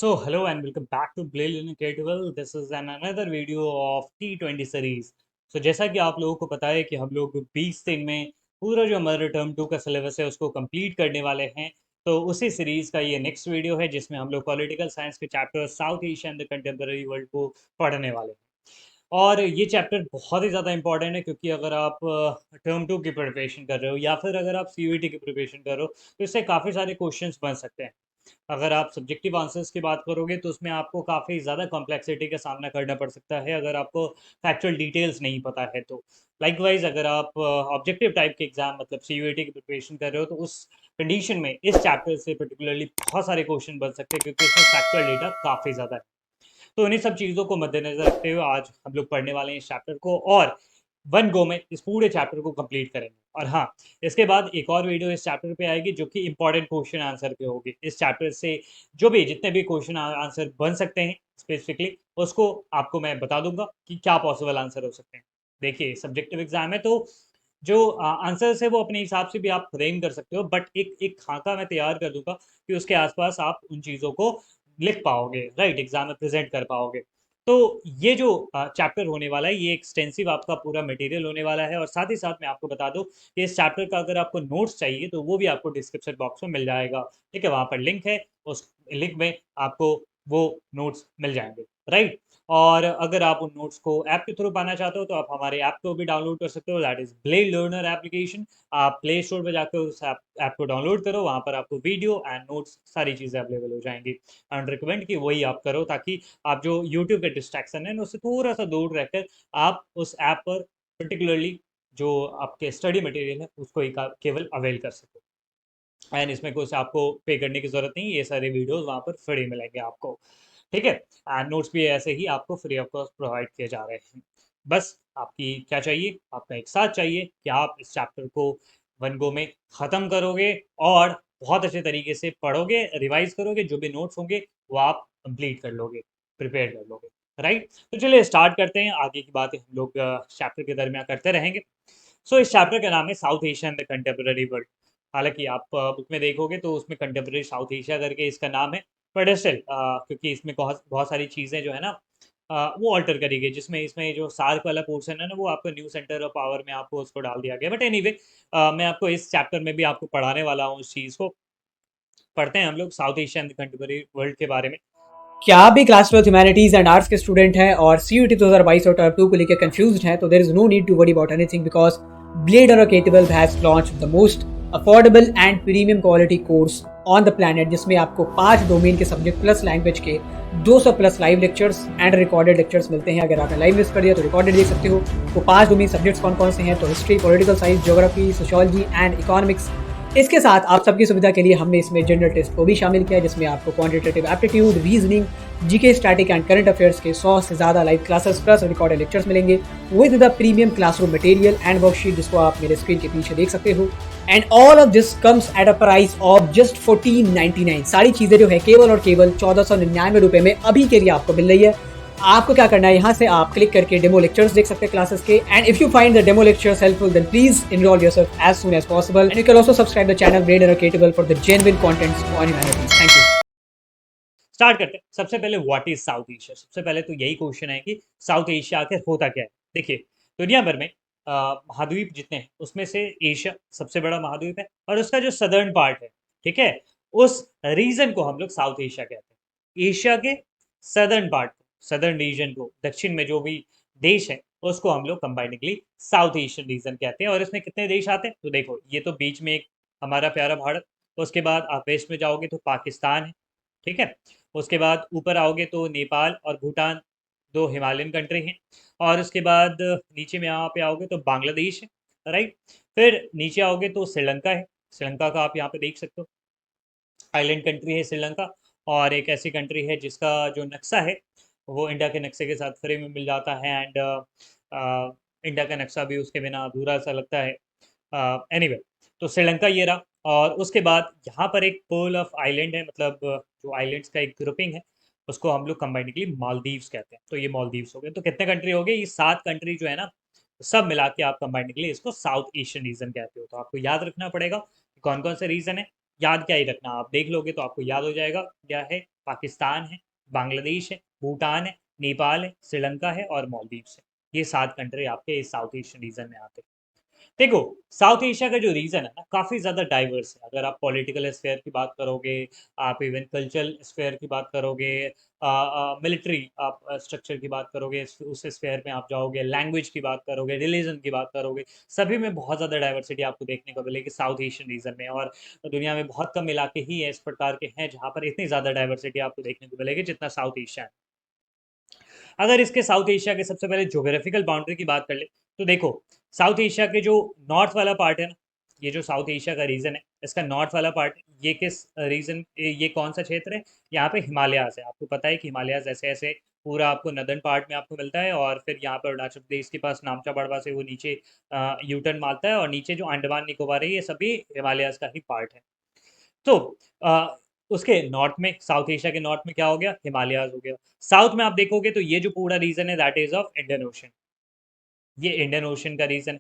Hello and welcome back to Brilliant Creative. This is another video of T20 series. जैसा कि आप लोगों को पता है कि हम लोग 20 दिन में पूरा जो हमारा टर्म 2 का सिलेबस है उसको कंप्लीट करने वाले हैं। तो उसी सीरीज का ये नेक्स्ट वीडियो है जिसमें हम लोग पॉलिटिकल साइंस के chapter south Asia and the contemporary world को पढ़ने वाले हैं। और ये चैप्टर बहुत ही ज़्यादा इंपॉर्टेंट है क्योंकि अगर आप टर्म 2 की प्रिपरेशन कर रहे हो या फिर अगर आप सीयूईटी की प्रिपरेशन कर रहे हो तो इससे काफ़ी सारे क्वेश्चंस बन सकते हैं। अगर आप सब्जेक्टिव आंसर्स की बात करोगे तो उसमें आपको काफ़ी ज़्यादा कॉम्प्लेक्सिटी का सामना करना पड़ सकता है अगर आपको फैक्चुअल डिटेल्स नहीं पता है तो। लाइकवाइज अगर आप ऑब्जेक्टिव टाइप के एग्जाम मतलब सीयूईटी की प्रिपरेशन कर रहे हो तो उस कंडीशन में इस चैप्टर से पर्टिकुलरली बहुत सारे क्वेश्चन बन सकते हैं क्योंकि इसमें फैक्चुअल डेटा काफ़ी ज़्यादा है। तो इन्हीं सब चीज़ों को मद्देनजर रखते हुए आज हम लोग पढ़ने वाले हैं इस चैप्टर को और वन गो में इस पूरे चैप्टर को कंप्लीट करेंगे। और हाँ, इसके बाद एक और वीडियो इस चैप्टर पे आएगी जो कि इंपॉर्टेंट क्वेश्चन आंसर पे होगी। इस चैप्टर से जो भी जितने भी क्वेश्चन आंसर बन सकते हैं स्पेसिफिकली उसको आपको मैं बता दूंगा कि क्या पॉसिबल आंसर हो सकते हैं। देखिए सब्जेक्टिव एग्जाम है तो जो आंसर्स है वो अपने हिसाब से भी आप फ्रेम कर सकते हो, बट एक एक खाका मैं तैयार कर दूंगा कि उसके आसपास आप उन चीज़ों को लिख पाओगे, राइट, एग्जाम में प्रेजेंट कर पाओगे। तो ये जो चैप्टर होने वाला है ये एक्सटेंसिव आपका पूरा मटेरियल होने वाला है और साथ ही साथ मैं आपको बता दूं कि इस चैप्टर का अगर आपको नोट्स चाहिए तो वो भी आपको डिस्क्रिप्शन बॉक्स में मिल जाएगा। ठीक है, वहाँ पर लिंक है, उस लिंक में आपको वो नोट्स मिल जाएंगे, राइट। और अगर आप उन नोट्स को ऐप के थ्रू पाना चाहते हो तो आप हमारे ऐप को भी डाउनलोड कर सकते हो, that is blade learner application. आप प्ले स्टोर पर जाकर उस ऐप को डाउनलोड करो, वहाँ पर आपको वीडियो एंड नोट्स सारी चीज़ें अवेलेबल हो जाएंगी। एंड रिकमेंड कि वही आप करो ताकि आप जो यूट्यूब के डिस्ट्रैक्शन है ना उससे थोड़ा सा दूर रहकर आप उस ऐप पर पर्टिकुलरली जो आपके स्टडी मटेरियल है उसको ही केवल अवेल कर सको। एंड इसमें कुछ आपको पे करने की ज़रूरत नहीं, ये सारे वीडियोस वहाँ पर फ्री मिलेंगे आपको। ठीक है, एंड नोट्स भी ऐसे ही आपको फ्री ऑफ कॉस्ट प्रोवाइड किए जा रहे हैं। बस आपकी क्या चाहिए, आपका एक साथ चाहिए कि आप इस चैप्टर को वन गो में ख़त्म करोगे और बहुत अच्छे तरीके से पढ़ोगे, रिवाइज करोगे, जो भी नोट्स होंगे वो आप कंप्लीट कर लोगे, प्रिपेयर कर लोगे, राइट। तो चलिए स्टार्ट करते हैं, आगे की बातें हम लोग चैप्टर के दरमियान करते रहेंगे। इस चैप्टर का नाम है south Asia and the contemporary world. हालांकि आप बुक में देखोगे तो उसमें कंटेम्पररी साउथ एशिया करके इसका नाम है, बट स्टिल क्योंकि इसमें बहुत बहुत सारी चीज़ें जो है ना वो ऑल्टर करी गई, जिसमें इसमें जो सार्क वाला पोर्शन है ना वो आपको न्यू सेंटर ऑफ पावर में आपको उसको डाल दिया गया। बट एनीवे मैं आपको इस चैप्टर में भी आपको पढ़ाने वाला हूँ उस चीज़ को। पढ़ते हैं हम लोग south Asia and contemporary world के बारे में। क्या आप भी क्लास 12 ह्यूमैनिटीज एंड आर्ट्स के स्टूडेंट हैं और सीयूटी 2022 और टर्म 2 को लेकर कंफ्यूज्ड हैं, तो there is no need to worry about anything because blade educatable has launched the most affordable and premium quality course on the planet, जिसमें आपको 5 डोमेन के सब्जेक्ट प्लस लैंग्वेज के 200 plus live lectures and recorded lectures मिलते हैं। अगर आपने live miss कर दिया तो रिकॉर्डेड देख सकते हो। तो 5 डोमेन सब्जेक्ट्स कौन कौन से हैं? तो history, political science, geography, sociology and economics. इसके साथ आप सबकी सुविधा के लिए हमने इसमें जनरल टेस्ट को भी शामिल किया है, जिसमें आपको quantitative aptitude, reasoning, GK, static and current affairs के 100 से ज़्यादा live classes plus recorded lectures मिलेंगे with the premium classroom material and worksheet, जिसको आप मेरे स्क्रीन के पीछे देख सकते हो। And all of this comes at a price of just 1499। सारी चीज़ें जो है केवल और केवल 1499 रुपए में अभी के लिए आपको मिल रही है। आपको क्या करना है, यहाँ से आप क्लिक करके डेमो लेक्चर्स देख सकते हैं क्लासेस के। And if you find the demo lectures helpful then please enrol yourself as soon as possible and you can also subscribe the channel brain educatable for the genuine contents on humanities. Thank you. Start करते हैं। सबसे पहले what is south Asia, सबसे पहले तो यही question है कि साउथ एशिया आखिर होता क्या है। देखिए दुनिया भर में महाद्वीप जितने हैं उसमें से एशिया सबसे बड़ा महाद्वीप है और उसका जो सदर्न पार्ट है, ठीक है, उस रीजन को हम लोग साउथ एशिया कहते हैं। एशिया के सदर्न पार्ट को, सदर्न रीजन को, दक्षिण में जो भी देश है उसको हम लोग कंबाइनिंगली साउथ एशियन रीजन कहते हैं। और इसमें कितने देश आते हैं तो देखो ये तो बीच में एक हमारा प्यारा भारत, उसके बाद आप वेस्ट में जाओगे तो पाकिस्तान है, ठीक है, उसके बाद ऊपर आओगे तो नेपाल और भूटान, दो हिमालयन कंट्री हैं। और उसके बाद नीचे में यहाँ पे आओगे तो बांग्लादेश है, राइट। फिर नीचे आओगे तो श्रीलंका है, श्रीलंका का आप यहाँ पे देख सकते हो, आइलैंड कंट्री है श्रीलंका। और एक ऐसी कंट्री है जिसका जो नक्शा है वो इंडिया के नक्शे के साथ फ्री में मिल जाता है। एंड इंडिया का नक्शा भी उसके बिना अधूरा सा लगता है। एनीवे तो श्रीलंका ये रहा। और उसके बाद यहाँ पर एक पोल ऑफ आइलैंड है, मतलब जो आइलैंड्स का एक ग्रुपिंग है उसको हम लोग कंबाइनली मालदीव्स कहते हैं। तो ये मालदीव्स हो गए। तो कितने कंट्री हो गए, ये 7 कंट्री जो है ना सब मिला के आप कंबाइनली इसको साउथ एशियन रीजन कहते हो। तो आपको याद रखना पड़ेगा कि कौन कौन से रीजन है। याद क्या ही रखना, आप देख लोगे तो आपको याद हो जाएगा। क्या है, पाकिस्तान है, बांग्लादेश है, भूटान है, नेपाल है, श्रीलंका है और मालदीव्स है। ये 7 कंट्री आपके इस साउथ एशियन रीजन में आते हैं। देखो, साउथ एशिया का जो रीजन है ना, काफ़ी ज़्यादा डाइवर्स है। अगर आप पॉलिटिकल स्फेयर की बात करोगे, आप इवन कल्चरल स्फेयर की बात करोगे, मिलिट्री आप स्ट्रक्चर की बात करोगे, उस स्फेयर में आप जाओगे, लैंग्वेज की बात करोगे, रिलीजन की बात करोगे, सभी में बहुत ज़्यादा डाइवर्सिटी आपको देखने को मिलेगी साउथ एशियन रीजन में। और दुनिया में बहुत कम इलाके ही इस प्रकार के हैं जहाँ पर इतनी ज़्यादा डाइवर्सिटी आपको देखने को मिलेगी जितना साउथ एशिया है। अगर इसके साउथ एशिया के सबसे पहले ज्योग्राफिकल बाउंड्री की बात कर ले, तो देखो, साउथ एशिया के जो नॉर्थ वाला पार्ट है ना, ये जो साउथ एशिया का रीजन है, इसका नॉर्थ वाला पार्ट, ये किस रीजन, ये कौन सा क्षेत्र है? यहाँ पे हिमालयाज है। आपको पता है कि हिमालयाज ऐसे ऐसे पूरा आपको नदर्न पार्ट में आपको मिलता है, और फिर यहाँ पर अरुणाचल प्रदेश के पास नामचा बड़वा से वो नीचे यूटर्न मारता है, और नीचे जो अंडमान निकोबार है, ये सभी हिमालयाज का ही पार्ट है। तो अ, उसके नॉर्थ में, साउथ एशिया के नॉर्थ में क्या हो गया? हिमालयाज हो गया। साउथ में आप देखोगे तो ये जो पूरा रीजन है, that is of Indian ocean. ये इंडियन ओशन का रीजन है,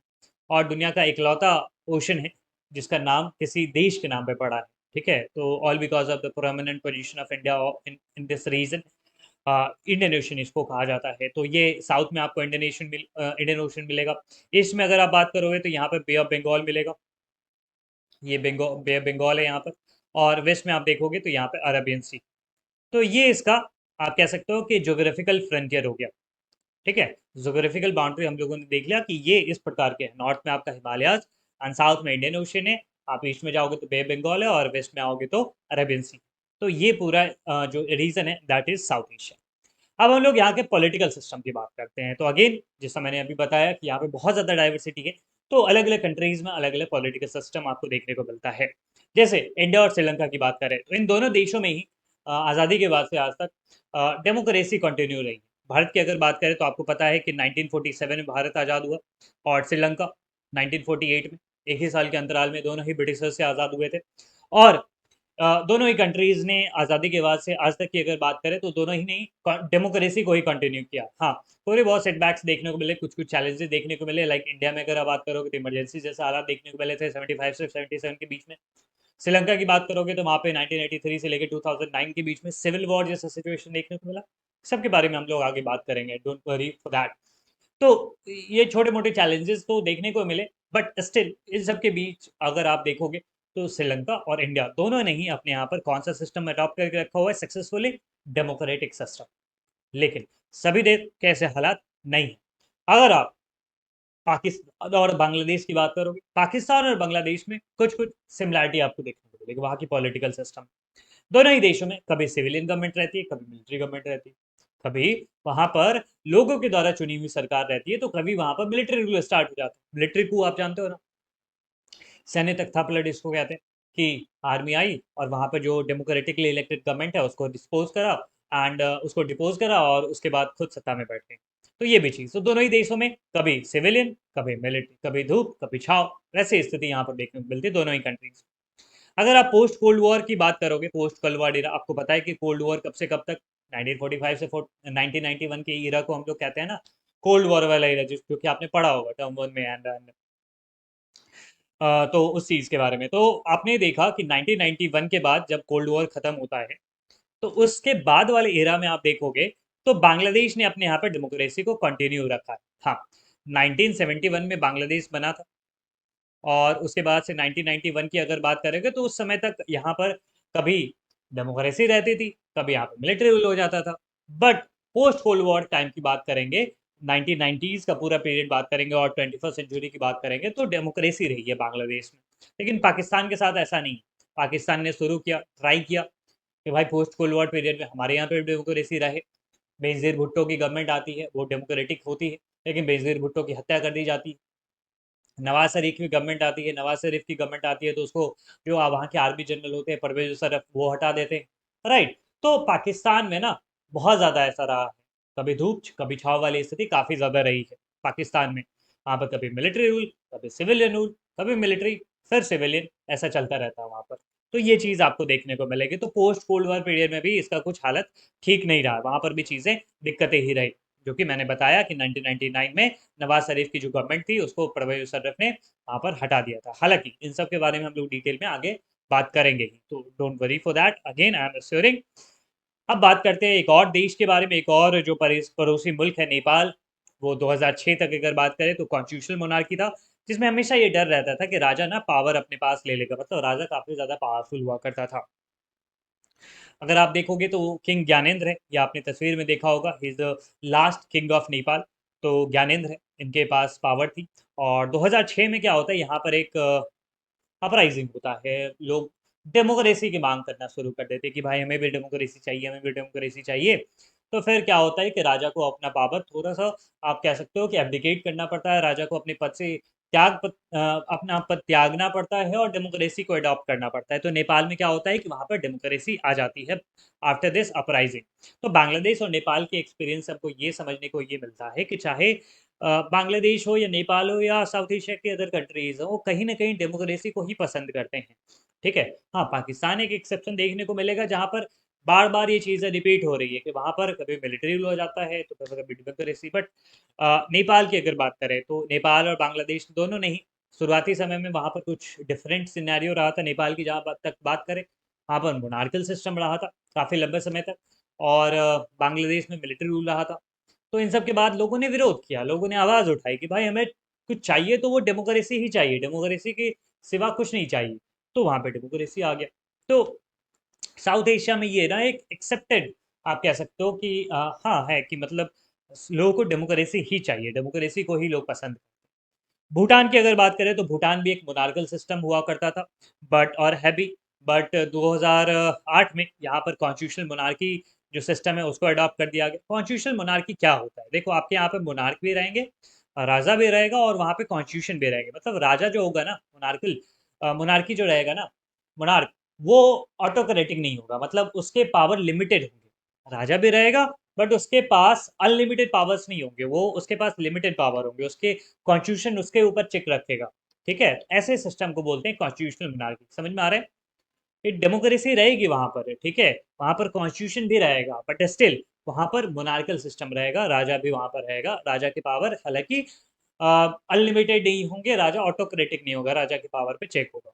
और दुनिया का इकलौता ओशन है जिसका नाम किसी देश के नाम पे पड़ा है। ठीक है, तो all because of the prominent position of India in in this region, Indian ocean इसको कहा जाता है। तो ये साउथ में आपको इंडियन ओशन मिलेगा। ईस्ट में अगर आप बात करोगे तो यहाँ पे बे ऑफ बंगाल मिलेगा। ये बे ऑफ बंगाल है यहाँ पर। और वेस्ट में आप देखोगे तो यहाँ पे अरेबियन सी। तो ये इसका आप कह सकते हो कि ज्योग्राफिकल फ्रंटियर हो गया। ठीक है, ज्योग्राफिकल बाउंड्री हम लोगों ने देख लिया कि ये इस प्रकार के हैं। नॉर्थ में आपका हिमालयाज, एंड साउथ में इंडियन ओशन है। आप ईस्ट में जाओगे तो बे बंगाल है, और वेस्ट में आओगे तो अरेबियन सी। तो ये पूरा जो रीजन है, दैट इज साउथ एशिया। अब हम लोग यहाँ के पॉलिटिकल सिस्टम की बात करते हैं। तो अगेन, जैसा मैंने अभी बताया कि यहाँ पे बहुत ज़्यादा डाइवर्सिटी है, तो अलग अलग कंट्रीज में अलग अलग पॉलिटिकल सिस्टम आपको देखने को मिलता है। जैसे इंडिया और श्रीलंका की बात करें तो इन दोनों देशों में ही आज़ादी के बाद से आज तक डेमोक्रेसी कंटिन्यू रही। भारत की अगर बात करें तो आपको पता है कि 1947 में भारत आज़ाद हुआ, और श्रीलंका 1948 में। एक ही साल के अंतराल में दोनों ही ब्रिटिशर्स से आज़ाद हुए थे। और दोनों ही कंट्रीज़ ने आज़ादी के बाद से आज तक की अगर बात करें तो दोनों ही ने डेमोक्रेसी को ही कंटिन्यू किया। हाँ, थोड़े बहुत सेटबैक्स देखने को मिले, कुछ कुछ चैलेंजेस देखने को मिले। लाइक इंडिया में अगर आप बात करोगे तो इमरजेंसी जैसे हालात देखने को मिले थे 75 से 77 के बीच में। श्रीलंका की बात करोगे तो वहाँ पे 1983 से लेकर 2009 के बीच में सिविल वॉर जैसा सिचुएशन देखने को मिला। सबके बारे में हम लोग आगे बात करेंगे, डोंट वरी फॉर दैट। तो ये छोटे-मोटे चैलेंजेस तो देखने को मिले, बट स्टिल इन सब के बीच अगर आप देखोगे तो श्रीलंका और इंडिया दोनों ने ही अपने यहाँ पर कौन-सा सिस्टम अडॉप्ट करके रखा हुआ है सक्सेसफुली? Democratic system. लेकिन सभी देश के ऐसे हालात नहीं हैं। अगर आप पाकिस्तान और बांग्लादेश की बात करोगे, पाकिस्तान और बांग्लादेश में कुछ-कुछ सिमिलैरिटी आपको देखने को मिलेगी, वहाँ की पॉलिटिकल सिस्टम। दोनों ही देशों में कभी सिविलियन गवर्नमेंट रहती है, कभी मिलिट्री गवर्नमेंट रहती है। कभी वहाँ पर लोगों के द्वारा चुनी हुई सरकार रहती है, तो कभी वहाँ पर मिलिट्री रूल स्टार्ट हो जाता है। मिलिट्री कू आप जानते हो ना? सैन्य तख्तापलट इसको कहते हैं, कि आर्मी आई और वहाँ पर जो डेमोक्रेटिकली इलेक्टेड गवर्नमेंट है उसको डिस्पोज करा, एंड उसको डिपोज करा, और उसके बाद खुद सत्ता में बैठे। तो ये भी चीज़, तो दोनों ही देशों में कभी सिविलियन, कभी मिलिट्री, कभी धूप, कभी छाँव, वैसी स्थिति यहाँ पर देखने को मिलती है दोनों ही कंट्रीज। अगर आप पोस्ट कोल्ड वॉर की बात करोगे, पोस्ट कोल्ड वॉर इरा, आपको पता है कि कोल्ड वॉर कब से कब तक, 1945 से 1991 के इरा को हम लोग कहते हैं ना, कोल्ड वॉर वाला इरा, जो कि आपने पढ़ा होगा टर्म वन में। एंड तो उस चीज़ के बारे में तो आपने देखा कि 1991 के बाद जब कोल्ड वॉर खत्म होता है, तो उसके बाद वाले एरा में आप देखोगे तो बांग्लादेश ने अपने यहाँ पर डेमोक्रेसी को कंटिन्यू रखा है। हाँ, 1971 में बांग्लादेश बना था, और उसके बाद से 1991 की अगर बात करेंगे तो उस समय तक यहाँ पर कभी डेमोक्रेसी रहती थी, कभी यहाँ पर मिलिट्री रूल हो जाता था। But post cold war time की बात करेंगे, 1990s का पूरा पीरियड बात करेंगे और 21st सेंचुरी की बात करेंगे, तो डेमोक्रेसी रही है बांग्लादेश में। लेकिन पाकिस्तान के साथ ऐसा नहीं है। पाकिस्तान ने शुरू किया, ट्राई किया कि भाई पोस्ट कोल्ड वॉर पीरियड में हमारे यहाँ पे डेमोक्रेसी रहे। बेनज़ीर भुट्टो की गवर्नमेंट आती है, वो डेमोक्रेटिक होती है, लेकिन बेनज़ीर भुट्टो की हत्या कर दी जाती है। नवाज शरीफ की गवर्नमेंट आती है, नवाज शरीफ की गवर्नमेंट आती है तो उसको जो वहाँ के आर्मी जनरल होते हैं परवेज मुशर्रफ, वो हटा देते हैं। राइट, तो पाकिस्तान में ना बहुत ज़्यादा ऐसा रहा है, कभी धूप कभी छाँव वाली स्थिति काफ़ी ज़्यादा रही है पाकिस्तान में। वहाँ पर कभी मिलिट्री रूल, कभी सिविलियन रूल, कभी मिलिट्री, फिर सिविलियन, ऐसा चलता रहता है वहाँ पर। तो ये चीज़ आपको देखने को मिलेगी। तो पोस्ट कोल्ड वॉर पीरियड में भी इसका कुछ हालत ठीक नहीं रहा, वहाँ पर भी चीज़ें दिक्कतें ही रही, जो कि मैंने बताया कि 1999 में नवाज शरीफ की जो गवर्नमेंट थी उसको परवेज मुशर्रफ ने वहाँ पर हटा दिया था। हालाँकि इन सब के बारे में हम लोग डिटेल में आगे बात करेंगे ही, तो don't worry for that, again I am assuring. अब बात करते हैं एक और देश के बारे में, एक और जो पड़ोसी मुल्क है नेपाल। वो 2006 तक अगर बात करें तो कॉन्स्टिट्यूशनल मोनार्की था, जिसमें हमेशा ये डर रहता था कि राजा ना पावर अपने पास ले लेगा, मतलब राजा काफ़ी ज़्यादा पावरफुल हुआ करता था। अगर आप देखोगे तो किंग ज्ञानेंद्र है, ये आपने तस्वीर में देखा होगा, he is the last king of Nepal. तो ज्ञानेंद्र है, इनके पास पावर थी। और 2006 में क्या होता है, यहाँ पर एक अपराइजिंग होता है। लोग डेमोक्रेसी की मांग करना शुरू कर देते हैं कि भाई हमें भी डेमोक्रेसी चाहिए, हमें भी डेमोक्रेसी चाहिए। तो फिर क्या होता है कि राजा को अपना पावर थोड़ा सा, आप कह सकते हो कि एब्डिकेट करना पड़ता है, राजा को अपने पद से अपना पद त्यागना पड़ता है और डेमोक्रेसी को अडॉप्ट करना पड़ता है। तो नेपाल में क्या होता है कि वहाँ पर डेमोक्रेसी आ जाती है आफ्टर दिस अपराइजिंग। तो बांग्लादेश और नेपाल के एक्सपीरियंस हमको ये समझने को ये मिलता है कि चाहे बांग्लादेश हो या नेपाल हो या साउथ एशिया के अदर कंट्रीज हो, वो कहीं ना कहीं डेमोक्रेसी को ही पसंद करते हैं। ठीक है। हाँ, पाकिस्तान एक एक्सेप्शन देखने को मिलेगा जहाँ पर बार बार ये चीज़ें रिपीट हो रही है कि वहाँ पर कभी मिलिट्री रूल हो जाता है तो कभी कभी डेमोक्रेसी। बट नेपाल की अगर बात करें तो नेपाल और बांग्लादेश दोनों नहीं, शुरुआती समय में वहाँ पर कुछ डिफरेंट सिनेरियो रहा था। नेपाल की जहाँ तक बात करें, वहाँ पर मोनार्कल सिस्टम रहा था काफ़ी लंबे समय तक, और बांग्लादेश में मिलिट्री रूल रहा था। तो इन सब के बाद लोगों ने विरोध किया, लोगों ने आवाज़ उठाई कि भाई हमें कुछ चाहिए तो वो डेमोक्रेसी ही चाहिए, डेमोक्रेसी के सिवा कुछ नहीं चाहिए। तो वहाँ पे डेमोक्रेसी आ गया। तो साउथ एशिया में ये ना एक एक्सेप्टेड, आप कह सकते हो कि हाँ है कि मतलब लोगों को डेमोक्रेसी ही चाहिए, डेमोक्रेसी को ही लोग पसंद। भूटान की अगर बात करें तो भूटान भी एक मोनार्कल सिस्टम हुआ करता था, बट और है भी। बट 2008 में यहाँ पर कॉन्स्टिट्यूशनल मोनार्की जो सिस्टम है उसको अडॉप्ट कर दिया गया। कॉन्स्टिट्यूशनल मोनार्की क्या होता है, देखो आपके यहाँ पे मोनार्क भी रहेंगे, राजा भी रहेगा, और वहाँ पे कॉन्स्टिट्यूशन भी रहेगा। मतलब राजा जो होगा ना, मोनार्कल मोनार्की जो रहेगा ना, मोनार्क, वो ऑटोक्रेटिक नहीं होगा, मतलब उसके पावर लिमिटेड होंगे। राजा भी रहेगा, बट उसके पास अनलिमिटेड पावर्स नहीं होंगे, वो उसके पास लिमिटेड पावर होंगे, उसके कॉन्स्टिट्यूशन उसके ऊपर चेक रखेगा। ठीक है, ऐसे सिस्टम को बोलते हैं कॉन्स्टिट्यूशनल मोनार्की। समझ में आ रहा है? ये डेमोक्रेसी रहेगी वहां पर, ठीक है, वहां पर कॉन्स्टिट्यूशन भी रहेगा, बट स्टिल वहां पर मोनार्कल सिस्टम रहेगा, राजा भी वहां पर रहेगा। राजा के पावर हालांकि अनलिमिटेड नहीं होंगे, राजा ऑटोक्रेटिक नहीं होगा, राजा के पावर पे चेक होगा।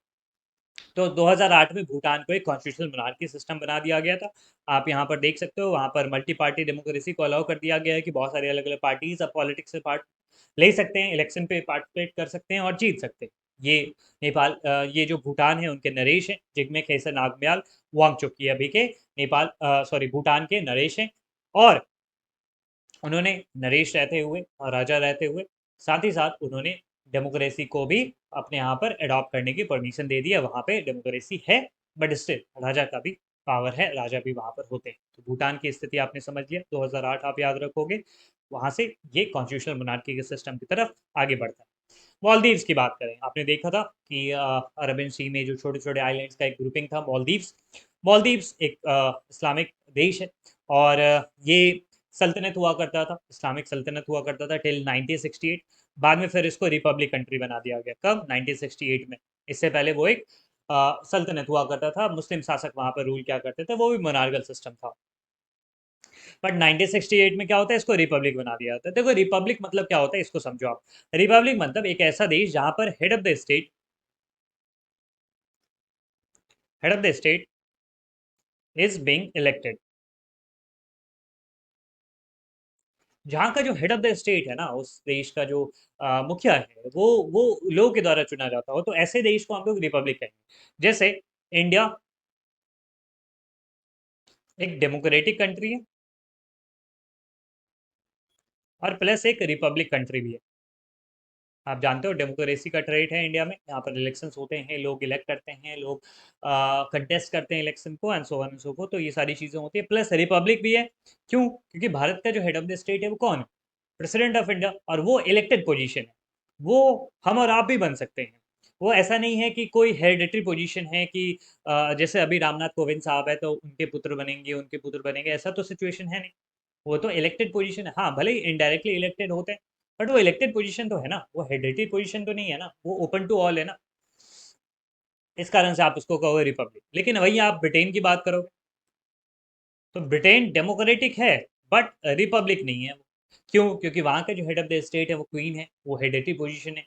तो 2008 में भूटान को एक कॉन्स्टिट्यूशनल मोनार्की सिस्टम बना दिया गया था। आप यहाँ पर देख सकते हो, वहाँ पर मल्टी पार्टी डेमोक्रेसी को अलाउ कर दिया गया है कि बहुत सारे अलग अलग पार्टीज अब पॉलिटिक्स से पार्ट ले सकते हैं, इलेक्शन पे पार्टिसिपेट कर सकते हैं और जीत सकते हैं। ये ये जो भूटान है उनके नरेश हैं जिग्मे खेसर नामग्याल वांगचुक, अभी के नेपाल सॉरी भूटान के नरेश हैं। और उन्होंने नरेश रहते हुए और राजा रहते हुए साथ ही साथ उन्होंने डेमोक्रेसी को भी अपने यहाँ पर अडॉप्ट करने की परमिशन दे दी है। वहाँ पे डेमोक्रेसी है, बट स्टिल राजा का भी पावर है, राजा भी वहाँ पर होते हैं। तो भूटान की स्थिति आपने समझ लिया, 2008 आप याद रखोगे। वहाँ से ये कॉन्स्टिट्यूशनल मोनार्की के सिस्टम की तरफ आगे बढ़ता है। मालदीव्स की बात करें, आपने देखा था कि अरबियन सी में जो छोटे छोटे आइलैंड्स का एक ग्रुपिंग था मालदीव्स। मालदीव्स एक इस्लामिक देश है, और ये सल्तनत हुआ करता था, इस्लामिक सल्तनत हुआ करता था टिल 1968। बाद में फिर इसको रिपब्लिक कंट्री बना दिया गया, कब? 1968 में। इससे पहले वो एक सल्तनत हुआ करता था, मुस्लिम शासक वहाँ पर रूल क्या करते थे, वो भी मोनार्कल सिस्टम था। बट 1968 में क्या होता है, इसको रिपब्लिक बना दिया जाता है। देखो रिपब्लिक मतलब क्या होता है, इसको समझो आप। रिपब्लिक मतलब एक ऐसा देश जहां पर head of the state is being elected. जहाँ का जो हेड ऑफ द स्टेट है ना, उस देश का जो मुखिया है, वो लोगों के द्वारा चुना जाता हो, तो ऐसे देश को हम लोग रिपब्लिक कहेंगे। जैसे इंडिया एक डेमोक्रेटिक कंट्री है और प्लस एक रिपब्लिक कंट्री भी है। आप जानते हो डेमोक्रेसी का ट्रेट है इंडिया में, यहाँ पर इलेक्शंस होते हैं, लोग इलेक्ट करते हैं, लोग कंटेस्ट करते हैं इलेक्शन को, and so on and so forth. तो ये सारी चीज़ें होती है, प्लस रिपब्लिक भी है। क्यों? क्योंकि भारत का जो हेड ऑफ द स्टेट है वो कौन है? प्रेसिडेंट ऑफ इंडिया, और वो इलेक्टेड पोजीशन है। वो हम और आप भी बन सकते हैं। वो ऐसा नहीं है कि कोई हेरिडेटरी पोजीशन है कि जैसे अभी रामनाथ कोविंद साहब है तो उनके पुत्र बनेंगे, उनके पुत्र बनेंगे, ऐसा तो सिचुएशन है नहीं। वो तो इलेक्टेड पोजीशन है, हाँ भले ही इनडायरेक्टली इलेक्टेड होते हैं, बट वो इलेक्टेड पोजीशन तो है ना, वो हेरिडेटरी पोजीशन तो नहीं है ना, वो ओपन टू ऑल है ना। इस कारण से आप उसको कहोगे रिपब्लिक। लेकिन वही आप ब्रिटेन की बात करोगे तो ब्रिटेन डेमोक्रेटिक है, बट रिपब्लिक नहीं है। क्यों? क्योंकि वहाँ का जो हेड ऑफ द स्टेट है वो क्वीन है, वो हेरिडेटरी पोजीशन है।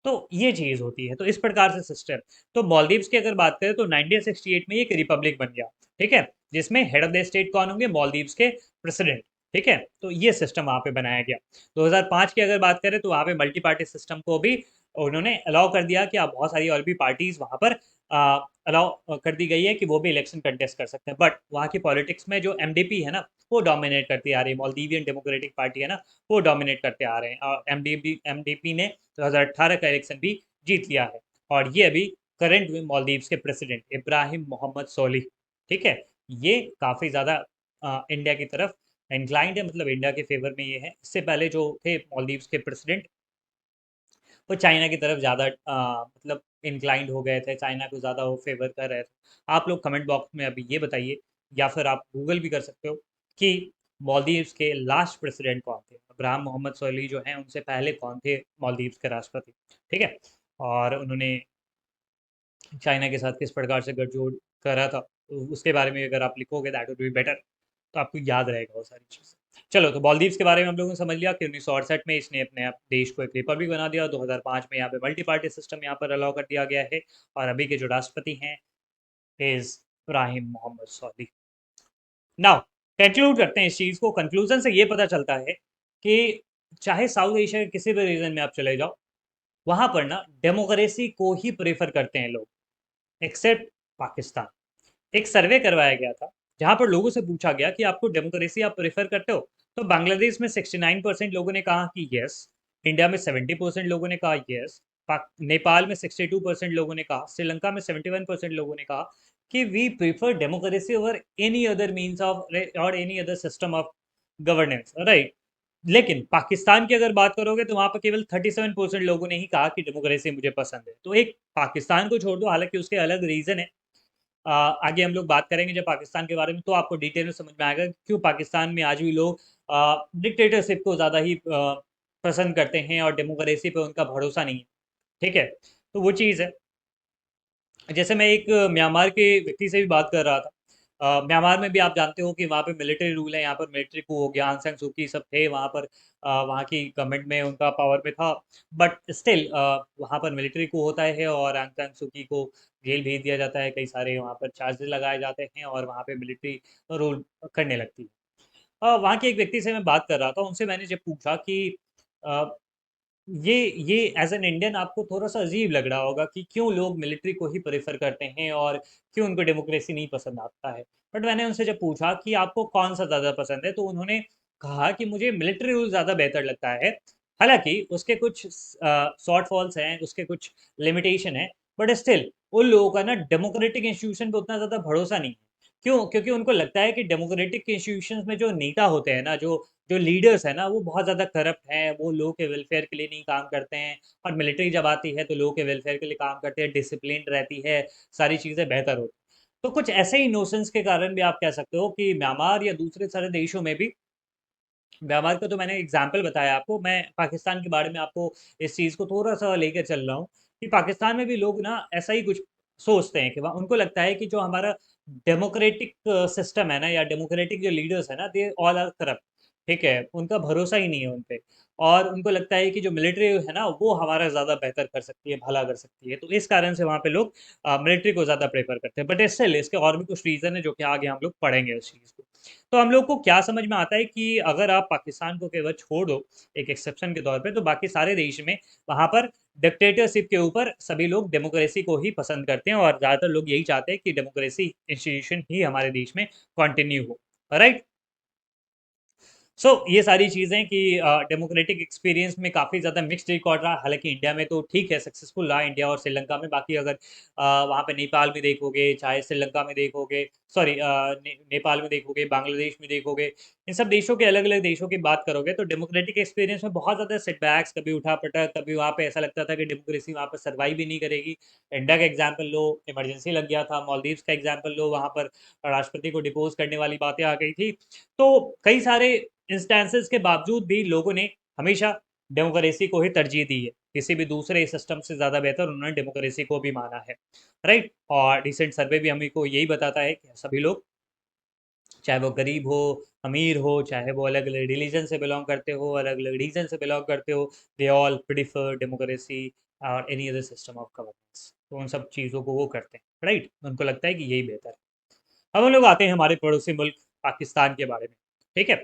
तो ये चीज़ होती है, तो इस प्रकार से सिस्टम। तो मालदीव्स की अगर बात करें तो 1968 में ये एक रिपब्लिक बन गया, ठीक है, जिसमें हेड ऑफ द स्टेट कौन होंगे, मालदीव्स के प्रेसिडेंट, ठीक है। तो ये सिस्टम वहाँ पे बनाया गया। 2005 की अगर बात करें तो वहाँ पे मल्टी पार्टी सिस्टम को भी उन्होंने अलाउ कर दिया कि आप बहुत सारी और भी पार्टीज वहाँ पर अलाउ कर दी गई है कि वो भी इलेक्शन कंटेस्ट कर सकते हैं। बट वहाँ की पॉलिटिक्स में जो एमडीपी है ना, वो डोमिनेट करती आ रही है, मालदीवियन डेमोक्रेटिक पार्टी है ना, वो डोमिनेट करते आ रहे हैं। और एमडीपी ने 2018 का इलेक्शन भी जीत लिया है। और ये अभी करंट में मालदीव्स के प्रेसिडेंट इब्राहिम मोहम्मद सोलिह, ठीक है, ये काफ़ी ज़्यादा इंडिया की तरफ इंक्लाइंड है, मतलब इंडिया के फेवर में ये है। इससे पहले जो थे मालदीव्स के प्रेसिडेंट, वो चाइना की तरफ ज़्यादा मतलब इंक्लाइंड हो गए थे, चाइना को ज़्यादा वो फेवर कर रहे थे। आप लोग कमेंट बॉक्स में अभी ये बताइए, या फिर आप गूगल भी कर सकते हो कि मालदीव्स के लास्ट प्रेसिडेंट कौन थे। अब्राहम मोहम्मद सोली जो हैं, उनसे पहले कौन थे मालदीव्स के राष्ट्रपति, ठीक है। और उन्होंने चाइना के साथ किस प्रकार से गठजोड़ करा था, तो उसके बारे में अगर आप लिखोगे दैट वुड बी बेटर, तो आपको याद रहेगा वो सारी चीज़ें। चलो, तो मालदीव्स के बारे में हम लोगों ने समझ लिया कि 1968 में इसने अपने आप देश को एक रिपब्लिक बना दिया, 2005 में यहाँ पे मल्टी पार्टी सिस्टम यहाँ पर अलाउ कर दिया गया है, और अभी के जो राष्ट्रपति हैं is Ibrahim Mohamed Solih. Now conclude करते हैं इस चीज़ को। कंक्लूजन से ये पता चलता है कि चाहे साउथ एशिया के किसी भी रीजन में आप चले जाओ, वहाँ पर ना डेमोक्रेसी को ही प्रेफर करते हैं लोग, एक्सेप्ट पाकिस्तान। एक सर्वे करवाया गया था जहां पर लोगों से पूछा गया कि आपको डेमोक्रेसी आप प्रेफर करते हो, तो बांग्लादेश में 69% लोगों ने कहा कि यस, इंडिया में 70% लोगों ने कहा यस, नेपाल में 62% लोगों ने कहा, श्रीलंका में 71% लोगों ने कहा कि we prefer democracy over any other means of or any other system of governance, right. लेकिन पाकिस्तान की अगर बात करोगे तो वहां पर केवल 37% लोगों ने ही कहा कि डेमोक्रेसी मुझे पसंद है। तो एक पाकिस्तान को छोड़ दो, हालांकि उसके अलग रीजन है, आगे हम लोग बात करेंगे जब पाकिस्तान के बारे में, तो आपको डिटेल में समझ में आएगा कि क्यों पाकिस्तान में आज भी लोग डिक्टेटरशिप को ज़्यादा ही पसंद करते हैं और डेमोक्रेसी पे उनका भरोसा नहीं है, ठीक है। तो वो चीज़ है। जैसे मैं एक म्यांमार के व्यक्ति से भी बात कर रहा था। म्यांमार में भी आप जानते हो कि वहाँ पे मिलिट्री रूल है, यहाँ पर मिलिट्री कू हो गया, आंग सान सू की सब थे वहाँ पर, वहाँ की गवर्नमेंट में उनका पावर में था। बट स्टिल वहाँ पर मिलिट्री कू होता है और आंग सान सू की को जेल भेज दिया जाता है, कई सारे वहाँ पर चार्जेस लगाए जाते हैं और वहाँ पे मिलिट्री रूल करने लगती है। वहाँ के एक व्यक्ति से मैं बात कर रहा था, उनसे मैंने जब पूछा कि अ, ये ये एज एन इंडियन आपको थोड़ा सा अजीब लग रहा होगा कि क्यों लोग मिलिट्री को ही प्रेफर करते हैं और क्यों उनको डेमोक्रेसी नहीं पसंद आता है। बट मैंने उनसे जब पूछा कि आपको कौन सा ज़्यादा पसंद है, तो उन्होंने कहा कि मुझे मिलिट्री रूल ज़्यादा बेहतर लगता है। हालांकि उसके कुछ शॉर्ट फॉल्स हैं, उसके कुछ लिमिटेशन है, बट स्टिल उन लोगों का ना डेमोक्रेटिक इंस्टीट्यूशन पे उतना ज़्यादा भरोसा नहीं है। क्यों? क्योंकि उनको लगता है कि डेमोक्रेटिक इंस्टीट्यूशंस में जो नेता होते हैं ना, जो जो लीडर्स हैं ना, वो बहुत ज़्यादा करप्ट हैं, वो लोगों के वेलफेयर के लिए नहीं काम करते हैं। और मिलिट्री जब आती है तो लोगों के वेलफेयर के लिए काम करते हैं, डिसिप्लिन रहती है, सारी चीज़ें बेहतर होती हैं। तो कुछ ऐसे ही नोशंस के कारण भी आप कह सकते हो कि म्यांमार या दूसरे सारे देशों में भी, म्यांमार का तो मैंने एग्जाम्पल बताया आपको, मैं पाकिस्तान के बारे में आपको इस चीज़ को थोड़ा सा लेकर चल रहा हूँ कि पाकिस्तान में भी लोग ना ऐसा ही कुछ सोचते हैं कि वहाँ उनको लगता है कि जो हमारा डेमोक्रेटिक सिस्टम है ना, या डेमोक्रेटिक जो लीडर्स है ना, दे ऑल आर करप्ट, ठीक है, उनका भरोसा ही नहीं है उन पे। और उनको लगता है कि जो मिलिट्री है ना, वो हमारा ज़्यादा बेहतर कर सकती है, भला कर सकती है, तो इस कारण से वहाँ पे लोग मिलिट्री को ज़्यादा प्रेफर करते हैं। बट स्टिल इसके और भी कुछ रीज़न है जो कि आगे हम लोग पढ़ेंगे उस चीज़ को। तो हम लोग को क्या समझ में आता है कि अगर आप पाकिस्तान को केवल छोड़ दो एक एक्सेप्शन के तौर पे, तो बाकी सारे देश में वहाँ पर डिक्टेटरशिप के ऊपर सभी लोग डेमोक्रेसी को ही पसंद करते हैं, और ज़्यादातर लोग यही चाहते हैं कि डेमोक्रेसी इंस्टीट्यूशन ही हमारे देश में कंटिन्यू हो, राइट। ये सारी चीज़ें कि डेमोक्रेटिक एक्सपीरियंस में काफ़ी ज़्यादा मिक्स्ड रिकॉर्ड रहा। हालाँकि इंडिया में तो ठीक है, सक्सेसफुल रहा इंडिया और श्रीलंका में। बाकी अगर वहाँ पे नेपाल में देखोगे, चाहे श्रीलंका में देखोगे, सॉरी नेपाल में देखोगे, बांग्लादेश में देखोगे, इन सब देशों के अलग-अलग देशों की बात करोगे तो डेमोक्रेटिक एक्सपीरियंस में बहुत ज़्यादा सेटबैक्स, कभी उठा-पटक, कभी वहाँ पे ऐसा लगता था कि डेमोक्रेसी वहाँ पर सर्वाइव ही नहीं करेगी। इंडिया का एग्ज़ाम्पल लो, इमरजेंसी लग गया था। मालदीव्स का एग्ज़ाम्पल लो, वहाँ पर राष्ट्रपति को डिपोज़ करने वाली बातें आ गई थी। तो कई सारे इंस्टेंसेस के बावजूद भी लोगों ने हमेशा डेमोक्रेसी को ही तरजीह दी है। किसी भी दूसरे सिस्टम से ज़्यादा बेहतर उन्होंने डेमोक्रेसी को भी माना है, राइट? और रिसेंट सर्वे भी हमें को यही बताता है कि सभी लोग, चाहे वो गरीब हो, अमीर हो, चाहे वो अलग-अलग रिलीजन से बिलॉन्ग करते हो, अलग-अलग रीजन से बिलॉन्ग करते हो, दे ऑल प्रेफर डेमोक्रेसी और any other system of governance. तो उन सब चीज़ों को वो करते हैं, राइट, उनको लगता है कि यही बेहतर है। अब हम लोग आते हैं हमारे पड़ोसी मुल्क पाकिस्तान के बारे में। ठीक है,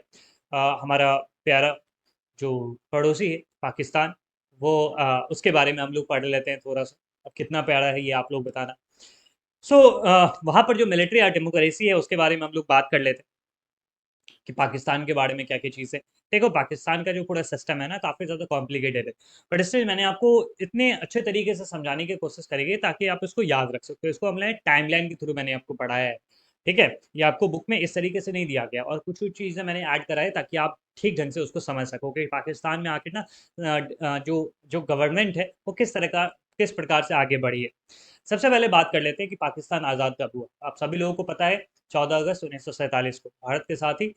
हमारा प्यारा जो पड़ोसी है पाकिस्तान, वो उसके बारे में हम लोग पढ़ लेते हैं थोड़ा सा। अब कितना प्यारा है ये आप लोग बताना। सो वहाँ पर जो मिलिट्री या डेमोक्रेसी है उसके बारे में हम लोग बात कर लेते हैं कि पाकिस्तान के बारे में क्या क्या चीज़ें। देखो, पाकिस्तान का जो पूरा सिस्टम है ना, काफ़ी ज़्यादा कॉम्प्लिकेटेड है, बट इसलिए मैंने आपको इतने अच्छे तरीके से समझाने की कोशिश करेंगे ताकि आप इसको याद रख सकते हो। इसको हमने टाइमलाइन के थ्रू मैंने आपको पढ़ाया है। ठीक है, ये आपको बुक में इस तरीके से नहीं दिया गया, और कुछ कुछ चीज़ें मैंने ऐड करा है ताकि आप ठीक ढंग से उसको समझ सको कि पाकिस्तान में आके ना जो जो गवर्नमेंट है वो किस प्रकार से आगे बढ़ी है। सबसे पहले बात कर लेते हैं कि पाकिस्तान आज़ाद कब हुआ। आप सभी लोगों को पता है, 14 अगस्त 1947 को भारत के साथ ही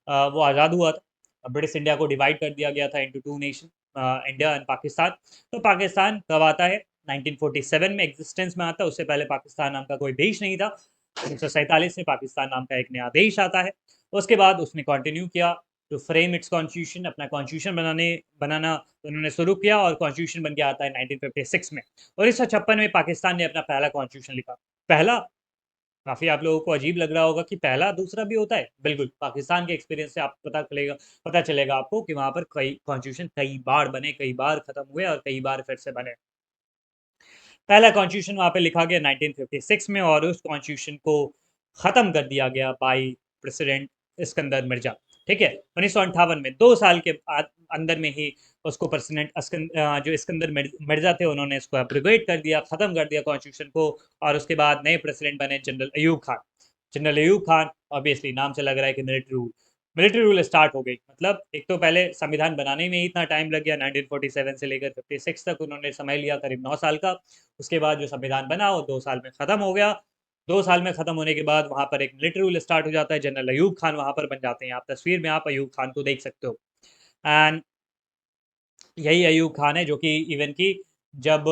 वो आज़ाद हुआ था। ब्रिटिश इंडिया को डिवाइड कर दिया गया था into two nation, India and Pakistan. तो पाकिस्तान कब आता है? 1947 में एग्जिस्टेंस में आता है। उससे पहले पाकिस्तान नाम का कोई देश नहीं था। 1947 में पाकिस्तान नाम का एक नया देश आता है। उसके बाद उसने कंटिन्यू किया टू फ्रेम इट्स कॉन्स्टिट्यूशन, अपना कॉन्स्टिट्यूशन बनाना उन्होंने शुरू किया, और कॉन्स्टिट्यूशन बन के आता है 1956 में। 1956 में पाकिस्तान ने अपना पहला कॉन्स्टिट्यूशन लिखा। पहला, काफ़ी आप लोगों को अजीब लग रहा होगा कि पहला दूसरा भी होता है। बिल्कुल, पाकिस्तान के एक्सपीरियंस से आप पता चलेगा आपको कि वहाँ पर कई कॉन्स्टिट्यूशन कई बार बने, कई बार ख़त्म हुए और कई बार फिर से बने। पहला कॉन्स्टिट्यूशन वहाँ पे लिखा गया 1956 में, और उस कॉन्स्टिट्यूशन को ख़त्म कर दिया गया बाई प्रेसिडेंट इस्कंदर मिर्जा। ठीक है, 1958 में 2 साल के अंदर में ही उसको जो इस्कंदर मिर्जा थे उन्होंने इसको एब्रोगेट कर दिया, ख़त्म कर दिया कॉन्स्टिट्यूशन को। और उसके बाद नए प्रेसिडेंट बने general Ayub Khan. General Ayub Khan, obviously नाम से लग रहा है कि मिलिट्री रूल स्टार्ट हो गई। मतलब एक तो पहले संविधान बनाने में ही इतना टाइम लग गया, 1947 से लेकर 56 तक उन्होंने समय लिया, करीब 9 साल का। उसके बाद जो संविधान बना वो 2 साल में ख़त्म हो गया। 2 साल में ख़त्म होने के बाद वहाँ पर एक मिलिट्री रूल स्टार्ट हो जाता है। जनरल अयूब खान वहाँ पर बन जाते हैं। आप तस्वीर में आप अयूब खान को देख सकते हो। एंड यही अयूब खान है जो कि इवन की जब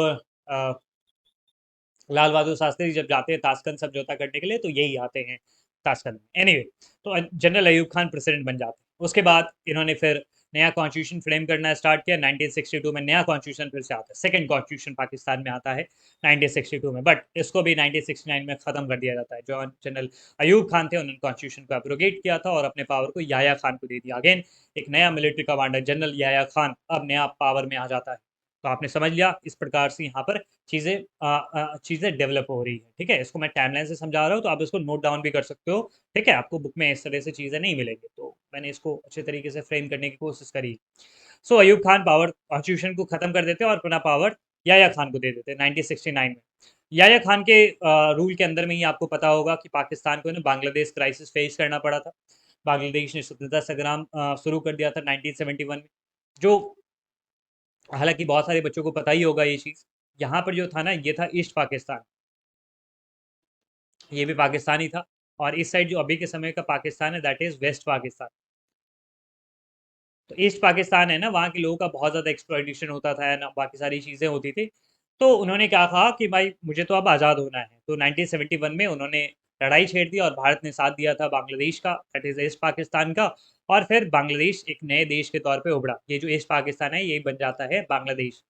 लाल बहादुर शास्त्री जब जाते हैं ताशकंद समझौता करने के लिए, तो यही आते हैं ताशकंद में। एनीवे, तो जनरल अयूब खान प्रेसिडेंट बन जाते हैं। उसके बाद इन्होंने फिर नया कॉन्स्टिट्यूशन फ्रेम करना स्टार्ट किया। 1962 में नया कॉन्स्टिट्यूशन फिर से आता है, सेकंड कॉन्स्टिट्यूशन पाकिस्तान में आता है 1962 में, बट इसको भी 1969 में ख़त्म कर दिया जाता है। जो जनरल अयूब खान थे उन्होंने कॉन्स्टिट्यूशन को एब्रोगेट किया था और अपने पावर को याया खान को दे दिया। अगेन एक नया military commander general Yahya Khan अब नया पावर में आ जाता है। तो आपने समझ लिया, इस प्रकार से यहाँ पर चीज़ें डेवलप हो रही है। ठीक है, इसको मैं टाइमलाइन से समझा रहा हूँ, तो आप इसको नोट डाउन भी कर सकते हो। ठीक है, आपको बुक में इस तरह से चीज़ें नहीं मिलेंगी, तो मैंने इसको अच्छे तरीके से फ्रेम करने की कोशिश करी। सो अयूब खान पावर कॉन्स्टिट्यूशन को ख़त्म कर देते हैं और अपना पावर याया खान को दे देते हैं 1969 में। याया खान के रूल के अंदर में ही आपको पता होगा कि पाकिस्तान को ना बांग्लादेश क्राइसिस फेस करना पड़ा था। बांग्लादेश ने स्वतंत्रता संग्राम शुरू कर दिया था 1971 में, जो हालांकि बहुत सारे बच्चों को पता ही होगा ये चीज़। यहाँ पर जो था ना, ये था ईस्ट पाकिस्तान, ये भी पाकिस्तान ही था। और इस साइड जो अभी के समय का पाकिस्तान है, दैट इज़ वेस्ट पाकिस्तान। तो ईस्ट पाकिस्तान है ना, वहाँ के लोगों का बहुत ज़्यादा एक्सप्लॉइटेशन होता था, है ना, बाकी सारी चीज़ें होती थी। तो उन्होंने क्या कहा कि भाई मुझे तो अब आज़ाद होना है। तो 1971 में उन्होंने लड़ाई छेड़ दी और भारत ने साथ दिया था बांग्लादेश का, दैट इज़ ईस्ट पाकिस्तान का। और फिर बांग्लादेश एक नए देश के तौर पे उभरा। ये जो ईस्ट पाकिस्तान है, यही बन जाता है बांग्लादेश।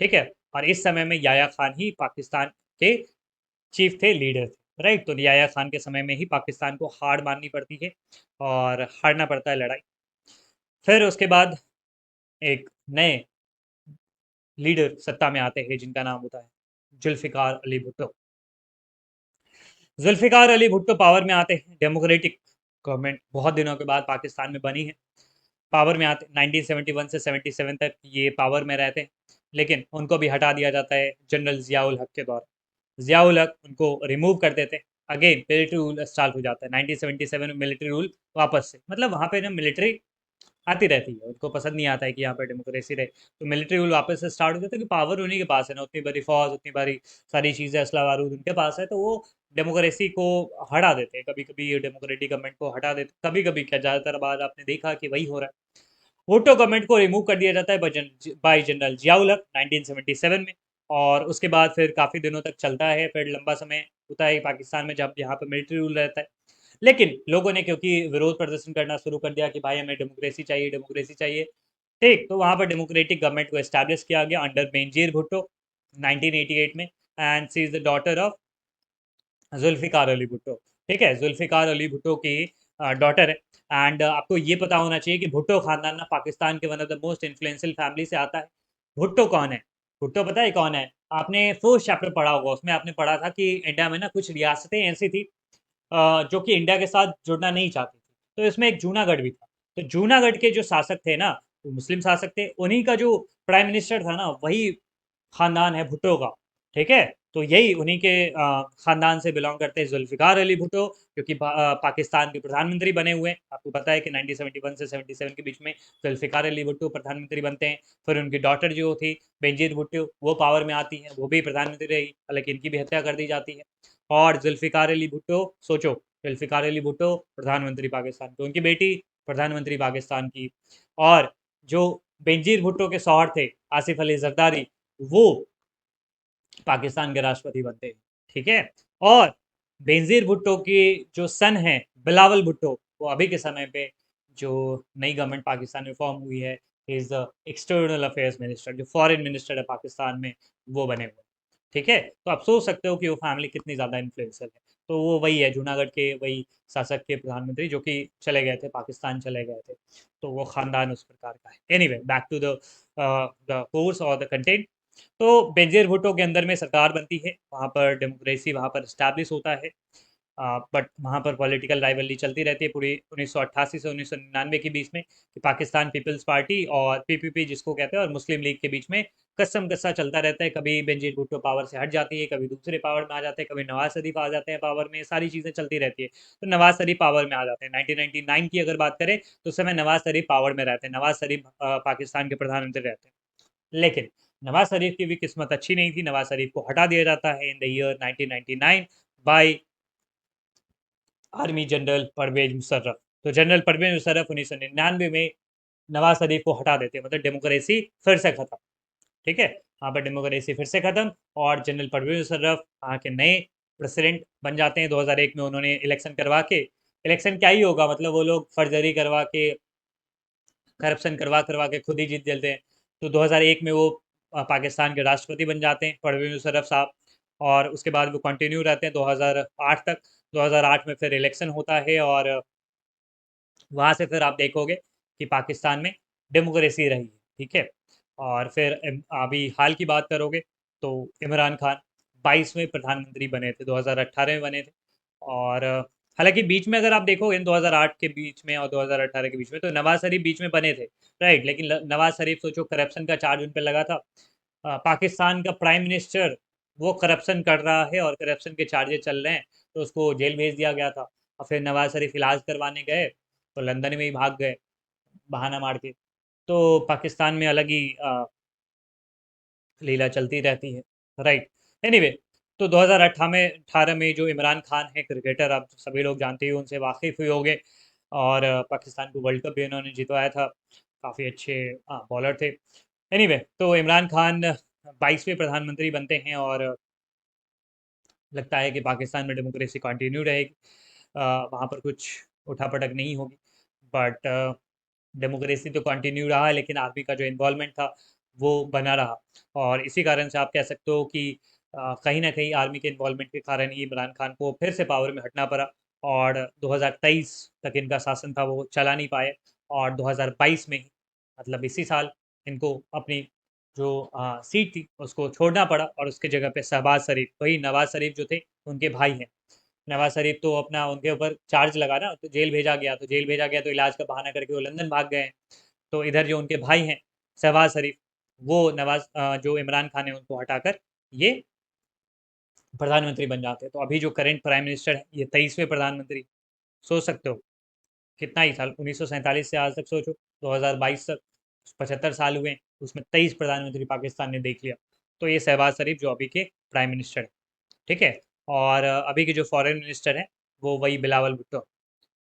ठीक है, और इस समय में याया खान ही पाकिस्तान के चीफ थे, लीडर थे, राइट। तो याया खान के समय में ही पाकिस्तान को हार माननी पड़ती है और हारना पड़ता है लड़ाई। फिर उसके बाद एक नए लीडर सत्ता में आते हैं जिनका नाम होता है जुल्फ़िकार अली भुट्टो। जुल्फ़िकार अली भुट्टो पावर में आते हैं। डेमोक्रेटिक गवर्नमेंट बहुत दिनों के बाद पाकिस्तान में बनी है। पावर में आते 1971 से 77 तक ये पावर में रहते हैं, लेकिन उनको भी हटा दिया जाता है जनरल ज़ियाउल हक के द्वारा। ज़ियाउल हक उनको रिमूव कर देते हैं। अगेन मिलिट्री रूल स्टार्ट हो जाता है 1977 में। मिलिट्री रूल वापस से, मतलब वहाँ पे ना मिलिट्री आती रहती है, उनको पसंद नहीं आता है कि यहाँ पे डेमोक्रेसी रहे। तो मिलिट्री रूल वापस से स्टार्ट हो जाता है कि पावर उन्हीं के पास है ना, उतनी बड़ी फौज, उतनी बड़ी सारी चीज़ें, असला बारूद उनके पास है, तो वो डेमोक्रेसी को हटा देते हैं। कभी कभी ये डेमोक्रेटिक गवर्नमेंट को हटा देते, कभी कभी क्या, ज़्यादातर बार आपने देखा कि वही हो रहा है। भुट्टो गवर्नमेंट को रिमूव कर दिया जाता है बाई जनरल जियाउल हक 1977 में। और उसके बाद फिर काफ़ी दिनों तक चलता है, फिर लंबा समय होता है पाकिस्तान में जब यहाँ पर मिलिट्री रूल रहता है। लेकिन लोगों ने क्योंकि विरोध प्रदर्शन करना शुरू कर दिया कि भाई हमें डेमोक्रेसी चाहिए, डेमोक्रेसी चाहिए। ठीक, तो वहाँ पर डेमोक्रेटिक गवर्नमेंट को एस्टैब्लिश किया गया अंडर बेनजीर भुट्टो। 1988 में, and she is the daughter of Zulfikar Ali Bhutto. ठीक है, जुल्फ़िकार अली भुट्टो की डॉटर है। एंड आपको ये पता होना चाहिए कि भुट्टो ख़ानदान ना पाकिस्तान के one of the most influential family से आता है। भुट्टो कौन है? भुट्टो पता है कौन है? आपने फर्स्ट चैप्टर पढ़ा होगा, उसमें आपने पढ़ा था कि इंडिया में ना कुछ रियासतें ऐसी थी जो कि इंडिया के साथ जुड़ना नहीं चाहती थी। तो इसमें एक जूनागढ़ भी था। तो जूनागढ़ के जो शासक थे ना, वो मुस्लिम शासक थे, उन्हीं का जो प्राइम मिनिस्टर था ना, वही खानदान है भुट्टो का। ठीक है, तो यही उन्हीं के खानदान से बिलोंग करते हैं जुल्फ़िकार अली भुट्टो, जो कि पाकिस्तान के प्रधानमंत्री बने हुए हैं। आपको पता है कि 1971 से 77 के बीच में जुल्फ़िकार अली भुट्टो प्रधानमंत्री बनते हैं। फिर उनकी डॉटर जो थी बेनजीर भुट्टो, वो पावर में आती है, वो भी प्रधानमंत्री रही, हालांकि इनकी भी हत्या कर दी जाती है। और जुल्फ़िकार अली भुट्टो, सोचो, जुल्फ़िकार अली भुट्टो प्रधानमंत्री पाकिस्तान की, उनकी बेटी प्रधानमंत्री पाकिस्तान की। और जो बेनजीर भुट्टो के शौहर थे आसिफ अली जरदारी, वो पाकिस्तान के राष्ट्रपति बनते हैं। ठीक है, और बेनजीर भुट्टो के जो सन हैं बिलावल भुट्टो, वो अभी के समय पे जो नई गवर्नमेंट पाकिस्तान में फॉर्म हुई है, is the external affairs minister, जो फॉरेन मिनिस्टर है पाकिस्तान में, वो बने हुए। ठीक है, तो आप सोच सकते हो कि वो फैमिली कितनी ज़्यादा इन्फ्लुएंशियल है। तो वो वही है, जूनागढ़ के वही शासक के प्रधानमंत्री, जो कि चले गए थे, पाकिस्तान चले गए थे। तो वो ख़ानदान उस प्रकार का है। Anyway, back to the course और द कंटेंट। तो बेनजीर भुट्टो के अंदर में सरकार बनती है, वहाँ पर डेमोक्रेसी वहाँ पर इस्टेब्लिश होता है। बट वहाँ पर पॉलिटिकल राइवलरी चलती रहती है पूरी 1988 से 1999 के बीच में, कि पाकिस्तान पीपल्स पार्टी और पीपीपी जिसको कहते हैं, और मुस्लिम लीग के बीच में कस्म कस्सा चलता रहता है। कभी बेनजीर भुट्टो पावर से हट जाती है, कभी दूसरे पावर में आ जाते हैं, कभी नवाज शरीफ आ जाते हैं पावर में, सारी चीज़ें चलती रहती है। तो नवाज शरीफ पावर में आ जाते हैं। 1999 की अगर बात करें तो उस समय नवाज शरीफ पावर में रहते हैं, नवाज शरीफ पाकिस्तान के प्रधानमंत्री रहते हैं। लेकिन नवाज शरीफ की भी किस्मत अच्छी नहीं थी, नवाज शरीफ को हटा दिया जाता है in the year 1999 by army general Pervez Musharraf. तो जनरल परवेज मुशर्रफ 1999 में नवाज शरीफ को हटा देते हैं, मतलब डेमोक्रेसी फिर से खत्म। ठीक है, वहाँ पर डेमोक्रेसी फिर से खत्म, और जनरल परवेज मुशर्रफ वहाँ के नए प्रेसिडेंट बन जाते हैं। 2001 में उन्होंने इलेक्शन करवा के, इलेक्शन क्या ही होगा, मतलब वो लोग फर्जरी करवा के, करप्शन करवा करवा के खुद ही जीत जाते हैं। तो 2001 में वो पाकिस्तान के राष्ट्रपति बन जाते हैं, परवेज मुशर्रफ साहब। और उसके बाद वो कंटिन्यू रहते हैं 2008 तक। 2008 में फिर इलेक्शन होता है, और वहाँ से फिर आप देखोगे कि पाकिस्तान में डेमोक्रेसी रही है। ठीक है, और फिर अभी हाल की बात करोगे तो इमरान खान 22वें प्रधानमंत्री बने थे, 2018 में बने थे। और हालांकि बीच में अगर आप देखोगे 2008 के बीच में और 2018 के बीच में, तो नवाज शरीफ बीच में बने थे, राइट। लेकिन नवाज शरीफ, सोचो, करप्शन का चार्ज उन पर लगा था। पाकिस्तान का प्राइम मिनिस्टर वो करप्शन कर रहा है और करप्शन के चार्जेस चल रहे हैं, तो उसको जेल भेज दिया गया था। और फिर नवाज शरीफ इलाज करवाने गए तो लंदन में ही भाग गए, बहाना मार के। तो पाकिस्तान में अलग ही लीला चलती रहती है, राइट। एनीवे, तो 2018 में 18 में जो इमरान खान है क्रिकेटर, आप सभी लोग जानते ही, उनसे वाकिफ़ हुए होंगे। और पाकिस्तान को वर्ल्ड कप भी उन्होंने जितवाया था, काफ़ी अच्छे बॉलर थे। एनीवे, तो इमरान खान 22वें प्रधानमंत्री बनते हैं, और लगता है कि पाकिस्तान में डेमोक्रेसी कंटिन्यू रहेगी, वहाँ पर कुछ उठापटक नहीं होगी। बट डेमोक्रेसी तो कंटिन्यू रहा है, लेकिन आर्मी का जो इन्वॉल्वमेंट था वो बना रहा। और इसी कारण से आप कह सकते हो कि कहीं ना कहीं आर्मी के इन्वॉल्वमेंट के कारण ही इमरान खान को फिर से पावर में हटना पड़ा, और 2023 तक इनका शासन था वो चला नहीं पाए। और 2022 में ही, मतलब इसी साल, इनको अपनी जो सीट थी उसको छोड़ना पड़ा, और उसके जगह पे शहबाज शरीफ, वही नवाज शरीफ जो थे, उनके भाई हैं। नवाज शरीफ तो अपना उनके ऊपर चार्ज लगा ना, तो जेल भेजा गया, तो जेल भेजा गया तो इलाज का बहाना करके वो लंदन भाग गए हैं। तो इधर जो उनके भाई हैं शहबाज शरीफ, वो जो इमरान खान है उनको हटाकर ये प्रधानमंत्री बन जाते हैं। तो अभी जो करंट प्राइम मिनिस्टर है, ये 23वें प्रधानमंत्री। सोच सकते हो कितना ही साल, 1947 से आज तक सोचो, 2022 तक 75 साल हुए हैं, उसमें 23 प्रधानमंत्री पाकिस्तान ने देख लिया। तो ये शहबाज शरीफ जो अभी के प्राइम मिनिस्टर है। ठीक है, और अभी के जो फॉरेन मिनिस्टर हैं वो वही बिलावल भुट्टो।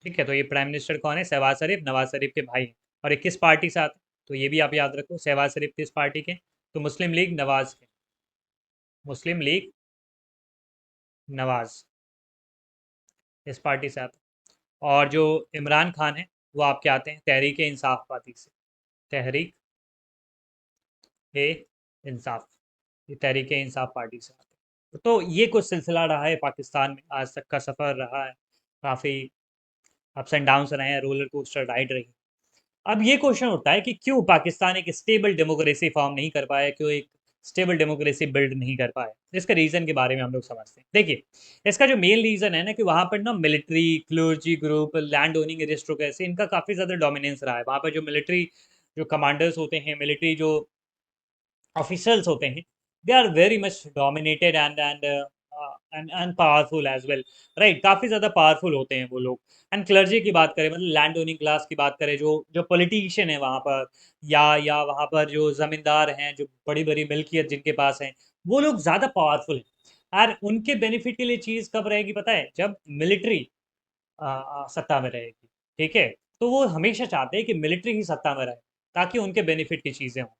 ठीक है, तो ये प्राइम मिनिस्टर कौन है? शहबाज शरीफ, नवाज शरीफ के भाई हैं। और ये किस पार्टी से आते हैं? तो ये भी आप याद रखो, शहबाज शरीफ किस पार्टी के? तो मुस्लिम लीग नवाज के, मुस्लिम लीग नवाज, इस पार्टी से आते हैं। और जो इमरान खान है वो आपके आते हैं तहरीक इंसाफ पार्टी से, तहरीक ए इंसाफ, ये तहरीक इंसाफ पार्टी से आते हैं। तो ये कुछ सिलसिला रहा है पाकिस्तान में, आज तक का सफ़र रहा है, काफ़ी अप्स एंड डाउन्स रहे हैं, रोलर कोस्टर राइड रही। अब ये क्वेश्चन उठता है कि क्यों पाकिस्तान एक स्टेबल डेमोक्रेसी फॉर्म नहीं कर पाया, क्यों एक स्टेबल डेमोक्रेसी बिल्ड नहीं कर पाया। इसका रीज़न के बारे में हम लोग समझते हैं। देखिए, इसका जो मेन रीज़न है ना कि वहाँ पर ना military, clergy group, land owning aristocracy, इनका काफ़ी ज़्यादा डोमिनेंस रहा है। वहाँ पर जो मिलिट्री जो कमांडर्स होते हैं, मिलिट्री जो ऑफिशियल्स होते हैं, they are very much dominated and powerful as well, right. काफ़ी ज़्यादा पावरफुल होते हैं वो लोग। एंड क्लर्जी की बात करें, मतलब लैंड ओनिंग क्लास की बात करें, जो जो पॉलिटिशियन है वहाँ पर, या वहाँ पर जो ज़मींदार हैं, जो बड़ी बड़ी मिल्कियत जिनके पास हैं, वो लोग ज़्यादा पावरफुल हैं। और उनके बेनिफिट के लिए चीज़ कब रहेगी पता है, जब मिलिट्री सत्ता में रहेगी। ठीक है, तो वो हमेशा चाहते हैं कि मिलिट्री ही सत्ता में रहे, ताकि उनके बेनिफिट की चीज़ें हों।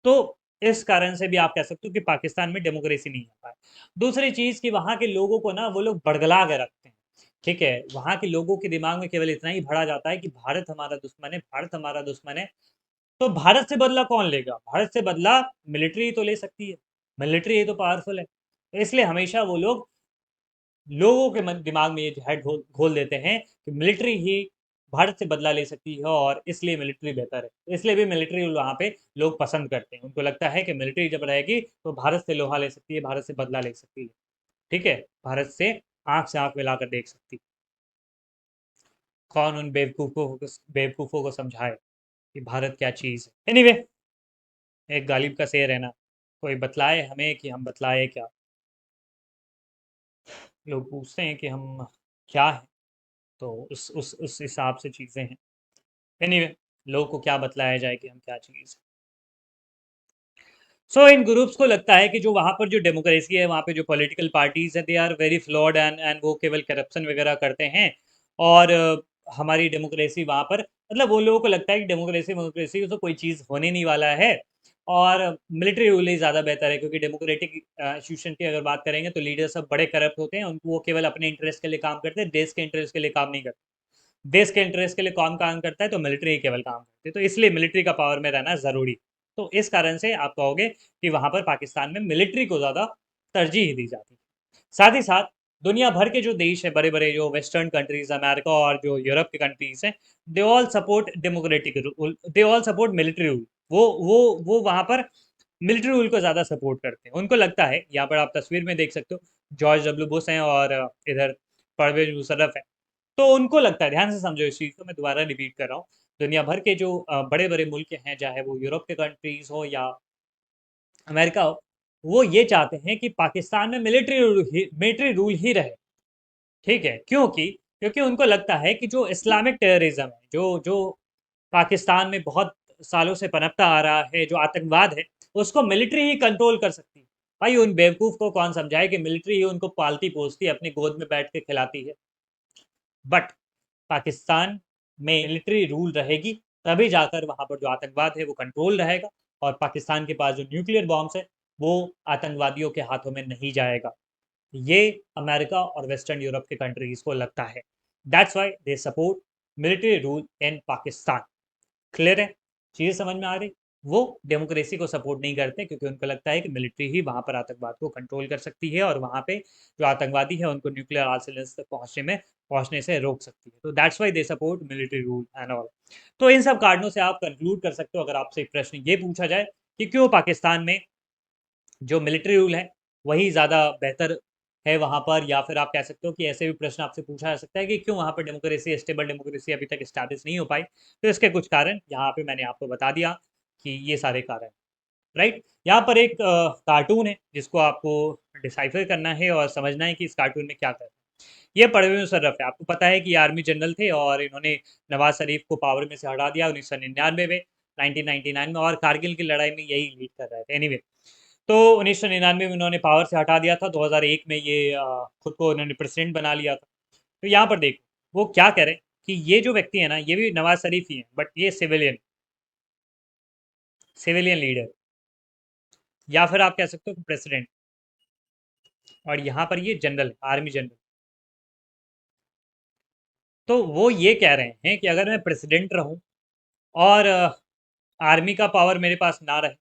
तो इस कारण से भी आप कह सकते हो कि पाकिस्तान में डेमोक्रेसी नहीं हो पाए। दूसरी चीज़ कि वहाँ के लोगों को ना वो लोग बड़गला के रखते हैं। ठीक है, वहाँ के लोगों के दिमाग में केवल इतना ही भरा जाता है कि भारत हमारा दुश्मन है, भारत हमारा दुश्मन है। तो भारत से बदला कौन लेगा? भारत से बदला मिलिट्री ही तो ले सकती है, मिलिट्री ही तो पावरफुल है। तो इसलिए हमेशा वो लोग लोगों के मन दिमाग में ये जहर घोल घोल देते हैं कि मिलिट्री ही भारत से बदला ले सकती है, और इसलिए मिलिट्री बेहतर है। तो इसलिए भी मिलिट्री वहाँ पे लोग पसंद करते हैं। उनको लगता है कि मिलिट्री जब रहेगी तो भारत से लोहा ले सकती है, भारत से बदला ले सकती है। ठीक है, भारत से आंख मिलाकर देख सकती है। कौन उन बेवकूफ़ों को समझाए कि भारत क्या चीज़ है। एनीवे, एक गालिब का शेर है ना, कोई बतलाए हमें कि हम बतलाए क्या। लोग पूछते हैं कि हम क्या हैं, तो उस हिसाब से चीज़ें हैं। एनीवे, लोगों को क्या बतलाया जाए कि हम क्या चीज़। सो इन ग्रुप्स को लगता है कि जो वहाँ पर जो डेमोक्रेसी है, वहाँ पे जो पॉलिटिकल पार्टीज है, they are very flawed and वो केवल करप्शन वगैरह करते हैं। और हमारी डेमोक्रेसी वहाँ पर, मतलब वो लोगों को लगता है कि डेमोक्रेसी डेमोक्रेसी तो कोई चीज़ होने नहीं वाला है, और मिलिट्री रूल ही ज़्यादा बेहतर है। क्योंकि डेमोक्रेटिक इंस्टीट्यूशन की अगर बात करेंगे तो लीडर सब बड़े करप्ट होते हैं, उनको वो केवल अपने इंटरेस्ट के लिए काम करते हैं, देश के इंटरेस्ट के लिए काम नहीं करते। देश के इंटरेस्ट के लिए कौन काम करता है, तो मिलिट्री ही केवल काम करती है। तो इसलिए मिलिट्री का पावर में रहना ज़रूरी। तो इस कारण से आप कहोगे कि वहाँ पर पाकिस्तान में मिलिट्री को ज़्यादा तरजीह दी जाती है। साथ ही साथ दुनिया भर के जो देश है, बड़े बड़े जो वेस्टर्न कंट्रीज, अमेरिका और जो यूरोप के कंट्रीज हैं, they all support democratic rule, they all support military rule. वो वहाँ पर मिलिट्री रूल को ज़्यादा सपोर्ट करते हैं। उनको लगता है, यहाँ पर आप तस्वीर में देख सकते हो, जॉर्ज डब्ल्यू बुश हैं और इधर परवेज मुशर्रफ है। तो उनको लगता है, ध्यान से समझो इस चीज़ को, मैं दोबारा रिपीट कर रहा हूँ। दुनिया भर के जो बड़े-बड़े मुल्क हैं, चाहे वो यूरोप के कंट्रीज़ हो या अमेरिका हो, वो ये चाहते हैं कि पाकिस्तान में मिलिट्री रूल ही रहे। ठीक है? क्योंकि उनको लगता है कि जो इस्लामिक टेररिज़्म है, जो जो पाकिस्तान में बहुत सालों से पनपता आ रहा है, जो आतंकवाद है, उसको मिलिट्री ही कंट्रोल कर सकती है। भाई उन बेवकूफ़ को कौन समझाए कि मिलिट्री ही उनको पालती-पोसती है, अपनी गोद में बैठ के खिलाती है। बट पाकिस्तान में मिलिट्री रूल रहेगी, तभी जाकर वहाँ पर जो आतंकवाद है वो कंट्रोल रहेगा, और पाकिस्तान के पास जो न्यूक्लियर बॉम्ब्स है वो आतंकवादियों के हाथों में नहीं जाएगा। ये अमेरिका और वेस्टर्न यूरोप के कंट्रीज को लगता है। That's why they support military rule in Pakistan. Clear है, चीज़ समझ में आ रही। वो डेमोक्रेसी को सपोर्ट नहीं करते, क्योंकि उनको लगता है कि मिलिट्री ही वहाँ पर आतंकवाद को कंट्रोल कर सकती है, और वहाँ पे जो आतंकवादी है उनको न्यूक्लियर आर्सेनल्स तक पहुँचने से रोक सकती है। तो that's why they support military rule and all. तो इन सब कारणों से आप कंक्लूड कर सकते हो, अगर आपसे एक प्रश्न ये पूछा जाए कि क्यों पाकिस्तान में जो मिलिट्री रूल है वही ज़्यादा बेहतर है वहाँ पर, या फिर आप कह सकते हो कि ऐसे भी प्रश्न आपसे पूछा जा सकता है कि क्यों वहाँ पर डेमोक्रेसी, स्टेबल डेमोक्रेसी अभी तक इस्टेब्लिश नहीं हो पाई। तो इसके कुछ कारण यहाँ पे मैंने आपको बता दिया कि ये सारे कारण, राइट। यहाँ पर एक कार्टून है जिसको आपको डिसाइफर करना है और समझना है कि इस कार्टून में क्या कर रहे हैं। ये परवेज मुशर्रफ है, आपको पता है कि ये आर्मी जनरल थे, और इन्होंने नवाज शरीफ को पावर में से हटा दिया 1999 में, 1999 में, और कारगिल की लड़ाई में यही लीड कर रहे थे। एनीवे, तो 1999 में उन्होंने पावर से हटा दिया था, 2001 में ये खुद को उन्होंने प्रेसिडेंट बना लिया था। तो यहाँ पर देखो वो क्या कह रहे हैं कि ये जो व्यक्ति है ना, ये भी नवाज शरीफ ही है, बट ये सिविलियन सिविलियन लीडर, या फिर आप कह सकते हो प्रेसिडेंट, और यहाँ पर ये जनरल, आर्मी जनरल। तो वो ये कह रहे हैं कि अगर मैं प्रेसिडेंट रहूं और आर्मी का पावर मेरे पास ना रहे,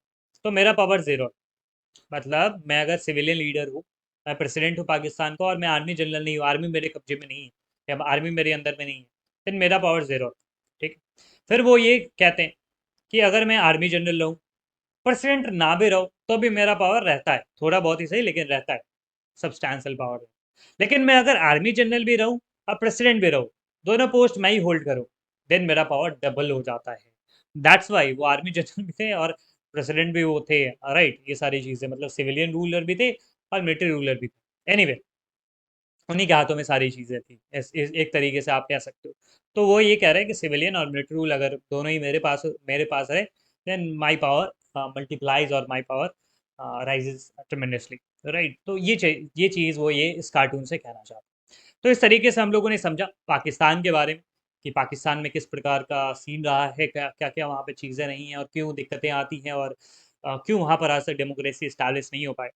तो मेरा पावर ज़ीरो है। मतलब मैं अगर सिविलियन लीडर हूँ, मैं प्रेसिडेंट हूँ पाकिस्तान का और मैं आर्मी जनरल नहीं हूँ, आर्मी मेरे कब्जे में नहीं है या आर्मी मेरे अंदर में नहीं है, फिर मेरा पावर ज़ीरो है। ठीक है। फिर वो ये कहते हैं कि अगर मैं आर्मी जनरल रहूँ, प्रेसिडेंट ना भी रहो, तो भी मेरा पावर रहता है, थोड़ा बहुत ही सही लेकिन रहता है, सब्सटैंशियल पावर। लेकिन मैं अगर आर्मी जनरल भी रहूँ और प्रेसिडेंट भी रहूँ, दोनों पोस्ट मैं ही होल्ड करूँ, देन मेरा पावर डबल हो जाता है। दैट्स वाई वो आर्मी जनरल भी थे और प्रेसिडेंट भी वो थे, राइट। ये सारी चीज़ें मतलब सिविलियन रूलर भी थे और मिलिट्री रूलर भी थे। एनीवे, उन्हीं के हाथों में सारी चीज़ें थी, एक तरीके से आप कह सकते हो। तो वो ये कह रहे हैं कि सिविलियन और मिलिट्री रूल अगर दोनों ही मेरे पास है, देन माई पावर मल्टीप्लाइज और माई पावर राइजेस ट्रेमेंडसली, राइट। तो ये चीज़ वो ये इस कार्टून से कहना चाहते हैं। तो इस तरीके से हम लोगों ने समझा पाकिस्तान के बारे में कि पाकिस्तान में किस प्रकार का सीन रहा है, क्या क्या क्या वहाँ पे चीज़ें नहीं हैं और क्यों दिक्कतें आती हैं, और क्यों वहाँ पर आज तक डेमोक्रेसी इस्टेब्लिश नहीं हो पाए।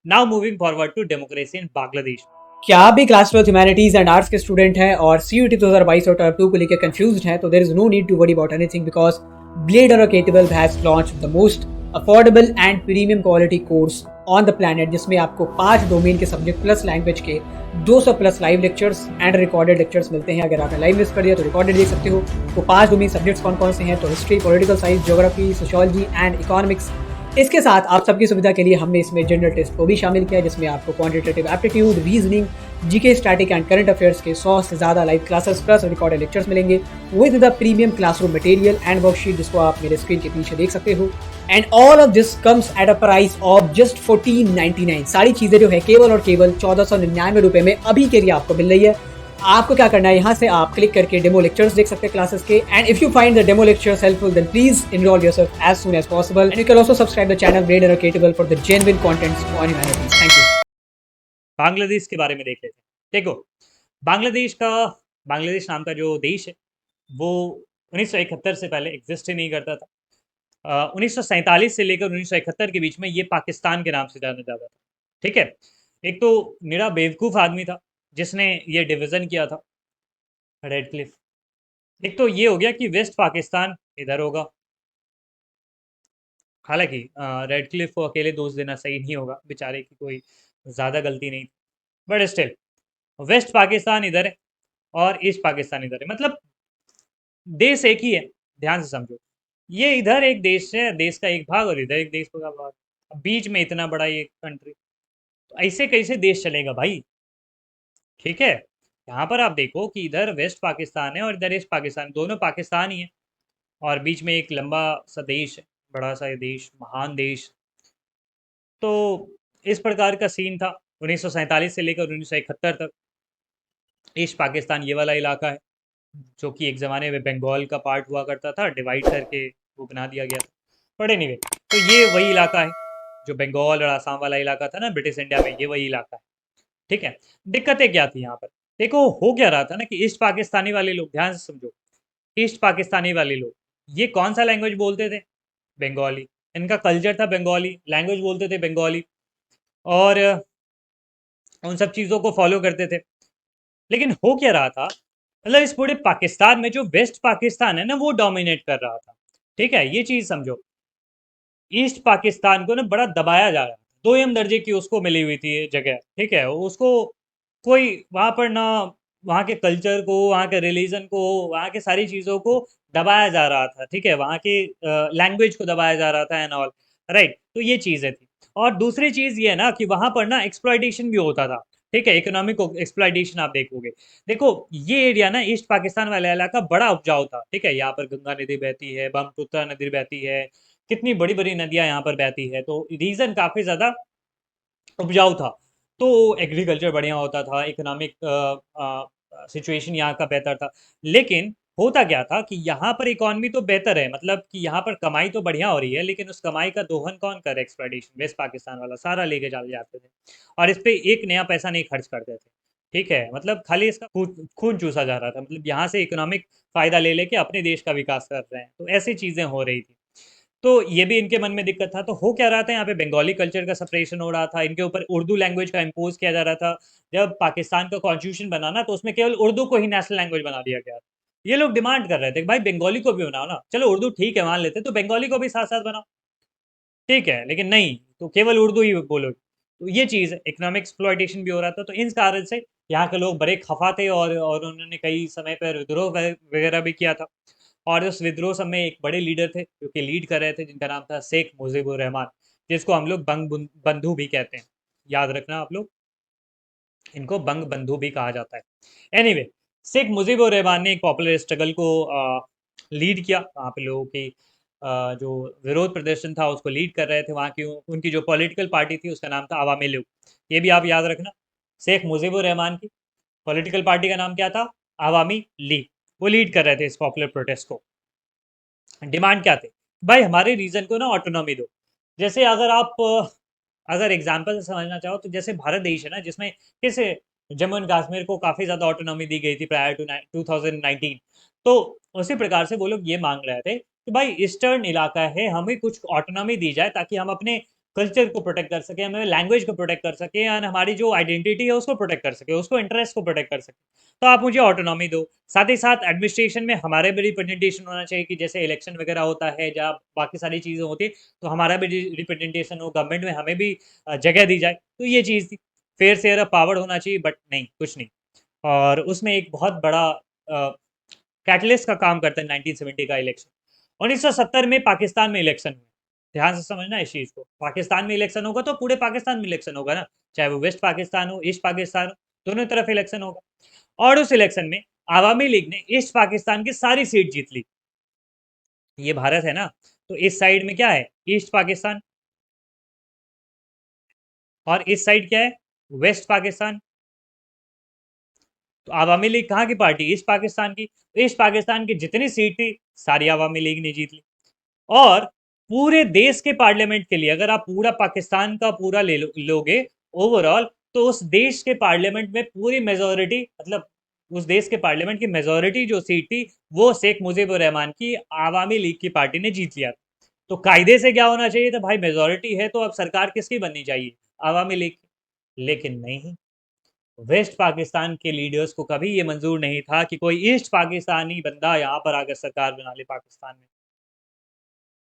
Now moving forward to democracy in Bangladesh. क्या आप भी क्लास 12 ह्यूमैनिटीज एंड आर्ट्स के स्टूडेंट हैं और सीयूटी 2022 और टर्म 2 को लेकर कंफ्यूज्ड हैं, तो there is no need to worry about anything because blade educatable has launched the most affordable and premium quality course on the planet, जिसमें आपको 5 डोमेन के सब्जेक्ट प्लस लैंग्वेज के 200 plus live lectures and recorded lectures मिलते हैं। अगर आपने live miss कर दिया तो रिकॉर्डेड देख सकते हो। तो 5 डोमेन सब्जेक्ट्स कौन कौन से हैं? तो history, political science, geography, sociology and economics. इसके साथ आप सबकी सुविधा के लिए हमने इसमें जनरल टेस्ट को भी शामिल किया, जिसमें आपको quantitative aptitude, reasoning, GK, static and current affairs के 100 से ज़्यादा live classes plus recorded lectures मिलेंगे with the premium classroom material and worksheet, जिसको आप मेरे स्क्रीन के पीछे देख सकते हो। And all of this comes at a price of just 1499। सारी चीज़ें जो है केवल और केवल 1499 रुपये में अभी के लिए आपको मिल रही है। आपको क्या करना है, यहाँ से आप क्लिक करके डेमो लेक्चर्स देख सकते हैं क्लासेस के। And if you find the demo lectures helpful, then please enrol yourself as soon as possible and you can also subscribe the channel brain educatable for the genuine contents on humanities. Thank you. Bangladesh के बारे में देख लेते हैं। देखो, बांग्लादेश नाम का जो देश है, वो 1971 से पहले एग्जिस्ट ही नहीं करता था। 1947 से लेकर 1971 के बीच में ये पाकिस्तान के नाम से जाना जाता था। ठीक है। एक तो निरा बेवकूफ़ आदमी था जिसने ये डिवीज़न किया था, रेड क्लिफ। एक तो ये हो गया कि वेस्ट पाकिस्तान इधर होगा। हालांकि रेड क्लिफ को अकेले दोष देना सही नहीं होगा, बेचारे की कोई ज़्यादा गलती नहीं थी, बट स्टिल वेस्ट पाकिस्तान इधर है और ईस्ट पाकिस्तान इधर है, मतलब देश एक ही है। ध्यान से समझो, ये इधर एक देश है, देश का एक भाग, और इधर एक देश का भाग। अब बीच में इतना बड़ा ये कंट्री, तो ऐसे कैसे देश चलेगा भाई? ठीक है। यहाँ पर आप देखो कि इधर वेस्ट पाकिस्तान है और इधर ईस्ट पाकिस्तान, दोनों पाकिस्तान ही है, और बीच में एक लंबा सा देश है, बड़ा सा ये देश, महान देश। तो इस प्रकार का सीन था 1947 से लेकर 1971 तक। ईस्ट पाकिस्तान ये वाला इलाका है, जो कि एक ज़माने में बंगाल का पार्ट हुआ करता था, डिवाइड करके वो बना दिया गया था। बट एनीवे, तो ये वही इलाका है जो बंगाल और आसाम वाला इलाका था ना ब्रिटिश इंडिया में, ये वही इलाका है। ठीक है। दिक्कतें क्या थी यहाँ पर? देखो, हो क्या रहा था ना कि ईस्ट पाकिस्तानी वाले लोग, ध्यान से समझो, ईस्ट पाकिस्तानी वाले लोग ये कौन सा लैंग्वेज बोलते थे? बंगाली। इनका कल्चर था बंगाली, लैंग्वेज बोलते थे बंगाली, और उन सब चीज़ों को फॉलो करते थे। लेकिन हो क्या रहा था, मतलब इस पूरे पाकिस्तान में जो वेस्ट पाकिस्तान है ना, वो डोमिनेट कर रहा था। ठीक है, ये चीज़ समझो। ईस्ट पाकिस्तान को ना बड़ा दबाया जा रहा है, दो एम दर्जे की उसको मिली हुई थी ये जगह। ठीक है, उसको कोई वहाँ पर ना, वहाँ के कल्चर को, वहाँ के रिलीजन को, वहाँ के सारी चीज़ों को दबाया जा रहा था। ठीक है, वहाँ के लैंग्वेज को दबाया जा रहा था एंड ऑल, राइट। तो ये चीज़ें थी। और दूसरी चीज़ ये है ना कि वहाँ पर ना एक्सप्लॉइटेशन भी होता था। ठीक है, इकोनॉमिक एक्सप्लॉइटेशन आप देखोगे। देखो, ये एरिया ना, ईस्ट पाकिस्तान वाला इलाका बड़ा उपजाऊ था। ठीक है, यहाँ पर गंगा नदी बहती है, ब्रह्मपुत्र नदी बहती है, कितनी बड़ी बड़ी नदियाँ यहाँ पर बहती है, तो रीजन काफ़ी ज़्यादा उपजाऊ था। तो एग्रीकल्चर बढ़िया होता था, इकोनॉमिक सिचुएशन यहाँ का बेहतर था। लेकिन होता क्या था कि यहाँ पर इकॉनमी तो बेहतर है, मतलब कि यहाँ पर कमाई तो बढ़िया हो रही है, लेकिन उस कमाई का दोहन कौन करे? एक्सप्लॉइटेशन, वेस्ट पाकिस्तान वाला सारा लेके चले जाते थे और इस पे एक नया पैसा नहीं खर्च करते थे। ठीक है, मतलब खाली इसका खून खून चूसा जा रहा था, मतलब यहाँ से इकोनॉमिक फ़ायदा ले लेके अपने देश का विकास कर रहे हैं, तो ऐसी चीज़ें हो रही थी। तो ये भी इनके मन में दिक्कत था। तो हो क्या रहा था, यहाँ पे बंगाली कल्चर का सेपरेशन हो रहा था, इनके ऊपर उर्दू लैंग्वेज का इम्पोज किया जा रहा था। जब पाकिस्तान का कॉन्स्टिट्यूशन बना ना, तो उसमें केवल उर्दू को ही नेशनल लैंग्वेज बना दिया गया। ये लोग डिमांड कर रहे थे कि भाई बंगाली को भी बनाओ ना, चलो उर्दू ठीक है मान लेते, तो बंगाली को भी साथ साथ बनाओ। ठीक है, लेकिन नहीं, तो केवल उर्दू ही बोलोगे। तो ये चीज़ है, इकोनॉमिक एक्सप्लॉयटेशन भी हो रहा था। तो इन कारण से यहाँ के लोग बड़े खफा थे और उन्होंने कई समय पर विद्रोह वगैरह भी किया था। और उस विद्रोह समय एक बड़े लीडर थे जो कि लीड कर रहे थे, जिनका नाम था शेख मुजीबुर रहमान, जिसको हम लोग बंधु भी कहते हैं। याद रखना आप लोग, इनको बंग बंधु भी कहा जाता है। एनीवे, शेख मुजीबुर रहमान ने एक पॉपुलर स्ट्रगल को लीड किया। वहाँ पे लोगों की जो विरोध प्रदर्शन था उसको लीड कर रहे थे। वहाँ की उनकी जो पॉलिटिकल पार्टी थी उसका नाम था अवामी लीग। ये भी आप याद रखना, शेख मुजीबुर रहमान की पॉलिटिकल पार्टी का नाम क्या था? अवामी लीग। वो लीड कर रहे थे इस पॉपुलर प्रोटेस्ट को। डिमांड क्या थे? भाई हमारे रीजन को ना ऑटोनॉमी दो। जैसे अगर आप अगर एग्जाम्पल से समझना चाहो तो जैसे भारत देश है ना, जिसमें कैसे जम्मू एंड कश्मीर को काफ़ी ज़्यादा ऑटोनॉमी दी गई थी प्रायर टू 2019। तो उसी प्रकार से वो लोग ये मांग रहे थे कि भाई ईस्टर्न इलाका है, हमें कुछ ऑटोनॉमी दी जाए ताकि हम अपने कल्चर को प्रोटेक्ट कर सकें, हमें लैंग्वेज को प्रोटेक्ट कर सकें, एंड हमारी जो आइडेंटिटी है उसको प्रोटेक्ट कर सके, उसको इंटरेस्ट को प्रोटेक्ट कर सके। तो आप मुझे ऑटोनॉमी दो। साथ ही साथ एडमिनिस्ट्रेशन में हमारे भी रिप्रेजेंटेशन होना चाहिए, कि जैसे इलेक्शन वगैरह होता है, जहाँ बाकी सारी चीज़ें होती है, तो हमारा भी रिप्रेजेंटेशन हो गवर्नमेंट में, हमें भी जगह दी जाए। तो ये चीज़ थी। फेयर शेयर ऑफ पावर होना चाहिए, बट नहीं, कुछ नहीं। और उसमें एक बहुत बड़ा कैटलिस्ट का काम करता है 1970 का इलेक्शन। 1970 में पाकिस्तान में इलेक्शन हुआ। ध्यान से समझना इस चीज़ को, पाकिस्तान में इलेक्शन होगा तो पूरे पाकिस्तान में इलेक्शन होगा ना, चाहे वो वेस्ट पाकिस्तान हो, ईस्ट पाकिस्तान हो, दोनों तरफ इलेक्शन होगा। और उस इलेक्शन में आवामी लीग ने ईस्ट पाकिस्तान की सारी सीट जीत ली। ये भारत है ना, तो इस साइड में क्या है? ईस्ट पाकिस्तान। और इस साइड क्या है? वेस्ट पाकिस्तान। तो आवामी लीग कहाँ की पार्टी? ईस्ट पाकिस्तान की। ईस्ट पाकिस्तान की जितनी सीट थी सारी आवामी लीग ने जीत ली। और पूरे देश के पार्लियामेंट के लिए अगर आप पूरा पाकिस्तान का पूरा लोगे ओवरऑल, तो उस देश के पार्लियामेंट में पूरी मेजोरिटी, मतलब उस देश के पार्लियामेंट की मेजोरिटी जो सीट थी वो शेख मुजीबुर रहमान की आवामी लीग की पार्टी ने जीत लिया। तो कायदे से क्या होना चाहिए था भाई? मेजोरिटी है तो अब सरकार किसकी बननी चाहिए? आवामी लीग की। लेकिन नहीं, वेस्ट पाकिस्तान के लीडर्स को कभी ये मंजूर नहीं था कि कोई ईस्ट पाकिस्तानी बंदा यहाँ पर आकर सरकार बना ले पाकिस्तान में।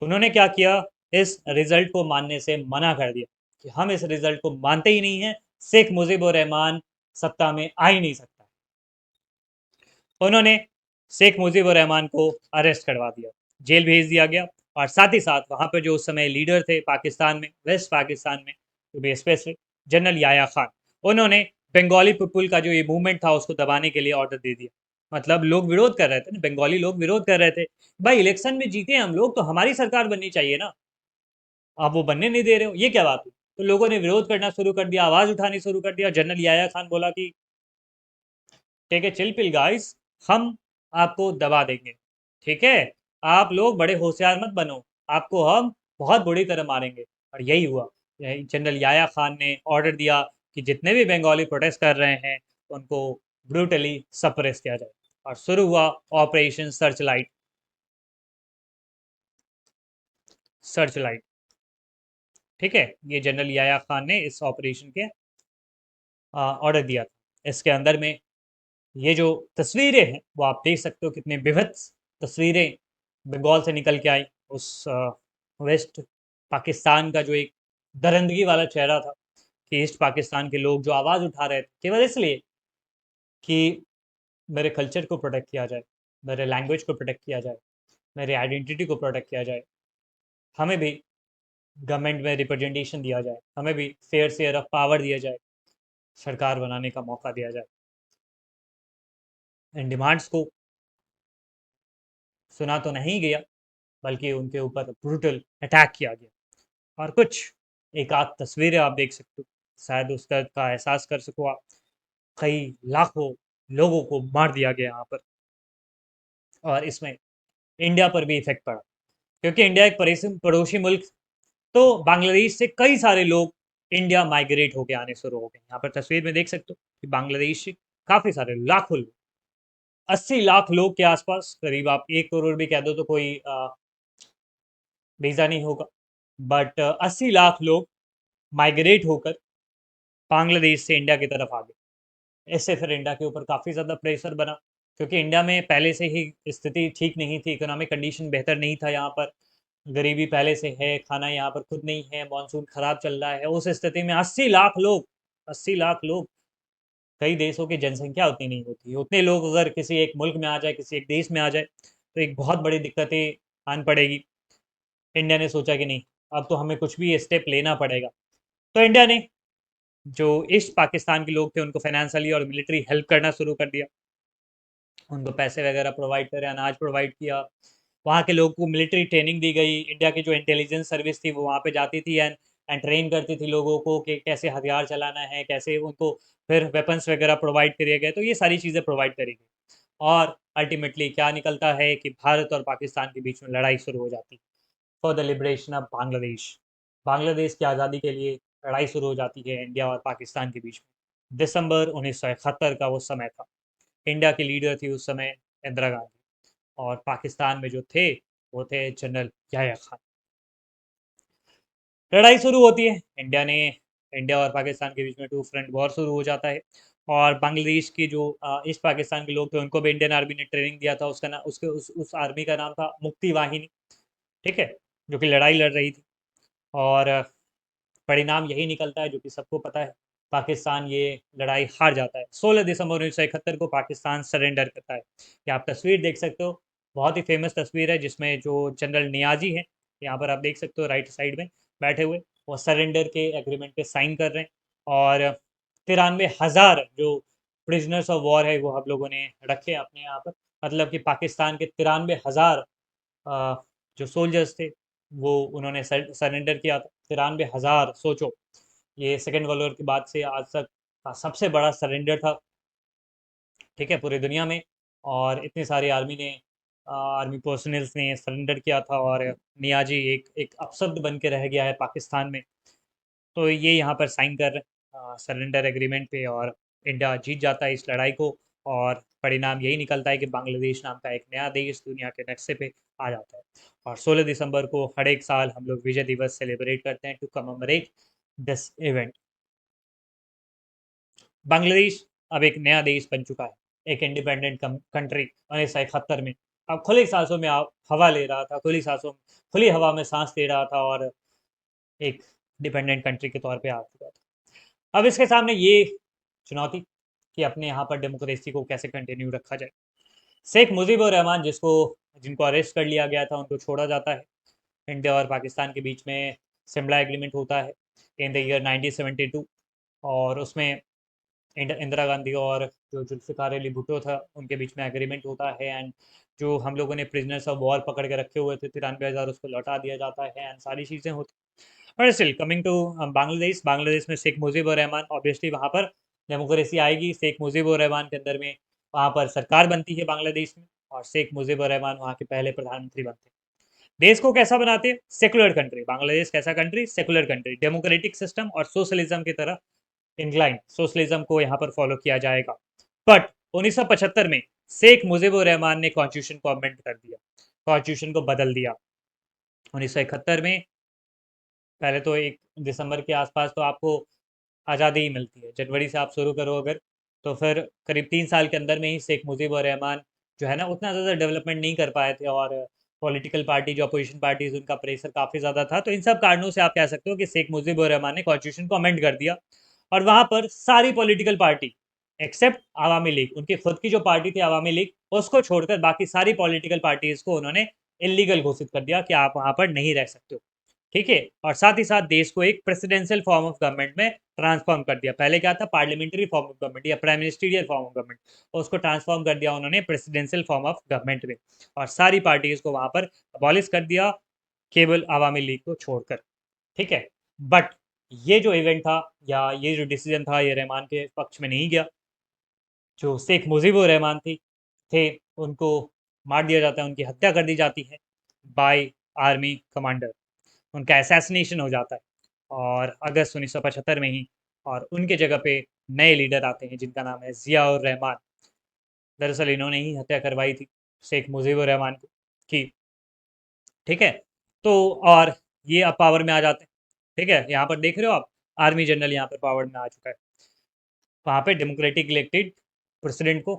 उन्होंने क्या किया? इस रिजल्ट को मानने से मना कर दिया कि हम इस रिजल्ट को मानते ही नहीं है, शेख मुजीबुर रहमान सत्ता में आ ही नहीं सकता। उन्होंने शेख मुजीबुर रहमान को अरेस्ट करवा दिया, जेल भेज दिया गया। और साथ ही साथ वहाँ पर जो उस समय लीडर थे पाकिस्तान में, वेस्ट पाकिस्तान में, to be specific, general Yahya Khan, उन्होंने बंगाली पीपुल का जो ये मूवमेंट था उसको दबाने के लिए ऑर्डर दे दिया। मतलब लोग विरोध कर रहे थे ना, बंगाली लोग विरोध कर रहे थे, भाई इलेक्शन में जीते हम लोग तो हमारी सरकार बननी चाहिए ना, आप वो बनने नहीं दे रहे हो, ये क्या बात हुई? तो लोगों ने विरोध करना शुरू कर दिया, आवाज़ उठानी शुरू कर दिया। जनरल याया खान बोला कि take a chill pill guys, हम आपको दबा देंगे, ठीक है? आप लोग बड़े होशियार मत बनो, आपको हम बहुत बुरी तरह मारेंगे। और यही हुआ। जनरल याया खान ने ऑर्डर दिया कि जितने भी बंगाली प्रोटेस्ट कर रहे हैं उनको ब्रूटली सप्रेस किया जाए। और शुरू हुआ operation search light. Search light, ठीक है? ये जनरल याया खान ने इस ऑपरेशन के ऑर्डर दिया था। इसके अंदर में ये जो तस्वीरें हैं वो आप देख सकते हो, कितने विभत्स तस्वीरें बंगाल से निकल के आई। उस वेस्ट पाकिस्तान का जो एक दरिंदगी वाला चेहरा था, कि ईस्ट पाकिस्तान के लोग जो आवाज़ उठा रहे थे केवल इसलिए कि मेरे कल्चर को प्रोटेक्ट किया जाए, मेरे लैंग्वेज को प्रोटेक्ट किया जाए, मेरे आइडेंटिटी को प्रोटेक्ट किया जाए, हमें भी गवर्नमेंट में रिप्रेजेंटेशन दिया जाए, हमें भी फेयर शेयर ऑफ पावर दिया जाए, सरकार बनाने का मौका दिया जाए। इन डिमांड्स को सुना तो नहीं गया, बल्कि उनके ऊपर ब्रूटल अटैक किया गया। और कुछ एक आध तस्वीरें आप देख सकते हो, शायद उस दर्द का एहसास कर सको आप। कई लाखों लोगों को मार दिया गया यहाँ पर। और इसमें इंडिया पर भी इफेक्ट पड़ा, क्योंकि इंडिया एक पड़ोसी मुल्क, तो बांग्लादेश से कई सारे लोग इंडिया माइग्रेट होके आने शुरू हो गए। यहाँ पर तस्वीर में देख सकते हो कि बांग्लादेश से काफ़ी सारे लाखों लोग, 80 लाख लोग के आसपास, करीब आप 1 करोड़ भी कह दो तो कोई वीज़ा नहीं होगा, बट 80 लाख लोग माइग्रेट होकर बांग्लादेश से इंडिया की तरफ आ गए। इससे फिर इंडिया के ऊपर काफ़ी ज़्यादा प्रेशर बना, क्योंकि इंडिया में पहले से ही स्थिति ठीक नहीं थी, इकोनॉमिक कंडीशन बेहतर नहीं था यहाँ पर। गरीबी पहले से है, खाना यहाँ पर खुद नहीं है, मानसून खराब चल रहा है। उस स्थिति में 80 लाख लोग, 80 लाख लोग, कई देशों की जनसंख्या उतनी नहीं होती है। उतने लोग अगर किसी एक मुल्क में आ जाए, किसी एक देश में आ जाए, तो एक बहुत बड़ी दिक्कतें आन पड़ेगी। इंडिया ने सोचा कि नहीं, अब तो हमें कुछ भी स्टेप लेना पड़ेगा। तो इंडिया ने जो ईस्ट पाकिस्तान के लोग थे उनको फाइनेंशियली और मिलिट्री हेल्प करना शुरू कर दिया। उनको पैसे वगैरह प्रोवाइड करे, अनाज प्रोवाइड किया। वहाँ के लोगों को मिलिट्री ट्रेनिंग दी गई। इंडिया की जो इंटेलिजेंस सर्विस थी वो वहाँ पे जाती थी एंड ट्रेन करती थी लोगों को कि कैसे हथियार चलाना है, कैसे उनको फिर वेपन्स वगैरह प्रोवाइड किए गए। तो ये सारी चीज़ें प्रोवाइड करी गई और अल्टीमेटली क्या निकलता है कि भारत और पाकिस्तान के बीच में लड़ाई शुरू हो जाती है for the liberation of Bangladesh. Bangladesh की आज़ादी के लिए लड़ाई शुरू हो जाती है इंडिया और पाकिस्तान के बीच में। दिसंबर 1971 का वो समय था। इंडिया की लीडर थी उस समय इंदिरा गांधी, और पाकिस्तान में जो थे वो थे जनरल याह्या खान। लड़ाई शुरू होती है। इंडिया और पाकिस्तान के बीच में टू फ्रंट वॉर शुरू हो जाता है। और बांग्लादेश की जो ईस्ट पाकिस्तान के लोग थे उनको भी इंडियन आर्मी ने ट्रेनिंग दिया था। उसका नाम उसके उस आर्मी का नाम था मुक्ति वाहिनी। ठीक है, जो कि लड़ाई लड़ रही थी। और परिणाम यही निकलता है जो कि सबको पता है, पाकिस्तान ये लड़ाई हार जाता है। 16 दिसंबर 1971 को पाकिस्तान सरेंडर करता है। ये आप तस्वीर देख सकते हो, बहुत ही फेमस तस्वीर है जिसमें जो जनरल नियाजी है, यहाँ पर आप देख सकते हो राइट साइड में बैठे हुए, वो सरेंडर के एग्रीमेंट पे साइन कर रहे हैं। और 93,000 जो प्रिजनर्स ऑफ वॉर है वो हम लोगों ने रखे अपने यहाँ पर। मतलब कि पाकिस्तान के 93,000 जो सोल्जर्स थे वो उन्होंने सरेंडर किया था। 93,000, सोचो, ये सेकेंड वर्ल्ड वॉर के बाद से आज तक का सबसे बड़ा सरेंडर था। ठीक है, पूरी दुनिया में। और इतनी सारी आर्मी पर्सनल्स ने सरेंडर किया था, और नियाजी एक एक अपशब्द बन के रह गया है पाकिस्तान में। तो ये यहाँ पर साइन कर सरेंडर एग्रीमेंट पे, और इंडिया जीत जाता है इस लड़ाई को। और परिणाम यही निकलता है कि बांग्लादेश नाम का एक नया देश दुनिया के नक्शे पे आ जाता है। और 16 दिसंबर को हर एक साल हम लोग विजय दिवस सेलिब्रेट करते हैं to commemorate this event. Bangladesh अब एक नया देश बन चुका है, एक इंडिपेंडेंट कंट्री 1971 में। अब खुली सांसों में हवा ले रहा था, खुली हवा में सांस ले रहा था, और एक डिपेंडेंट कंट्री के तौर पे आ चुका था। अब इसके सामने ये चुनौती कि अपने यहाँ पर डेमोक्रेसी को कैसे कंटिन्यू रखा जाए। शेख मुजीबुर रहमान जिनको अरेस्ट कर लिया गया था उनको छोड़ा जाता है। इंडिया और पाकिस्तान के बीच में सिमला एग्रीमेंट होता है इन द ईयर 1972। और उसमें इंदिरा गांधी और जो जुल्फ़िकार अली भुट्टो था उनके बीच में एग्रीमेंट होता है। एंड जो हम लोगों ने प्रिजनर्स ऑफ वॉर पकड़ के रखे हुए थे 93,000, उसको लौटा दिया जाता है एंड सारी चीज़ें होती। और still coming to Bangladesh, Bangladesh में शेख मुजीबुर रहमान, ऑब्वियसली वहाँ पर डेमोक्रेसी आएगी। शेख मुजीबुर रहमान के अंदर में वहाँ पर सरकार बनती है बांग्लादेश में, और शेख मुजीबुर रहमान वहाँ के पहले प्रधानमंत्री बनते हैं। देश को कैसा बनाते हैं? Secular country. बांग्लादेश कैसा country? Secular country, democratic system और सोशलिज्म की तरह इंक्लाइन, सोशलिज्म को यहाँ पर फॉलो किया जाएगा। बट 1975 में शेख मुजीबुर रहमान ने कॉन्स्टिट्यूशन को अमेंड कर दिया, कॉन्स्टिट्यूशन को बदल दिया। 1971 में पहले तो 1 दिसंबर के आसपास तो आपको आज़ादी ही मिलती है। जनवरी से आप शुरू करो अगर, तो फिर करीब 3 साल के अंदर में ही शेख मुजीबुर रहमान जो है ना उतना ज़्यादा डेवलपमेंट नहीं कर पाए थे। और पॉलिटिकल पार्टी जो अपोजिशन पार्टीज उनका प्रेशर काफ़ी ज़्यादा था। तो इन सब कारणों से आप कह सकते हो कि शेख मुजीबुर रहमान ने कॉन्स्टिट्यूशन को अमेंड कर दिया। और वहाँ पर सारी political party except Awami League, उनकी खुद की जो पार्टी थी आवामी लीग, उसको छोड़कर बाकी सारी पॉलिटिकल पार्टीज को उन्होंने इलीगल घोषित कर दिया कि आप वहाँ पर नहीं रह सकते हो। ठीक है, और साथ ही साथ देश को एक प्रेसिडेंशियल फॉर्म ऑफ गवर्नमेंट में ट्रांसफॉर्म कर दिया। पहले क्या था? पार्लियामेंट्री फॉर्म ऑफ गवर्नमेंट या prime ministerial form of government, उसको ट्रांसफॉर्म कर दिया उन्होंने प्रेसिडेंशियल फॉर्म ऑफ गवर्नमेंट में। और सारी पार्टीज को वहां पर अबॉलिश कर दिया, केवल आवामी लीग को छोड़कर। ठीक है, बट ये जो इवेंट था या ये जो डिसीजन था ये रहमान के पक्ष में नहीं गया। जो शेख मुजीबुर रहमान थे उनको मार दिया जाता है, उनकी हत्या कर दी जाती है बाय आर्मी कमांडर। उनका असैसिनेशन हो जाता है और अगस्त 1975 में ही। और उनके जगह पे नए लीडर आते हैं जिनका नाम है ज़ियाउर रहमान। दरअसल इन्होंने ही हत्या करवाई थी शेख मुजीबुर रहमान की। ठीक है, तो और ये अब पावर में आ जाते हैं। ठीक है, यहाँ पर देख रहे हो आप, आर्मी जनरल यहाँ पर पावर में आ चुका है। वहाँ पे डेमोक्रेटिक इलेक्टेड प्रेसिडेंट को,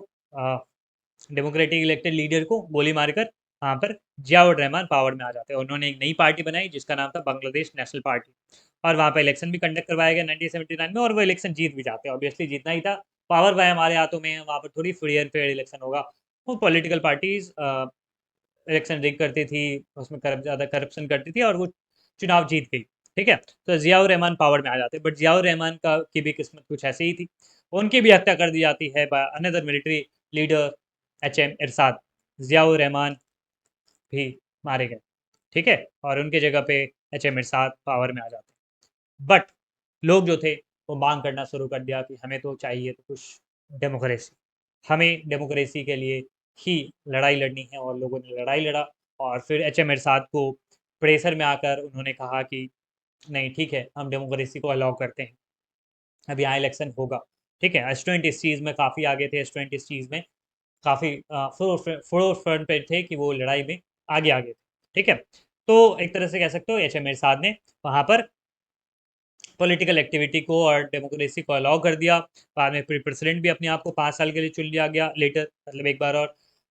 डेमोक्रेटिक इलेक्टेड लीडर को गोली मारकर वहाँ पर जियाउर रहमान पावर में आ जाते हैं। उन्होंने एक नई पार्टी बनाई जिसका नाम था बांग्लादेश नेशनल पार्टी, और वहाँ पे इलेक्शन भी कंडक्ट करवाया गया 1979 में, और वो इलेक्शन जीत भी जाते हैं। ऑब्वियसली जीतना ही था, पावर भाई हमारे हाथों में है, वहाँ पर थोड़ी फ्री एंड फेयर इलेक्शन होगा। वो पॉलिटिकल पार्टीज इलेक्शन रिग करती थी, उसमें ज़्यादा करप्शन करती थी, और वो चुनाव जीत गई। ठीक है, तो जियाउर रहमान पावर में आ जाते, बट जियाउर रहमान का की भी किस्मत कुछ ऐसी ही थी। उनकी भी हत्या कर दी जाती है by another military leader, HM इरशाद। जियाउर रहमान भी मारे गए। ठीक है, और उनके जगह पे HM इरशाद पावर में आ जाते। बट लोग जो थे वो मांग करना शुरू कर दिया कि हमें तो चाहिए तो कुछ डेमोक्रेसी, हमें डेमोक्रेसी के लिए ही लड़ाई लड़नी है, और लोगों ने लड़ाई लड़ा। और फिर HM इरशाद को प्रेशर में आकर उन्होंने कहा कि नहीं ठीक है, हम डेमोक्रेसी को अलाउ करते हैं, अब यहाँ इलेक्शन होगा। ठीक है, स्टूडेंट इस चीज़ में काफ़ी आगे थे, स्टूडेंट इस चीज़ में काफ़ी फोर फ्रंट पे थे कि वो लड़ाई में आगे आगे थे। ठीक है, तो एक तरह से कह सकते हो HM इरशाद ने वहाँ पर पॉलिटिकल एक्टिविटी को और डेमोक्रेसी को अलाउ कर दिया। बाद में प्रेसिडेंट भी अपने आप को 5 साल के लिए चुन लिया गया लेटर, मतलब एक बार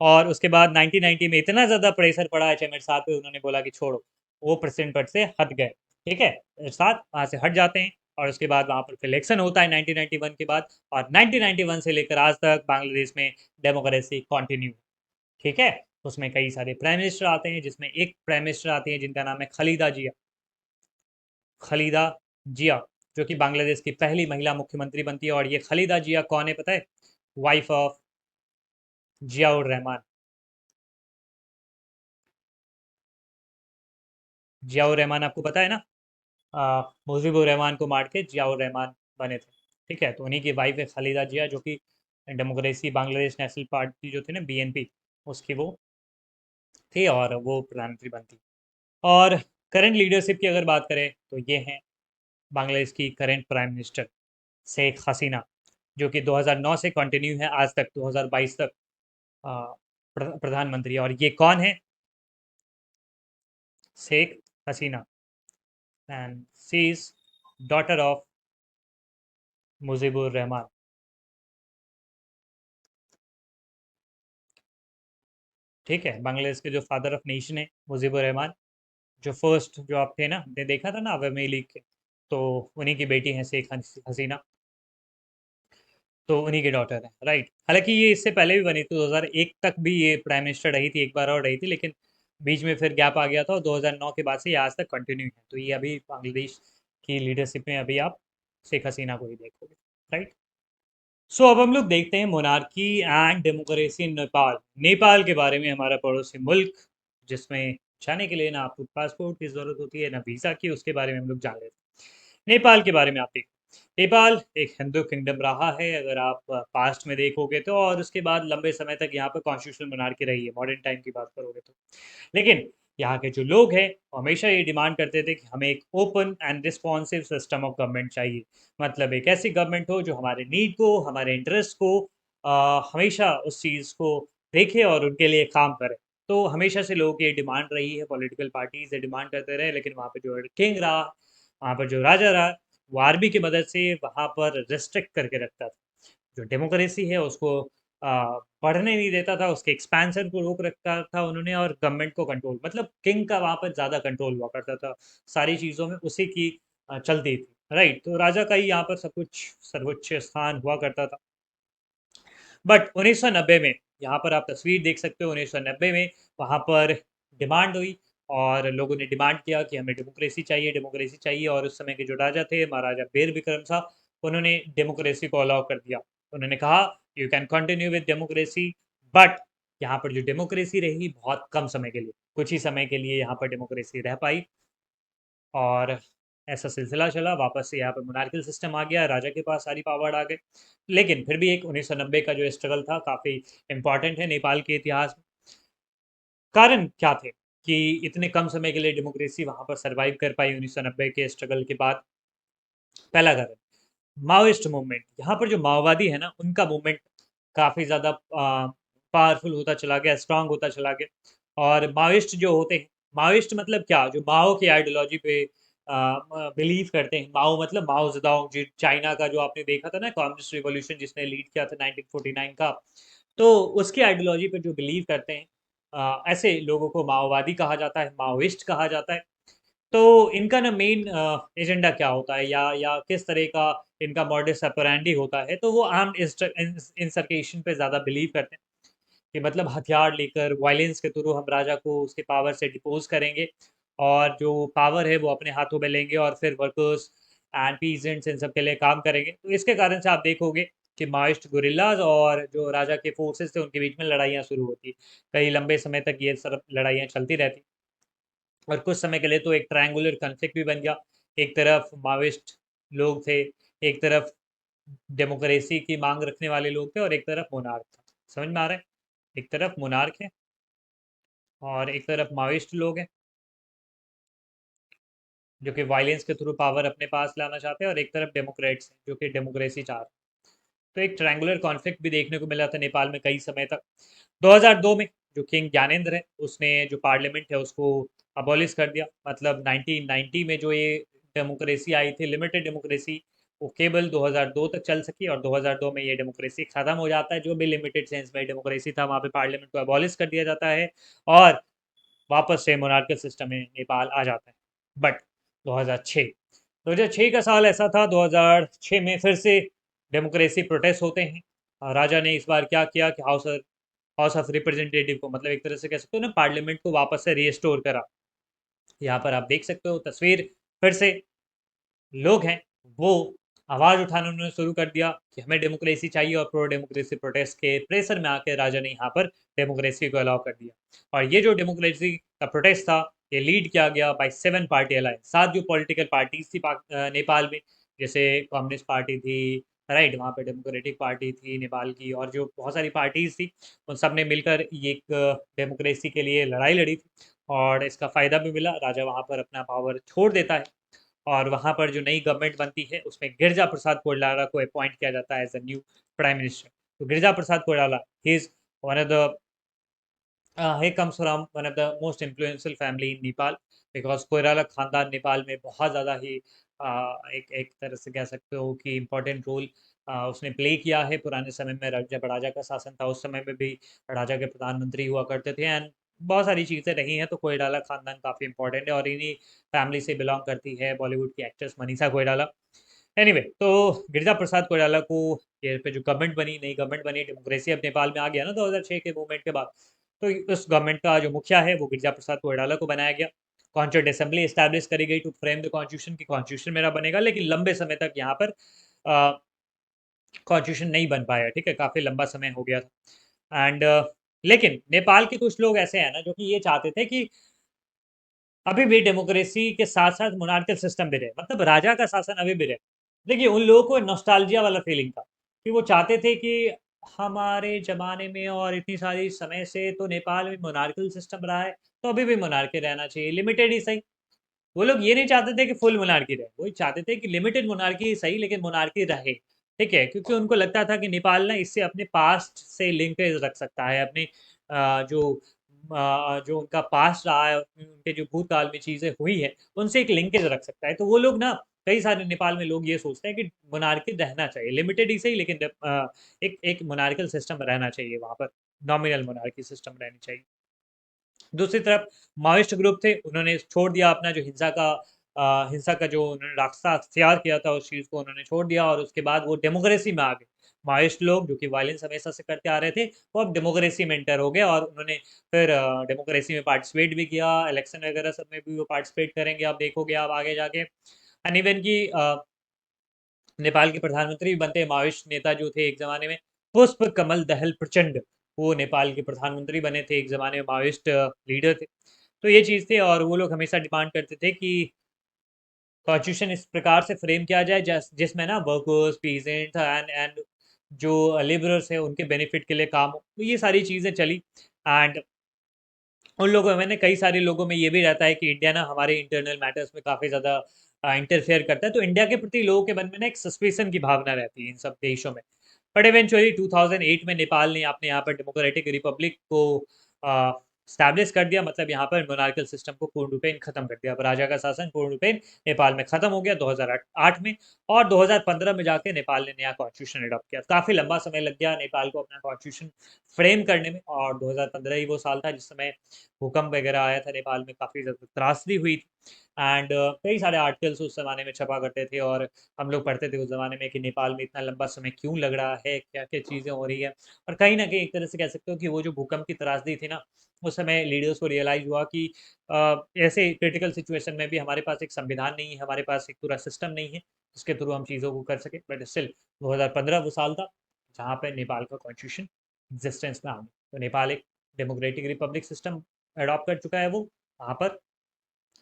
और उसके बाद 1990 में इतना ज़्यादा प्रेशर पड़ा HM इरशाद पे, उन्होंने बोला कि छोड़ो, वो प्रेसिडेंट पद से हट गए। ठीक है, इरशाद वहाँ से हट जाते हैं, और उसके बाद वहाँ पर फिर इलेक्शन होता है 1991 के बाद, और 1991 से लेकर आज तक बांग्लादेश में डेमोक्रेसी कंटिन्यू। ठीक है, उसमें कई सारे प्राइम मिनिस्टर आते हैं, जिसमें एक प्राइम मिनिस्टर आती है जिनका नाम है खलीदा जिया। खलीदा जिया, जो कि बांग्लादेश की पहली महिला मुख्यमंत्री बनती है। और ये खलीदा जिया कौन है पता है? Wife of Ziaur Rahman. जियाउर रहमान आपको पता है ना, मुजीबुर रहमान को मार के जियाउर रहमान बने थे। ठीक है, तो उन्हीं की वाइफ है खलीदा जिया, जो कि डेमोक्रेसी बांग्लादेश नेशनल पार्टी जो थी ना, BNP, उसकी वो थी, और वो प्रधानमंत्री बनती। और करंट लीडरशिप की अगर बात करें तो ये हैं बांग्लादेश की current prime minister Sheikh Hasina, जो कि 2009 से कंटिन्यू है आज तक, 2022 तक प्रधानमंत्री। और ये कौन है? Sheikh Hasina, and she is daughter of Mujibur Rahman. ठीक है, बांग्लादेश के जो फादर ऑफ नेशन है मुजीबुर रहमान, जो फर्स्ट जो आप थे ना, आपने देखा था ना अवामी लीग के, तो उन्हीं की बेटी है शेख हसीना, तो उन्हीं की डॉटर है, राइट। हालांकि ये इससे पहले भी बनी थी, 2001 तक भी ये प्राइम मिनिस्टर रही थी, एक बार और रही थी, लेकिन बीच में फिर गैप आ गया था, और 2009 के बाद से ये आज तक कंटिन्यू है। तो ये अभी बांग्लादेश की लीडरशिप में अभी आप शेख हसीना को ही देखोगे, राइट। सो अब हम लोग देखते हैं monarchy and democracy in Nepal. Nepal के बारे में, हमारा पड़ोसी मुल्क, जिसमें जाने के लिए ना आपको पासपोर्ट की ज़रूरत होती है ना वीज़ा की, उसके बारे में हम लोग जान लेते हैं। नेपाल के बारे में आप देखो, नेपाल एक हिंदू किंगडम रहा है अगर आप पास्ट में देखोगे तो, और उसके बाद लंबे समय तक यहाँ पर कॉन्स्टिट्यूशनल मोनार्की रही है, मॉडर्न टाइम की बात करोगे तो। लेकिन यहाँ के जो लोग हैं वो हमेशा ये डिमांड करते थे कि हमें एक open and responsive system of government चाहिए। मतलब एक ऐसी गवर्नमेंट हो जो हमारे नीड को, हमारे इंटरेस्ट को हमेशा उस चीज़ को देखे और उनके लिए काम करे। तो हमेशा से लोगों की ये डिमांड रही है, पॉलिटिकल पार्टीज ये डिमांड करते रहे, लेकिन वहाँ पे जो किंग रहा, वहाँ पर जो राजा रहा, वो आर्मी की मदद से वहाँ पर रिस्ट्रिक्ट करके रखता था। जो डेमोक्रेसी है उसको बढ़ने नहीं देता था, उसके एक्सपेंशन को रोक रखा था उन्होंने, और गवर्नमेंट को कंट्रोल, मतलब किंग का वहाँ पर ज़्यादा कंट्रोल हुआ करता था, सारी चीज़ों में उसी की चलती थी, राइट। तो राजा का ही यहाँ पर सब कुछ सर्वोच्च स्थान हुआ करता था। बट 1990 में, यहाँ पर आप तस्वीर देख सकते हो, 1990 में वहाँ पर डिमांड हुई, और लोगों ने डिमांड किया कि हमें डेमोक्रेसी चाहिए, डेमोक्रेसी चाहिए। और उस समय के जो राजा थे, महाराजा बेर विक्रम साहब, उन्होंने डेमोक्रेसी को अलाउ कर दिया। उन्होंने कहा you can continue with democracy, but यहाँ पर जो डेमोक्रेसी रही बहुत कम समय के लिए, कुछ ही समय के लिए यहाँ पर डेमोक्रेसी रह पाई। और ऐसा सिलसिला चला, वापस से यहाँ पर मोनार्कियल सिस्टम आ गया, राजा के पास सारी पावर आ गई। लेकिन फिर भी एक 1990 का जो स्ट्रगल था काफ़ी इम्पॉर्टेंट है नेपाल के इतिहास में। कारण क्या थे कि इतने कम समय के लिए डेमोक्रेसी वहाँ पर सरवाइव कर पाई 1990 के स्ट्रगल के बाद? पहला कारण माओइस्ट मूवमेंट। यहाँ पर जो माओवादी है ना, उनका मूवमेंट काफ़ी ज़्यादा पावरफुल होता चला गया, स्ट्रांग होता चला गया। और माओइस्ट जो होते हैं, माओइस्ट मतलब क्या, जो माओ की आइडियोलॉजी पे बिलीव करते हैं। माओ मतलब माओ जेडोंग, जो चाइना का जो आपने देखा था ना कम्युनिस्ट रिवॉल्यूशन जिसने लीड किया था 1949 का, तो उसकी आइडियोलॉजी पे जो बिलीव करते हैं, ऐसे लोगों को माओवादी कहा जाता है, माओइस्ट कहा जाता है। तो इनका ना मेन एजेंडा क्या होता है, या किस तरह का इनका मॉडस ऑपरेंडी होता है, तो वो आर्म इंसर्केशन पे ज़्यादा बिलीव करते हैं कि मतलब हथियार लेकर वायलेंस के थ्रू हम राजा को उसके पावर से डिपोज करेंगे, और जो पावर है वो अपने हाथों में लेंगे, और फिर वर्कर्स एंड पीजेंट्स इन सब के लिए काम करेंगे। तो इसके कारण से आप देखोगे कि माओइस्ट गुरिल्लाज और जो राजा के फोर्सेस थे उनके बीच में लड़ाइयाँ शुरू होती, कई लंबे समय तक ये सब लड़ाइयाँ चलती रहती, और कुछ समय के लिए तो एक ट्रायंगुलर कन्फ्लिक्ट भी बन गया। एक तरफ माओइस्ट लोग थे, एक तरफ डेमोक्रेसी की मांग रखने वाले लोग थे, और एक तरफ मोनार्क था। समझ में आ रहा है? एक तरफ मोनार्क है और एक तरफ माओइस्ट लोग हैं जो कि वायलेंस के थ्रू पावर अपने पास लाना चाहते हैं, और एक तरफ डेमोक्रेट्स हैं जो कि डेमोक्रेसी चाह रहे हैं। तो एक ट्रायंगुलर कॉन्फ्लिक्ट भी देखने को मिला था नेपाल में कई समय तक। 2002 में जो किंग ज्ञानेंद्र है उसने जो पार्लियामेंट है उसको अबॉलिश कर दिया। मतलब 1990 में जो ये डेमोक्रेसी आई थी, लिमिटेड डेमोक्रेसी, वो केवल 2002 तक चल सकी, और 2002 में ये डेमोक्रेसी खत्म हो जाता है। जो भी लिमिटेड सेंस में डेमोक्रेसी था वहाँ पे पार्लियामेंट को अबॉलिश कर दिया जाता है, और वापस से मोनार्कल सिस्टम में नेपाल आ जाता है। बट 2006 2006 का साल ऐसा था, 2006 में फिर से डेमोक्रेसी प्रोटेस्ट होते हैं। राजा ने इस बार क्या किया कि हाउस ऑफ रिप्रेजेंटेटिव को, मतलब एक तरह से कह सकते हो ना, पार्लियामेंट को वापस से रीस्टोर करा। यहाँ पर आप देख सकते हो तस्वीर, फिर से लोग हैं वो आवाज़ उठाना उन्होंने शुरू कर दिया कि हमें डेमोक्रेसी चाहिए, और प्रो डेमोक्रेसी प्रोटेस्ट के प्रेशर में आकर राजा ने यहाँ पर डेमोक्रेसी को अलाउ कर दिया। और ये जो डेमोक्रेसी का प्रोटेस्ट था, ये लीड किया गया बाय 7 पार्टी अलायंस। 7 जो पॉलिटिकल पार्टीज थी नेपाल में, जैसे कम्युनिस्ट पार्टी थी, राइट, वहाँ पे डेमोक्रेटिक पार्टी थी नेपाल की, और जो बहुत सारी पार्टीज थी, उन सब ने मिलकर ये एक डेमोक्रेसी के लिए लड़ाई लड़ी थी, और इसका फ़ायदा भी मिला। राजा वहाँ पर अपना पावर छोड़ देता है, और वहाँ पर जो नई गवर्नमेंट बनती है उसमें गिरिजा प्रसाद कोइराला को अपॉइंट किया जाता है as a new prime minister. तो Girija Prasad Koirala, he is one of the he comes from one of the most influential family in Nepal, because Koirala खानदान नेपाल में बहुत ज़्यादा ही एक एक तरह से कह सकते हो कि इम्पोर्टेंट रोल उसने प्ले किया है। पुराने समय में जब राजा का शासन था उस समय में भी राजा के प्रधानमंत्री हुआ करते थे, एंड बहुत सारी चीज़ें रही हैं। तो कोइराला खानदान काफ़ी इंपॉर्टेंट है, और इन्हीं फैमिली से बिलोंग करती है बॉलीवुड की एक्ट्रेस मनीषा कोइराला। एनीवे, तो गिरिजा प्रसाद कोइराला को ये पे जो गवर्नमेंट बनी, नई गवर्नमेंट बनी, डेमोक्रेसी अब नेपाल में आ गया ना 2006 के मूवमेंट के बाद, तो उस गवर्नमेंट का जो मुखिया है वो गिरिजा प्रसाद कोइराला को बनाया गया। कॉन्स्टिट्यूंट असेंबली एस्टैब्लिश करी गई टू फ्रेम द कॉन्स्टिट्यूशन, की कॉन्स्टिट्यूशन मेरा बनेगा, लेकिन लंबे समय तक यहाँ पर कॉन्स्टिट्यूशन नहीं बन पाया। ठीक है, काफ़ी लंबा समय हो गया था। एंड लेकिन नेपाल के कुछ लोग ऐसे हैं ना जो कि ये चाहते थे कि अभी भी डेमोक्रेसी के साथ साथ मोनार्कल सिस्टम भी रहे, मतलब राजा का शासन अभी भी रहे। देखिए, उन लोगों को नॉस्टैल्जिया वाला फीलिंग था कि वो चाहते थे कि हमारे ज़माने में और इतनी सारी समय से तो नेपाल में मोनार्कल सिस्टम रहा है, तो अभी भी मोनार्की रहना चाहिए, लिमिटेड ही सही। वो लोग ये नहीं चाहते थे कि फुल मोनार्की रहे, वो चाहते थे कि लिमिटेड मोनार्की ही सही, लेकिन मोनार्की रहे। ठीक है, क्योंकि उनको लगता था कि नेपाल ना इससे अपने पास्ट से लिंकेज रख सकता है, अपने जो उनका पास्ट रहा है, उनके जो भूतकाल में चीज़ें हुई हैं, उनसे एक लिंकेज रख सकता है। तो वो लोग ना, कई सारे नेपाल में लोग ये सोचते हैं कि मोनार्की रहना चाहिए, लिमिटेड ही सही, लेकिन एक एक मोनार्कल सिस्टम रहना चाहिए वहाँ पर, नॉमिनल मोनार्की सिस्टम रहनी चाहिए। दूसरी तरफ माओइस्ट ग्रुप थे, उन्होंने छोड़ दिया अपना जो हिंसा का जो उन्होंने रास्ता अख्तियार किया था, उस चीज़ को उन्होंने छोड़ दिया, और उसके बाद वो डेमोक्रेसी में आ गए। माओइस्ट लोग जो कि वायलेंस हमेशा से करते आ रहे थे, वो अब डेमोक्रेसी में एंटर हो गए, और उन्होंने फिर डेमोक्रेसी में पार्टिसिपेट भी किया, इलेक्शन वगैरह सब में भी वो पार्टिसिपेट करेंगे, आप देखोगे आप आगे जाके। एंड इवन की नेपाल के प्रधानमंत्री भी बनते हैं माओइस्ट नेता जो थे एक ज़माने में, पुष्प कमल दहल प्रचंड, वो नेपाल के प्रधानमंत्री बने थे एक ज़माने में, माओइस्ट लीडर थे। तो ये चीज़ थी, और वो लोग हमेशा डिमांड करते थे कि कॉन्स्टिट्यूशन इस प्रकार से फ्रेम किया जाए जिसमें ना वर्कर्स, पीजेंट एंड जो लेबरर्स हैं उनके बेनिफिट के लिए काम हो। तो ये सारी चीज़ें चली, एंड उन लोगों में ना, कई सारे लोगों में ये भी रहता है कि इंडिया ना हमारे इंटरनल मैटर्स में काफ़ी ज़्यादा इंटरफेयर करता है, तो इंडिया के प्रति लोगों के मन में ना एक सस्पिशन की भावना रहती है इन सब देशों में। बट इवेंचुअली 2008 में नेपाल ने अपने यहाँ पर डेमोक्रेटिक रिपब्लिक को स्टैब्लिश कर दिया, मतलब यहाँ पर मोनार्कल सिस्टम को पूर्ण रूपेण खत्म कर दिया। अब राजा का शासन पूर्ण रूपेण नेपाल में खत्म हो गया 2008 में, और 2015 में जाके नेपाल ने नया कॉन्स्टिट्यूशन अडॉप्ट किया। काफ़ी लंबा समय लग गया नेपाल को अपना कॉन्स्टिट्यूशन फ्रेम करने में, और 2015 ही वो साल था जिस समय भूकंप वगैरह आया था नेपाल में, काफ़ी ज़्यादा त्रासदी हुई थी। एंड कई सारे आर्टिकल्स उस ज़माने में छपा करते थे, और हम लोग पढ़ते थे उस ज़माने में कि नेपाल में इतना लंबा समय क्यों लग रहा है, क्या क्या चीज़ें हो रही है। और कहीं ना कहीं एक तरह से कह सकते हो कि वो जो भूकंप की त्रासदी थी ना, उस समय लीडर्स को रियलाइज हुआ कि ऐसे क्रिटिकल सिचुएशन में भी हमारे पास एक संविधान नहीं है, हमारे पास एक पूरा सिस्टम नहीं है जिसके थ्रू हम चीज़ों को कर सके। बट स्टिल 2015 वो साल था जहाँ पे नेपाल का कॉन्स्टिट्यूशन एग्जिस्टेंस में आ गया। तो नेपाल एक डेमोक्रेटिक रिपब्लिक सिस्टम अडॉप्ट कर चुका है, वो वहाँ पर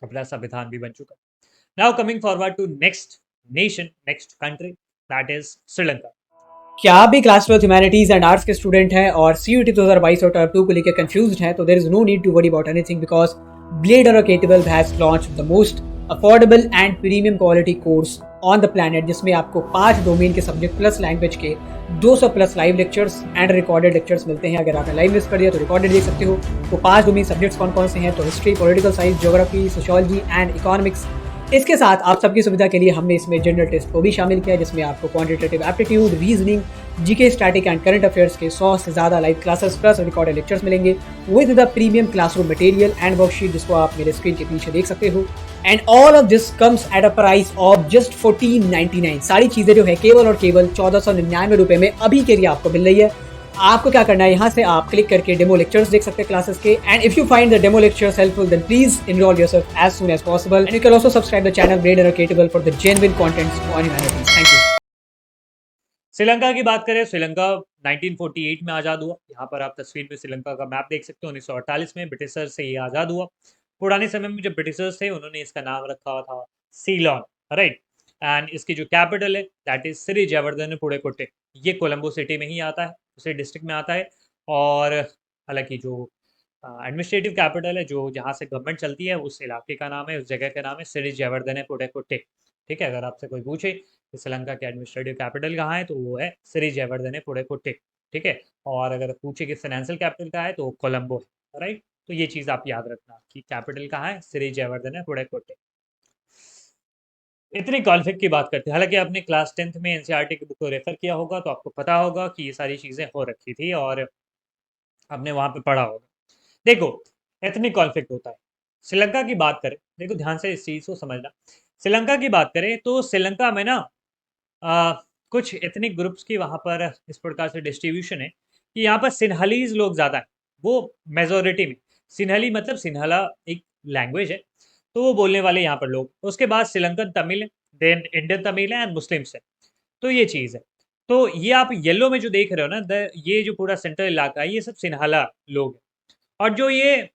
अपना संविधान भी बन चुका है। Now coming forward to next nation, next country, that is Sri Lanka. क्या आप भी क्लास 12 ह्यूमैनिटीज एंड आर्ट्स के स्टूडेंट हैं और सीयूटी 2022 और टर्म 2 को लेकर कंफ्यूज्ड हैं, तो there is no need to worry about anything because blade educatable has launched the most affordable and premium quality course on the planet, जिसमें आपको 5 डोमेन के सब्जेक्ट प्लस लैंग्वेज के 200 plus live lectures and recorded lectures मिलते हैं। अगर आपने live miss कर दिया तो रिकॉर्डेड देख सकते हो। तो 5 डोमेन सब्जेक्ट्स कौन कौन से हैं? तो history, political science, geography, sociology and economics. इसके साथ आप सबकी सुविधा के लिए हमने इसमें जनरल टेस्ट को भी शामिल किया है, जिसमें आपको quantitative aptitude, reasoning, GK, static and current affairs के 100 से ज़्यादा live classes plus recorded lectures मिलेंगे with the premium classroom material and worksheet, जिसको आप मेरे स्क्रीन के पीछे देख सकते हो। And all of this comes at a price of just 1499। सारी चीज़ें जो है केवल और केवल 1499 रुपये में अभी के लिए आपको मिल रही है। आपको क्या करना है, यहाँ से आप क्लिक करके डेमो लेक्चर्स देख सकते हैं क्लासेस के। And if you find the demo lectures helpful then please enrol yourself as soon as possible and you can also subscribe the channel blade educatable for the genuine contents on humanities. Thank you. Sri Lanka की बात करें, श्रीलंका 1948 में आज़ाद हुआ। यहाँ पर आप तस्वीर में श्रीलंका का मैप देख सकते हो। 1948 में ब्रिटिशर्स से ये आज़ाद हुआ। पुराने समय में जब ब्रिटिशर्स थे उन्होंने इसका नाम रखा हुआ था सीलोन, राइट। एंड इसकी जो कैपिटल है दैट इज श्री जयवर्धन पुड़ेकोट्टे। ये कोलंबो सिटी में ही आता है, उसी डिस्ट्रिक्ट में आता है। और हालांकि जो एडमिनिस्ट्रेटिव कैपिटल है, जो जहाँ से गवर्नमेंट चलती है, उस इलाके का नाम है, उस जगह का नाम है श्री जयवर्धन पुड़ेकोट्टे। ठीक है, अगर आपसे कोई पूछे कि श्रीलंका के एडमिनिस्ट्रेटिव कैपिटल कहाँ है, तो वो है श्री जयवर्धने पुड़ेकोट्टे। ठीक है, और अगर पूछे कि फाइनेंशियल कैपिटल कहाँ है, तो वो कोलंबो है, राइट। तो ये चीज़ आप याद रखना कि कैपिटल कहाँ है, श्री जयवर्धने पुड़ेकोट्टे। इतनी कॉन्फ्लिक्ट की बात करते हैं, हालांकि आपने क्लास 10th में एनसीईआरटी की बुक को रेफर किया होगा तो आपको पता होगा कि ये सारी चीज़ें हो रखी थी और आपने वहाँ पे पढ़ा होगा। देखो, एथनिक कॉन्फ्लिक्ट होता है। श्रीलंका की बात करें, देखो ध्यान से इस चीज़ को समझना। श्रीलंका की बात करें तो श्रीलंका में ना अ, कुछ एथनिक ग्रुप्स की वहाँ पर इस प्रकार से डिस्ट्रीब्यूशन है कि यहाँ पर सिन्हलीज लोग ज़्यादा हैं, वो मेजोरिटी में। सिन्हली मतलब सिन्हला एक लैंग्वेज है, तो वो बोलने वाले यहाँ पर लोग। उसके बाद श्रीलंकन तमिल है, देन इंडियन तमिल है एंड मुस्लिम्स है। तो ये चीज़ है। तो ये आप येलो में जो देख रहे हो ना, ये जो पूरा सेंट्रल इलाका है, ये सब सिन्हाला लोग हैं। और जो ये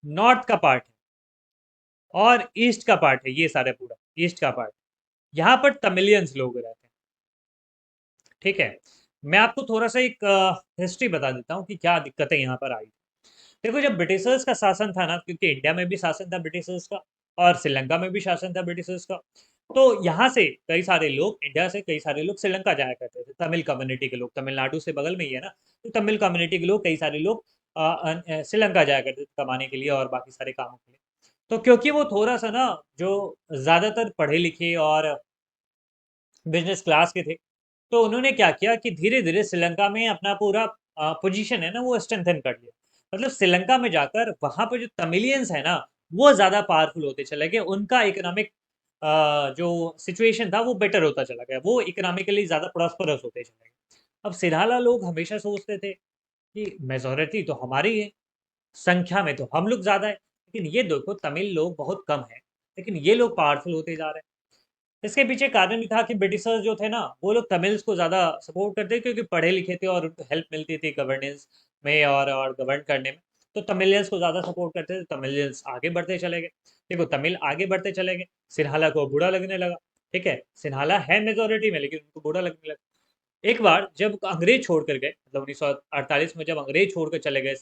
नॉर्थ का पार्ट है और ईस्ट का पार्ट है, ये सारा पूरा ईस्ट का पार्ट, यहाँ पर तमिलियंस लोग रहते हैं। ठीक है, मैं आपको थोड़ा सा एक हिस्ट्री बता देता हूँ कि क्या दिक्कतें यहाँ पर आई। देखो, जब ब्रिटिशर्स का शासन था ना, क्योंकि इंडिया में भी शासन था ब्रिटिशर्स का और श्रीलंका में भी शासन था ब्रिटिशर्स का, तो यहाँ से कई सारे लोग, इंडिया से कई सारे लोग श्रीलंका जाया करते थे। तमिल कम्युनिटी के लोग, तमिलनाडु से बगल में ही है ना, तो तमिल कम्युनिटी के लोग, कई सारे लोग श्रीलंका जाया करते थे कमाने के लिए और बाकी सारे कामों के लिए। तो क्योंकि वो थोड़ा सा ना, जो ज़्यादातर पढ़े लिखे और बिजनेस क्लास के थे, तो उन्होंने क्या किया कि धीरे धीरे श्रीलंका में अपना पूरा पोजीशन है ना, वो स्ट्रेंथन कर लिया। मतलब श्रीलंका में जाकर वहाँ पे जो तमिलियंस है ना, वो ज़्यादा पावरफुल होते चले गए। उनका इकोनॉमिक जो सिचुएशन था वो बेटर होता चला गया, वो इकोनॉमिकली ज़्यादा प्रॉस्परस होते चले गए। अब सिराला लोग हमेशा सोचते थे कि मेजोरिटी तो हमारी है, संख्या में तो हम लोग ज़्यादा है, लेकिन ये देखो तमिल लोग बहुत कम हैं, लेकिन ये लोग पावरफुल होते जा रहे हैं। इसके पीछे कारण भी था कि ब्रिटिशर्स जो थे ना, वो लोग तमिल्स को ज़्यादा सपोर्ट करते, क्योंकि पढ़े लिखे थे और उनको हेल्प मिलती थी गवर्नेंस में और गवर्न करने में। तो तमिलियंस को ज़्यादा सपोर्ट करते थे, तमिलियंस आगे बढ़ते चले गए। देखो, तमिल आगे बढ़ते चले गए, सिन्हाला को बुरा लगने लगा। ठीक है, सिन्हाला है मेजोरिटी में, लेकिन उनको बुरा लगने लगा। एक बार जब अंग्रेज छोड़ कर गए, मतलब 1948 में जब अंग्रेज छोड़ कर चले गए,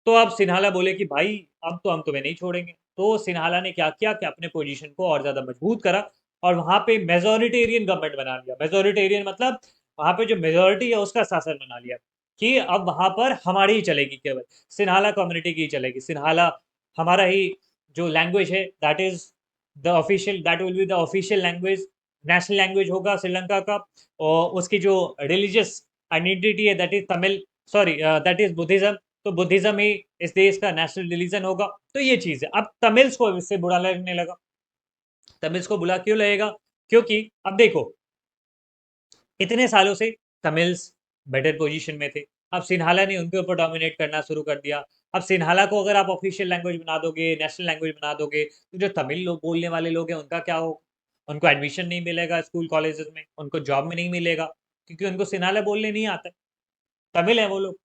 तो अब सिन्हाला बोले कि भाई अब तो हम तुम्हें नहीं छोड़ेंगे। तो सिन्हाला ने क्या किया कि अपने पोजीशन को और ज़्यादा मजबूत करा और वहाँ पे मेजॉरिटेरियन गवर्नमेंट बना लिया। मेजॉरिटेरियन मतलब वहाँ पे जो मेजॉरिटी है उसका शासन बना लिया। कि अब वहां पर हमारी ही चलेगी, केवल सिन्हाला कम्युनिटी की ही चलेगी, सिन्हाला हमारा ही जो लैंग्वेज है, that will be the official language, national language होगा श्रीलंका का। और उसकी जो रिलीजियस आइडेंटिटी है that is Tamil, sorry that is Buddhism, तो बुद्धिज्म ही इस देश का नेशनल रिलीजन होगा। तो ये चीज़ है। अब तमिल्स को इससे बुरा लगने लगा। तमिल्स को बुरा क्यों लगेगा? क्योंकि अब देखो, इतने सालों से तमिल्स बेटर पोजीशन में थे, अब सिन्हाला ने उनके ऊपर डोमिनेट करना शुरू कर दिया। अब सिन्हाला को अगर आप ऑफिशियल लैंग्वेज बना दोगे, नेशनल लैंग्वेज बना दोगे, तो जो तमिल लोग बोलने वाले लोग हैं उनका क्या हो? उनको एडमिशन नहीं मिलेगा स्कूल कॉलेजेस में, उनको जॉब में नहीं मिलेगा, क्योंकि उनको सिन्हाला बोलने नहीं आता है, तमिल है वो लोग।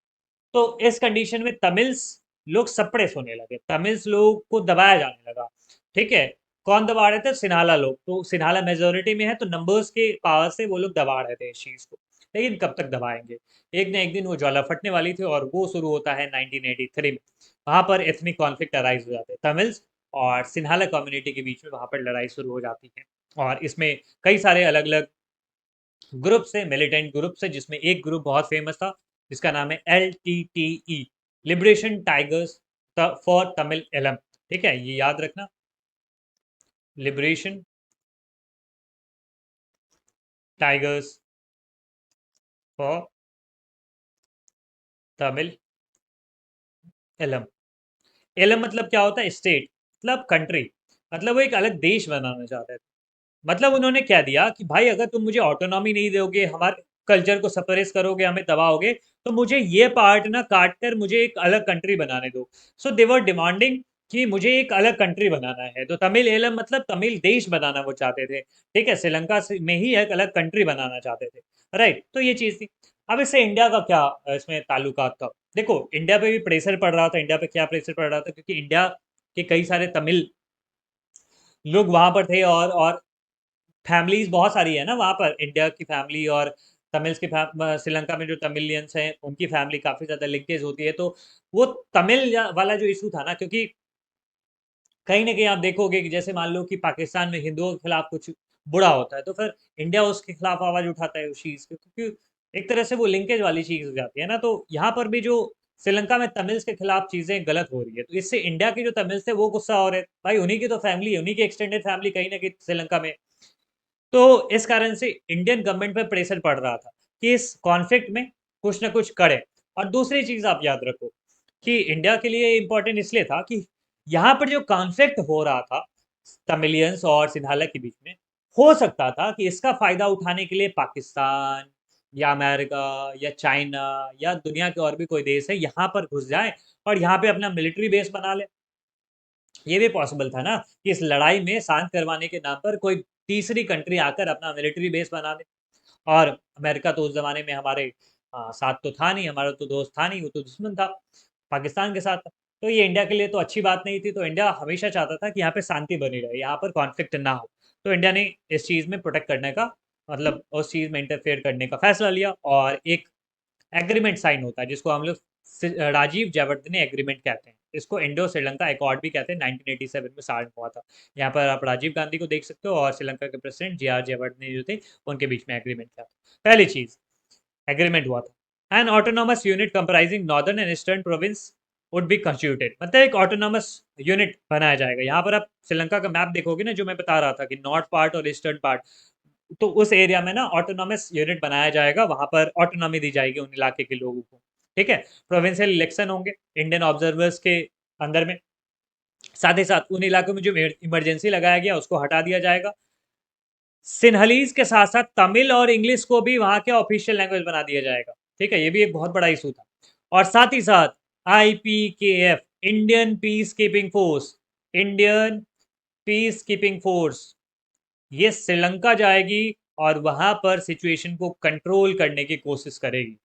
तो इस कंडीशन में तमिल्स लोग सपड़े सोने लगे, तमिल्स लोग को दबाया जाने लगा। ठीक है, कौन दबा रहे थे? सिन्हाला लोग। तो सिन्हाला मेजोरिटी में है, तो नंबर्स के पावर से वो लोग दबा रहे थे इस चीज़ को। लेकिन कब तक दबाएंगे? एक न एक दिन वो ज्वाला फटने वाली थी, और वो शुरू होता है 1983 में। वहाँ पर एथनिक कॉन्फ्लिक्ट अराइज हो जाते हैं, तमिल्स और सिन्हाला कम्युनिटी के बीच में वहाँ पर लड़ाई शुरू हो जाती है। और इसमें कई सारे अलग अलग ग्रुप से, मिलिटेंट ग्रुप से, जिसमें एक ग्रुप बहुत फेमस था जिसका नाम है LTTE, liberation tigers for Tamil Eelam. ठीक है, ये याद रखना, liberation tigers for Tamil Eelam. Eelam मतलब क्या होता है? स्टेट, मतलब कंट्री, मतलब वो एक अलग देश बनाना चाहते थे। मतलब उन्होंने क्या दिया कि भाई अगर तुम मुझे ऑटोनॉमी नहीं दोगे, हमारे कल्चर को सप्रेस करोगे, हमें दबाओगे, तो मुझे ये पार्ट ना काट कर मुझे एक अलग कंट्री बनाने दो। सो दे वर डिमांडिंग कि मुझे एक अलग कंट्री बनाना है। तो तमिल एलम मतलब तमिल देश बनाना वो चाहते थे। ठीक है, श्रीलंका में ही एक अलग कंट्री बनाना चाहते थे। राइट, तो ये चीज़ थी। अब इससे इंडिया का क्या इसमें ताल्लुकात था? देखो, इंडिया पे भी प्रेशर पड़ रहा था। इंडिया पे क्या प्रेशर पड़ रहा था? क्योंकि इंडिया के कई सारे तमिल लोग वहां पर थे, और फैमिलीज बहुत सारी है ना वहाँ पर, इंडिया की फैमिली और तमिल्स की श्रीलंका में जो तमिलियंस हैं उनकी फैमिली काफ़ी ज़्यादा लिंकेज होती है। तो वो तमिल वाला जो इशू था ना, क्योंकि कहीं ना कहीं आप देखोगे कि जैसे मान लो कि पाकिस्तान में हिंदुओं के खिलाफ कुछ बुरा होता है, तो फिर इंडिया उसके खिलाफ आवाज़ उठाता है उस चीज़ की, क्योंकि एक तरह से वो लिंकेज वाली चीज़ हो जाती है ना। तो यहाँ पर भी जो श्रीलंका में तमिल्स के खिलाफ चीज़ें गलत हो रही है, तो इससे इंडिया के जो तमिल्स थे वो गुस्सा हो रहे हैं। भाई उन्हीं की तो फैमिली है, उन्हीं की एक्सटेंडेड फैमिली कहीं ना कहीं श्रीलंका में। तो इस कारण से इंडियन गवर्नमेंट पर प्रेशर पड़ रहा था कि इस कॉन्फ्लिक्ट में कुछ ना कुछ करे। और दूसरी चीज़ आप याद रखो कि इंडिया के लिए इम्पोर्टेंट इसलिए था कि यहाँ पर जो कॉन्फ्लिक्ट हो रहा था तमिलियंस और सिंधाला के बीच में, हो सकता था कि इसका फ़ायदा उठाने के लिए पाकिस्तान या अमेरिका या चाइना या दुनिया के और भी कोई देश है यहाँ पर घुस जाए और यहाँ पे अपना मिलिट्री बेस बना ले। ये भी पॉसिबल था ना कि इस लड़ाई में शांत करवाने के नाम पर कोई तीसरी कंट्री आकर अपना मिलिट्री बेस बना दे। और अमेरिका तो उस ज़माने में हमारे साथ तो था नहीं, हमारा तो दोस्त था नहीं, वो तो दुश्मन था, पाकिस्तान के साथ था। तो ये इंडिया के लिए तो अच्छी बात नहीं थी। तो इंडिया हमेशा चाहता था कि यहाँ पे शांति बनी रहे, यहाँ पर कॉन्फ्लिक्ट ना हो। तो इंडिया ने इस चीज़ में प्रोटेक्ट करने का, मतलब उस चीज़ में इंटरफेयर करने का फैसला लिया, और एक एग्रीमेंट साइन होता है जिसको हम लोग राजीव जयवर्धने एग्रीमेंट कहते हैं। इसको इंडो श्रीलंका एकॉर्ड भी कहते हैं, 1987 में साइन हुआ था। यहाँ पर आप राजीव गांधी को देख सकते हो, और श्रीलंका के प्रेसिडेंट JR जयवर्धने जो थे उनके बीच में एग्रीमेंट किया था। पहली चीज, एग्रीमेंट हुआ था। N autonomous unit comprising northern and eastern province would be constituted, मतलब एक ऑटोनोमस यूनिट बनाया जाएगा। यहाँ पर आप श्रीलंका का मैप देखोगे ना, जो मैं बता रहा था कि नॉर्थ पार्ट और ईस्टर्न पार्ट, तो उस एरिया में ना ऑटोनॉमस यूनिट बनाया जाएगा, वहां पर ऑटोनॉमी दी जाएगी उन इलाके के लोगों को। ठीक है, प्रोविंशियल इलेक्शन होंगे इंडियन ऑब्जर्वर्स के अंदर में। साथ ही साथ उन इलाकों में जो इमरजेंसी लगाया गया उसको हटा दिया जाएगा। सिन्हलीज के साथ साथ तमिल और इंग्लिश को भी वहां के ऑफिशियल लैंग्वेज बना दिया जाएगा। ठीक है, ये भी एक बहुत बड़ा इशू था। और साथ ही साथ IPKF, Indian peace keeping force, Indian peace keeping force, ये श्रीलंका जाएगी और वहां पर सिचुएशन को कंट्रोल करने की कोशिश करेगी।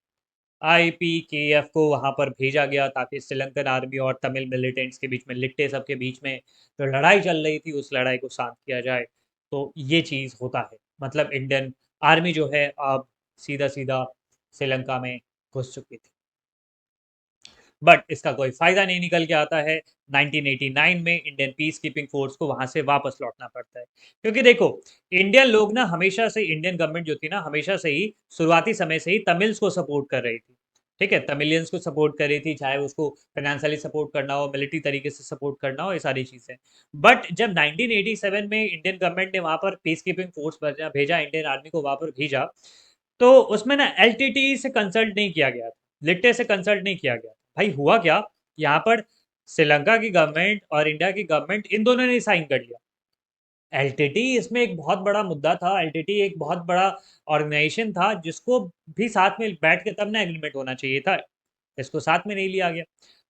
IPKF को वहां पर भेजा गया ताकि श्रीलंकन आर्मी और तमिल मिलिटेंट्स के बीच में, लिट्टे सब के बीच में जो लड़ाई चल रही थी, उस लड़ाई को शांत किया जाए। तो ये चीज़ होता है, मतलब इंडियन आर्मी जो है अब सीधा सीधा श्रीलंका में घुस चुकी थी। बट इसका कोई फायदा नहीं निकल के आता है। 1989 में इंडियन पीस कीपिंग फोर्स को वहां से वापस लौटना पड़ता है, क्योंकि देखो, इंडियन लोग ना हमेशा से, इंडियन गवर्नमेंट जो थी ना हमेशा से ही शुरुआती समय से ही तमिल्स को सपोर्ट कर रही थी। ठीक है, तमिलियंस को सपोर्ट कर रही थी, चाहे उसको फाइनेंशियली सपोर्ट करना हो, मिलिट्री तरीके से सपोर्ट करना हो, ये सारी चीज़ें। बट जब 1987 में इंडियन गवर्नमेंट ने वहाँ पर पीस कीपिंग फोर्स भेजा, इंडियन आर्मी को वहाँ पर भेजा, तो उसमें ना एलटीटी से कंसल्ट नहीं किया गया था, लिट्टे से कंसल्ट नहीं किया गया। भाई हुआ क्या, यहाँ पर श्रीलंका की गवर्नमेंट और इंडिया की गवर्नमेंट इन दोनों ने साइन कर लिया। एलटीटी इसमें एक बहुत बड़ा मुद्दा था, एलटीटी एक बहुत बड़ा ऑर्गेनाइजेशन था जिसको भी साथ में बैठ के तब ना एग्रीमेंट होना चाहिए था, इसको साथ में नहीं लिया गया।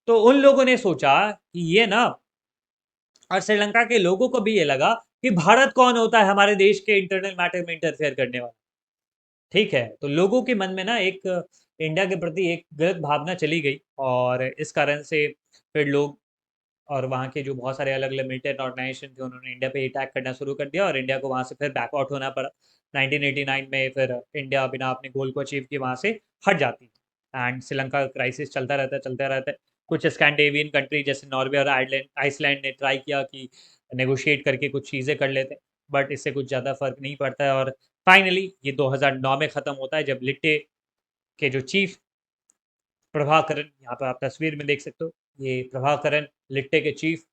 तो उन लोगों ने सोचा कि ये ना, और श्रीलंका के लोगों को भी ये लगा कि भारत कौन होता है हमारे देश के इंटरनल मैटर में इंटरफेयर करने वाला। ठीक है, तो लोगों के मन में ना एक इंडिया के प्रति एक गलत भावना चली गई, और इस कारण से फिर लोग और वहाँ के जो बहुत सारे अलग अलग मिलिटेंट ऑर्गेनाइजेशन थे उन्होंने इंडिया पे अटैक करना शुरू कर दिया, और इंडिया को वहाँ से फिर बैकआउट होना पड़ा। 1989 में फिर इंडिया बिना अपने गोल को अचीव किए वहाँ से हट जाती है, एंड श्रीलंका क्राइसिस चलता रहता है, चलता रहता है। कुछ स्कैंडिनेवियन कंट्री जैसे नॉर्वे और आइलैंड आइसलैंड ने ट्राई किया कि नेगोशिएट करके कुछ चीज़ें कर लेते, बट इससे कुछ ज़्यादा फर्क नहीं पड़ता है। और फाइनली ये 2009 में ख़त्म होता है, जब लिट्टे के जो चीफ प्रभाकरन, यहाँ पर आप तस्वीर में देख सकते हो, ये प्रभाकरन लिट्टे के चीफ,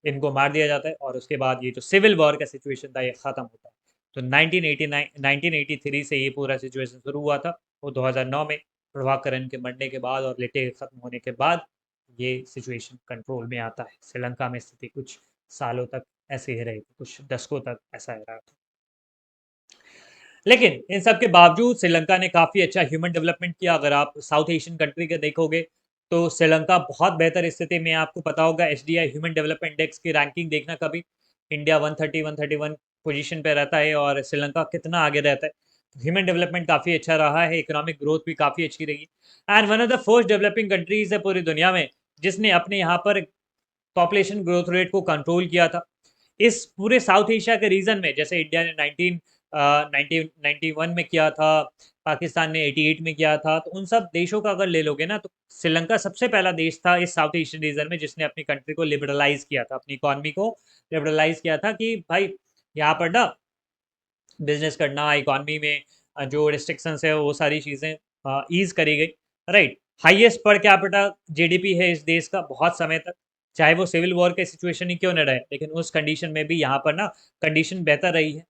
इनको मार दिया जाता है, और उसके बाद ये जो सिविल वॉर का सिचुएशन था ये ख़त्म होता है। तो 1983 से ये पूरा सिचुएशन शुरू हुआ था, वो 2009 में प्रभाकरन के मरने के बाद और लिट्टे के ख़त्म होने के बाद ये सिचुएशन कंट्रोल में आता है। श्रीलंका में स्थिति कुछ सालों तक ऐसे ही रही, कुछ दशकों तक ऐसा ही रहा था। लेकिन इन सब के बावजूद श्रीलंका ने काफ़ी अच्छा ह्यूमन डेवलपमेंट किया। अगर आप साउथ एशियन कंट्री के देखोगे तो श्रीलंका बहुत बेहतर स्थिति में है। आपको पता होगा एचडीआई ह्यूमन डेवलपमेंट इंडेक्स की रैंकिंग देखना कभी, इंडिया 130 131 पोजीशन पे रहता है और श्रीलंका कितना आगे रहता है। ह्यूमन डेवलपमेंट काफ़ी अच्छा रहा है, इकोनॉमिक ग्रोथ भी काफ़ी अच्छी रही, and one of the first developing countries है पूरी दुनिया में जिसने अपने यहाँ पर पॉपुलेशन ग्रोथ रेट को कंट्रोल किया था। इस पूरे साउथ एशिया के रीजन में, जैसे इंडिया ने 1991 में किया था, पाकिस्तान ने 88 में किया था, तो उन सब देशों का अगर ले लोगे ना, तो श्रीलंका सबसे पहला देश था इस साउथ एशियन रीजन में जिसने अपनी कंट्री को लिबरलाइज किया था, अपनी इकॉनमी को लिबरलाइज किया था कि भाई यहाँ पर ना बिजनेस करना, इकॉनमी में जो रिस्ट्रिक्शंस है वो सारी चीज़ें ईज करी गई। Right, highest per capita GDP है इस देश का बहुत समय तक, चाहे वो सिविल वॉर के सिचुएशन ही क्यों न रहे, लेकिन उस कंडीशन में भी यहाँ पर ना कंडीशन बेहतर रही है,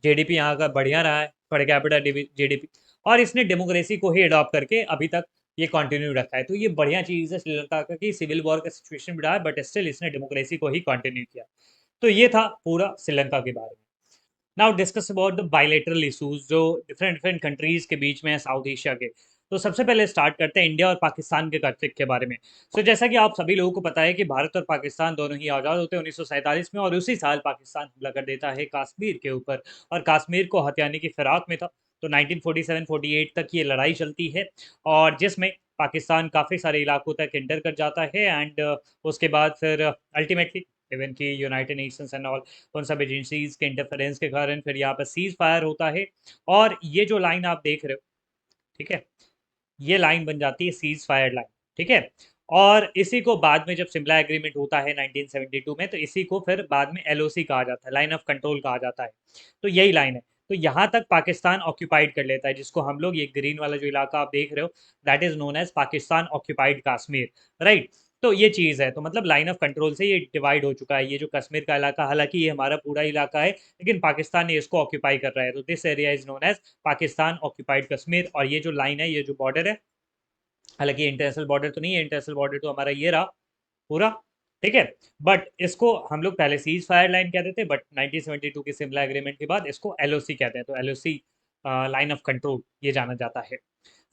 जीडीपी यहाँ का बढ़िया रहा है, पर कैपिटा जीडीपी, और इसने डेमोक्रेसी को ही अडॉप्ट करके अभी तक ये कंटिन्यू रखा है। तो ये बढ़िया चीज़ है श्रीलंका का कि सिविल वॉर का सिचुएशन भी रहा है बट स्टिल इसने डेमोक्रेसी को ही कंटिन्यू किया। तो ये था पूरा श्रीलंका के बारे में। Now discuss about the bilateral issues जो डिफरेंट डिफरेंट कंट्रीज के बीच में है साउथ एशिया के। तो सबसे पहले स्टार्ट करते हैं इंडिया और पाकिस्तान के कॉन्फ्लिक्ट के बारे में। जैसा कि आप सभी लोगों को पता है कि भारत और पाकिस्तान दोनों ही आज़ाद होते हैं 1947 में, और उसी साल पाकिस्तान हमला कर देता है कश्मीर के ऊपर, और कश्मीर को हथियाने की फिराक में था। तो 1947-48 तक ये लड़ाई चलती है, और जिसमें पाकिस्तान काफ़ी सारे इलाकों तक इंटर कर जाता है, एंड उसके बाद फिर अल्टीमेटली इवन की यूनाइटेड नेशंस एंड ऑल, उन सब एजेंसीज के इंटरफेरेंस के कारण फिर यहाँ पर सीज फायर होता है। और ये जो लाइन आप देख रहे हो, ठीक है, ये लाइन बन जाती है सीज फायर लाइन। ठीक है, और इसी को बाद में जब शिमला एग्रीमेंट होता है 1972 में, तो इसी को फिर बाद में एलओसी कहा जाता है, लाइन ऑफ कंट्रोल कहा जाता है। तो यही लाइन है। तो यहाँ तक पाकिस्तान ऑक्यूपाइड कर लेता है, जिसको हम लोग ये ग्रीन वाला जो इलाका आप देख रहे हो that is known as Pakistan occupied Kashmir. Right, तो ये चीज़ है, तो मतलब लाइन ऑफ कंट्रोल से ये डिवाइड हो चुका है। ये जो कश्मीर का इलाका, हालांकि ये हमारा पूरा इलाका है, लेकिन पाकिस्तान ने इसको ऑक्यूपाई कर रहा है, तो this area is known as Pakistan occupied Kashmir. और ये जो लाइन है, ये जो बॉर्डर है, हालांकि इंटरनेशनल बॉर्डर तो नहीं है, इंटरनेशनल बॉर्डर तो हमारा ये रहा पूरा। ठीक है, बट इसको हम लोग पहले सीज फायर लाइन कहते थे, बट 1972 के शिमला एग्रीमेंट के बाद इसको एलओसी कहते हैं। तो एलओसी लाइन ऑफ कंट्रोल ये जाना जाता है।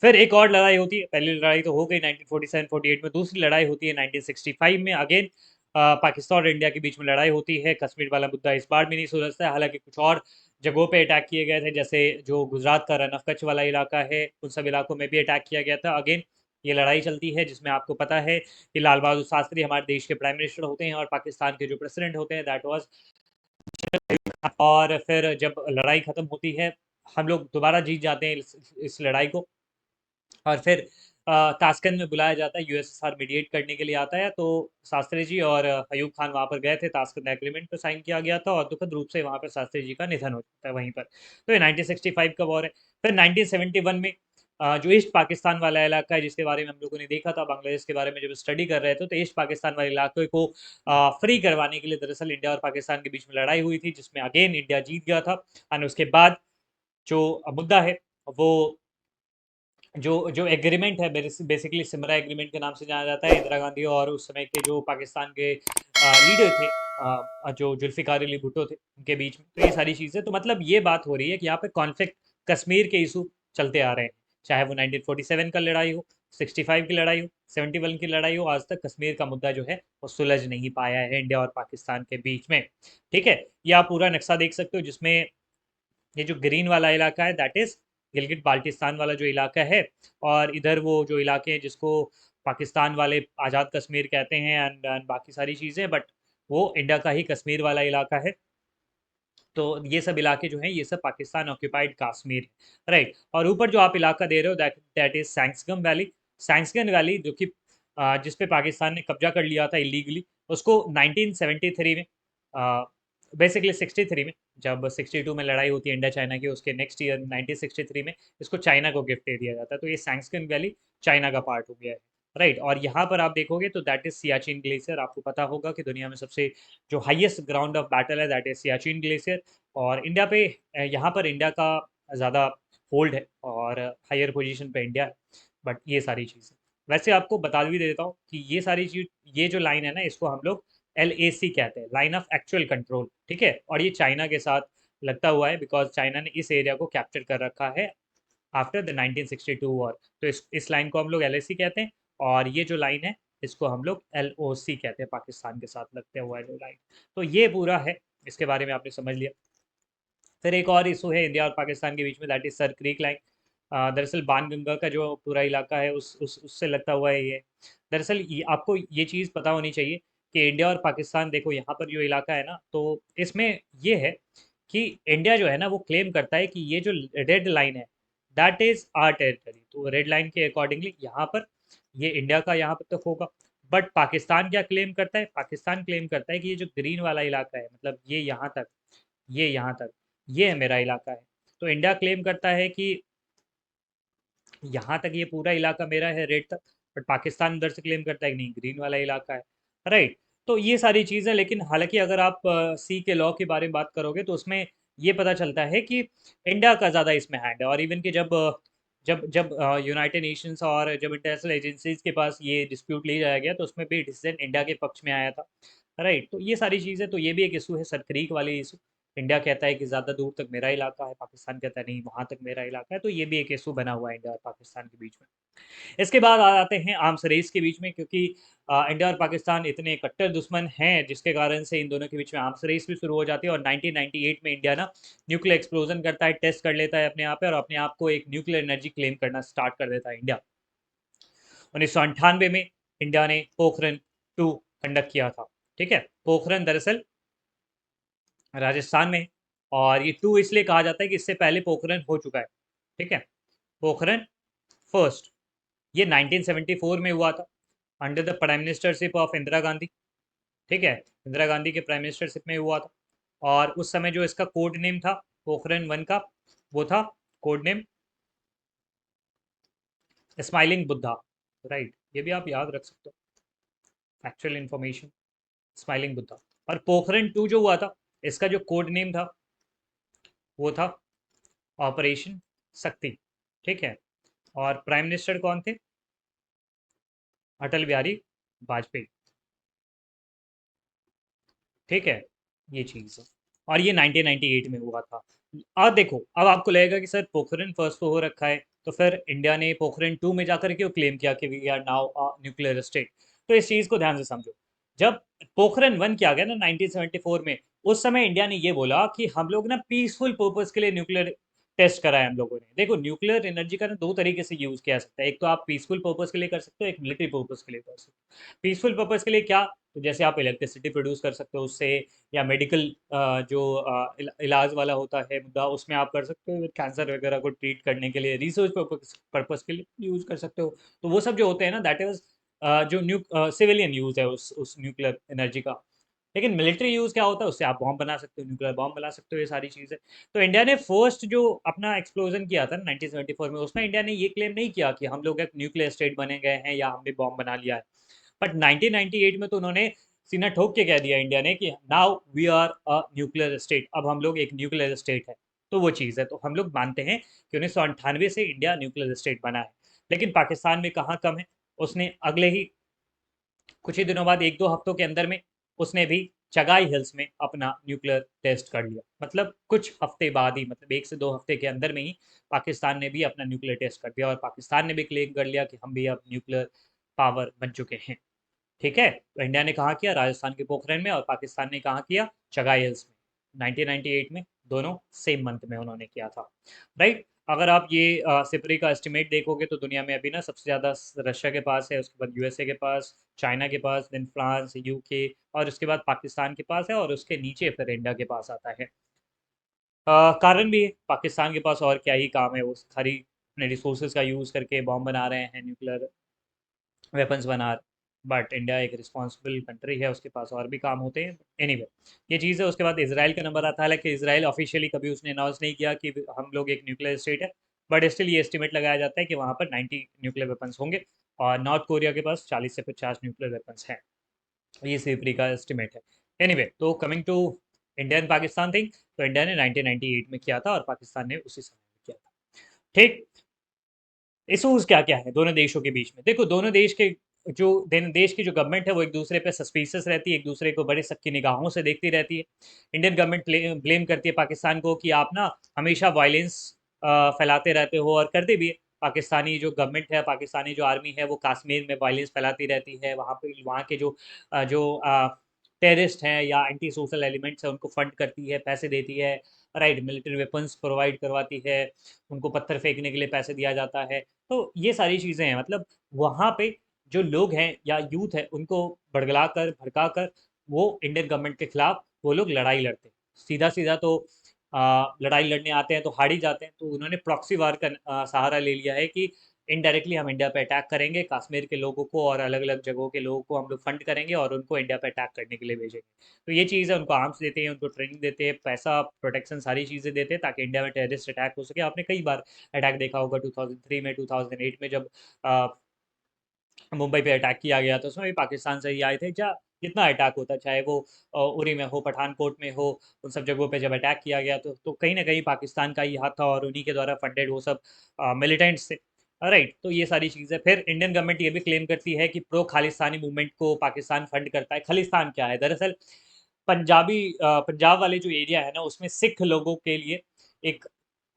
फिर एक और लड़ाई होती है, पहली लड़ाई तो हो गई 1947-48 में, दूसरी लड़ाई होती है 1965 में। अगेन पाकिस्तान और इंडिया के बीच में लड़ाई होती है। कश्मीर वाला मुद्दा इस बार भी नहीं सुलझता है, हालांकि कुछ और जगहों पे अटैक किए गए थे, जैसे जो गुजरात का रन ऑफ कच्छ वाला इलाका है, उन सब इलाकों में भी अटैक किया गया था। अगेन ये लड़ाई चलती है जिसमें आपको पता है कि लाल बहादुर शास्त्री हमारे देश के प्राइम मिनिस्टर होते हैं और पाकिस्तान के जो प्रेसिडेंट होते हैं दैट वाज। और फिर जब लड़ाई खत्म होती है, हम लोग दोबारा जीत जाते हैं इस लड़ाई को, और फिर ताशकंद में बुलाया जाता है, यूएसएसआर मीडिएट करने के लिए आता है। तो शास्त्री जी और अयूब खान वहाँ पर गए थे, ताशकंद एग्रीमेंट पर साइन किया गया था, और दुखद रूप से वहाँ पर शास्त्री जी का निधन हो जाता है वहीं पर। तो ये 1965 का वॉर है। फिर 1971 में जो ईस्ट पाकिस्तान वाला इलाका है जिसके बारे में हम लोगों ने देखा था बांग्लादेश के बारे में जब स्टडी कर रहे थे, तो ईस्ट पाकिस्तान वाले इलाके को फ्री करवाने के लिए दरअसल इंडिया और पाकिस्तान के बीच में लड़ाई हुई थी, जिसमें अगेन इंडिया जीत गया था। एंड उसके बाद जो मुद्दा है वो जो जो एग्रीमेंट है, बेसिकली सिमरा एग्रीमेंट के नाम से जाना जाता है, इंदिरा गांधी और उस समय के जो पाकिस्तान के लीडर थे, जो जुल्फिकार अली भुट्टो थे, उनके बीच में। तो ये सारी चीज़ें, तो मतलब ये बात हो रही है कि यहाँ पे कॉन्फ्लिक्ट कश्मीर के इशू चलते आ रहे हैं, चाहे वो 1947 का लड़ाई हो, 65 की लड़ाई हो, 71 की लड़ाई हो, आज तक कश्मीर का मुद्दा जो है वो सुलझ नहीं पाया है इंडिया और पाकिस्तान के बीच में। ठीक है, ये आप पूरा नक्शा देख सकते हो, जिसमें ये जो ग्रीन वाला इलाका है दैट इज गिलगित बाल्टिस्तान वाला जो इलाका है, और इधर वो जो इलाके हैं जिसको पाकिस्तान वाले आज़ाद कश्मीर कहते हैं, एंड बाकी सारी चीज़ें, बट वो इंडिया का ही कश्मीर वाला इलाका है। तो ये सब इलाके जो हैं ये सब पाकिस्तान ऑक्यूपाइड कश्मीर, राइट। और ऊपर जो आप इलाका दे रहे हो that that is Shaksgam valley. Shaksgam valley जो कि जिस पे पाकिस्तान ने कब्जा कर लिया था इलीगली, उसको 1973 में, बेसिकली 63 में, जब 62 में लड़ाई होती है इंडिया चाइना की, उसके नेक्स्ट ईयर 1963 में इसको चाइना को गिफ्ट दे दिया जाता है। तो ये सैंक्सगम वैली चाइना का पार्ट हो गया है, राइट। और यहाँ पर आप देखोगे तो दैट इज सियाचिन ग्लेशियर। आपको पता होगा कि दुनिया में सबसे जो हाईएस्ट ग्राउंड ऑफ बैटल है दैट इज सियाचिन ग्लेशियर। और इंडिया पे यहाँ पर इंडिया का ज़्यादा होल्ड है और हायर पोजीशन पे इंडिया है। बट ये सारी चीज़ें, वैसे आपको बता भी देता हूँ कि ये सारी चीज, ये जो लाइन है ना इसको हम लोग LAC कहते हैं, लाइन ऑफ एक्चुअल कंट्रोल। ठीक है, और ये चाइना के साथ लगता हुआ है बिकॉज चाइना ने इस एरिया को कैप्चर कर रखा है आफ्टर द 1962 वॉर। तो इस लाइन को हम लोग LAC कहते हैं, और ये जो लाइन है इसको हम लोग LOC कहते हैं, पाकिस्तान के साथ लगते हुआ है जो लाइन। तो ये पूरा है, इसके बारे में आपने समझ लिया। फिर एक और इशू है इंडिया और पाकिस्तान के बीच में that is sir creek line. दरअसल बाणगंगा का जो पूरा इलाका है उससे लगता हुआ है ये। दरअसल आपको ये चीज़ पता होनी चाहिए कि इंडिया और पाकिस्तान, देखो यहाँ पर जो इलाका है ना, तो इसमें ये है कि इंडिया जो है ना वो क्लेम करता है कि ये जो रेड लाइन है दैट इज आर टेरिटरी। तो रेड लाइन के अकॉर्डिंगली यहाँ पर ये इंडिया का यहाँ पर तक होगा। बट पाकिस्तान क्या क्लेम करता है? पाकिस्तान क्लेम करता है कि ये जो ग्रीन वाला इलाका है, मतलब ये यहाँ तक, ये यहाँ तक, ये है मेरा इलाका है। तो इंडिया क्लेम करता है कि यहाँ तक ये पूरा इलाका मेरा है, रेड तक। बट पाकिस्तान उधर से क्लेम करता है कि नहीं, ग्रीन वाला इलाका है, राइट। तो ये सारी चीज़ें, लेकिन हालांकि अगर आप सी के लॉ के बारे में बात करोगे तो उसमें ये पता चलता है कि इंडिया का ज़्यादा इसमें हैंड है। और इवन कि जब जब यूनाइटेड नेशंस और जब इंटरनेशनल एजेंसीज के पास ये डिस्प्यूट ले जाया गया तो उसमें भी डिसीजन इंडिया के पक्ष में आया था, राइट। तो ये सारी चीज़ें, तो ये भी एक इशू है, सरक्रीक वाली इशू। इंडिया कहता है कि ज़्यादा दूर तक मेरा इलाका है, पाकिस्तान कहता है नहीं वहाँ तक मेरा इलाका है। तो ये भी एक इशू बना हुआ है इंडिया और पाकिस्तान के बीच में। इसके बाद आ जाते हैं आर्म्स रेस के बीच में, क्योंकि इंडिया और पाकिस्तान इतने कट्टर दुश्मन हैं जिसके कारण से इन दोनों के बीच में आर्म्स रेस भी शुरू हो जाती है। और 1998 में इंडिया ना न्यूक्लियर एक्सप्लोजन करता है, टेस्ट कर लेता है अपने आप पे, और अपने आप को एक न्यूक्लियर एनर्जी क्लेम करना स्टार्ट कर देता है इंडिया। 1998 में इंडिया ने पोखरण 2 कंडक्ट किया था। ठीक है, पोखरण दरअसल राजस्थान में, और ये 2 इसलिए कहा जाता है कि इससे पहले पोखरण हो चुका है। ठीक है, पोखरण फर्स्ट ये 1974 में हुआ था under the prime ministership of Indira Gandhi. ठीक है, इंदिरा गांधी के प्राइम मिनिस्टरशिप में हुआ था। और उस समय जो इसका कोड नेम था पोखरण 1 का, वो था code name smiling Buddha, right. ये भी आप याद रख सकते हो, फैक्चुअल इंफॉर्मेशन, स्माइलिंग बुद्धा। और पोखरण 2 जो हुआ था इसका जो कोड नेम था वो था ऑपरेशन शक्ति। ठीक है, और प्राइम मिनिस्टर कौन थे? अटल बिहारी वाजपेयी। ठीक है, ये चीज़ है। और ये 1998 में हुआ था। अब देखो, अब आपको लगेगा कि सर पोखरण फर्स्ट तो हो रखा है, तो फिर इंडिया ने पोखरण 2 में जाकर क्यों क्लेम किया कि we are now nuclear state? तो इस चीज़ को ध्यान से समझो। जब पोखरण 1 किया गया ना 1974 में, उस समय इंडिया ने ये बोला कि हम लोग ना पीसफुल पर्पस के लिए न्यूक्लियर टेस्ट करा है हम लोगों ने। देखो, न्यूक्लियर एनर्जी का ना दो तरीके से यूज़ किया जा सकता है, एक तो आप पीसफुल पर्पस के लिए कर सकते हो, एक मिलिट्री पर्पस के लिए कर सकते हो। पीसफुल पर्पस के लिए क्या? तो जैसे आप इलेक्ट्रिसिटी प्रोड्यूस कर सकते हो उससे, या मेडिकल जो इलाज वाला होता है मुद्दा, उसमें आप कर सकते हो, कैंसर वगैरह को ट्रीट करने के लिए, रिसर्च पर्पस के लिए यूज़ कर सकते हो। तो वो सब जो होते हैं ना दैट इज जो सिविलियन यूज़ है उस न्यूक्लियर एनर्जी का। लेकिन मिलिट्री यूज़ क्या होता है, उससे आप बॉम्ब बना सकते हो, न्यूक्लियर बॉम्ब बना सकते हो, ये सारी चीज़ें। तो इंडिया ने फर्स्ट जो अपना एक्सप्लोजन किया था 1974 में, उसमें इंडिया ने ये क्लेम नहीं किया कि हम लोग एक न्यूक्लियर स्टेट बने गए हैं या हमने बॉम्ब बना लिया है। बट 1998 में तो उन्होंने सीना ठोक के कह दिया इंडिया ने कि now we are a nuclear state, अब हम लोग एक न्यूक्लियर स्टेट है। तो वो चीज़ है, तो हम लोग मानते हैं कि 1998 से इंडिया न्यूक्लियर स्टेट बना है। लेकिन पाकिस्तान में कहाँ कम है, उसने अगले ही कुछ ही दिनों बाद, एक दो हफ्तों के अंदर में, उसने भी चगाई हिल्स में अपना न्यूक्लियर टेस्ट कर लिया। मतलब कुछ हफ्ते बाद ही, मतलब 1 से 2 हफ्ते के अंदर में ही पाकिस्तान ने भी अपना न्यूक्लियर टेस्ट कर दिया और पाकिस्तान ने भी क्लेम कर लिया कि हम भी अब न्यूक्लियर पावर बन चुके हैं। ठीक है, तो इंडिया ने कहाँ किया, राजस्थान के पोखरण में, और पाकिस्तान ने कहाँ किया, चगाई हिल्स में, 1998 में, दोनों सेम मंथ में उन्होंने किया था। राइट। अगर आप ये सिपरी का एस्टिमेट देखोगे तो दुनिया में अभी ना सबसे ज़्यादा रशिया के पास है, उसके बाद यूएसए के पास, चाइना के पास, देन फ्रांस, यूके, और उसके बाद पाकिस्तान के पास है, और उसके नीचे फिर इंडिया के पास आता है। कारण भी है, पाकिस्तान के पास और क्या ही काम है, वो खाली अपने रिसोर्सेज का यूज़ करके बॉम्ब बना रहे हैं, न्यूक्लियर वेपन्स बना रहे। बट इंडिया एक रिस्पॉन्सिबल कंट्री है, उसके पास और भी काम होते हैं। एनीवे, ये चीज़ है। उसके बाद इसराइल का नंबर आता है, हालांकि इसराइल ऑफिशियली कभी उसने अनाउंस नहीं किया कि हम लोग एक न्यूक्लियर स्टेट है, बट स्टिल ये एस्टिमेट लगाया जाता है कि वहाँ पर 90 न्यूक्लियर वेपन्स होंगे, और नॉर्थ कोरिया के पास 40 से 50 न्यूक्लियर वेपन्स हैं। ये सिपरी का एस्टिमेट है। एनीवे, तो coming to India and Pakistan thing, तो इंडिया ने 1998 में किया था और पाकिस्तान ने उसी समय में किया था। ठीक। इशूज़ क्या-क्या है दोनों देशों के बीच में? देखो, दोनों देश के जो देश की जो गवर्नमेंट है वो एक दूसरे पे सस्पिशियस रहती है, एक दूसरे को बड़े शक की निगाहों से देखती रहती है। इंडियन गवर्नमेंट ब्लेम करती है पाकिस्तान को कि आप ना हमेशा वायलेंस फैलाते रहते हो, और करते भी है। पाकिस्तानी जो गवर्नमेंट है, पाकिस्तानी जो आर्मी है, वो कश्मीर में वायलेंस फैलाती रहती है। वहाँ पे वहाँ के टेररिस्ट हैं या एंटी सोशल एलिमेंट्स हैं, उनको फंड करती है, पैसे देती है, राइट, मिलिट्री वेपन्स प्रोवाइड करवाती है, उनको पत्थर फेंकने के लिए पैसे दिया जाता है। तो ये सारी चीज़ें हैं, मतलब वहाँ पे जो लोग हैं या यूथ है, उनको भड़का कर वो इंडियन गवर्नमेंट के खिलाफ वो लोग लड़ाई लड़ते हैं। सीधा सीधा तो लड़ाई लड़ने आते हैं तो हार ही जाते हैं। तो उन्होंने प्रॉक्सी वार का सहारा ले लिया है कि इनडायरेक्टली हम इंडिया पे अटैक करेंगे, कश्मीर के लोगों को और अलग अलग जगहों के लोगों को हम लोग फंड करेंगे और उनको इंडिया पे अटैक करने के लिए भेजेंगे। तो ये चीज़ है, उनको आर्म्स देते हैं, उनको ट्रेनिंग देते हैं, पैसा, प्रोटेक्शन, सारी चीज़ें देते हैं ताकि इंडिया में टेररिस्ट अटैक हो सके। आपने कई बार अटैक देखा होगा, 2003 में, 2008 में, जब अ, मुंबई पे अटैक किया गया तो उसमें भी पाकिस्तान से ही आए थे। जितना अटैक होता, चाहे वो उरी में हो, पठानकोट में हो, उन सब जगहों पे जब अटैक किया गया तो कहीं ना कहीं पाकिस्तान का ही हाथ था और उन्हीं के द्वारा फंडेड वो सब मिलिटेंट्स थे। राइट। तो ये सारी चीज़ें, फिर इंडियन गवर्नमेंट ये भी क्लेम करती है कि प्रो खालिस्तानी मूवमेंट को पाकिस्तान फंड करता है। खालिस्तान क्या है दरअसल, पंजाब वाले जो एरिया है ना, उसमें सिख लोगों के लिए एक,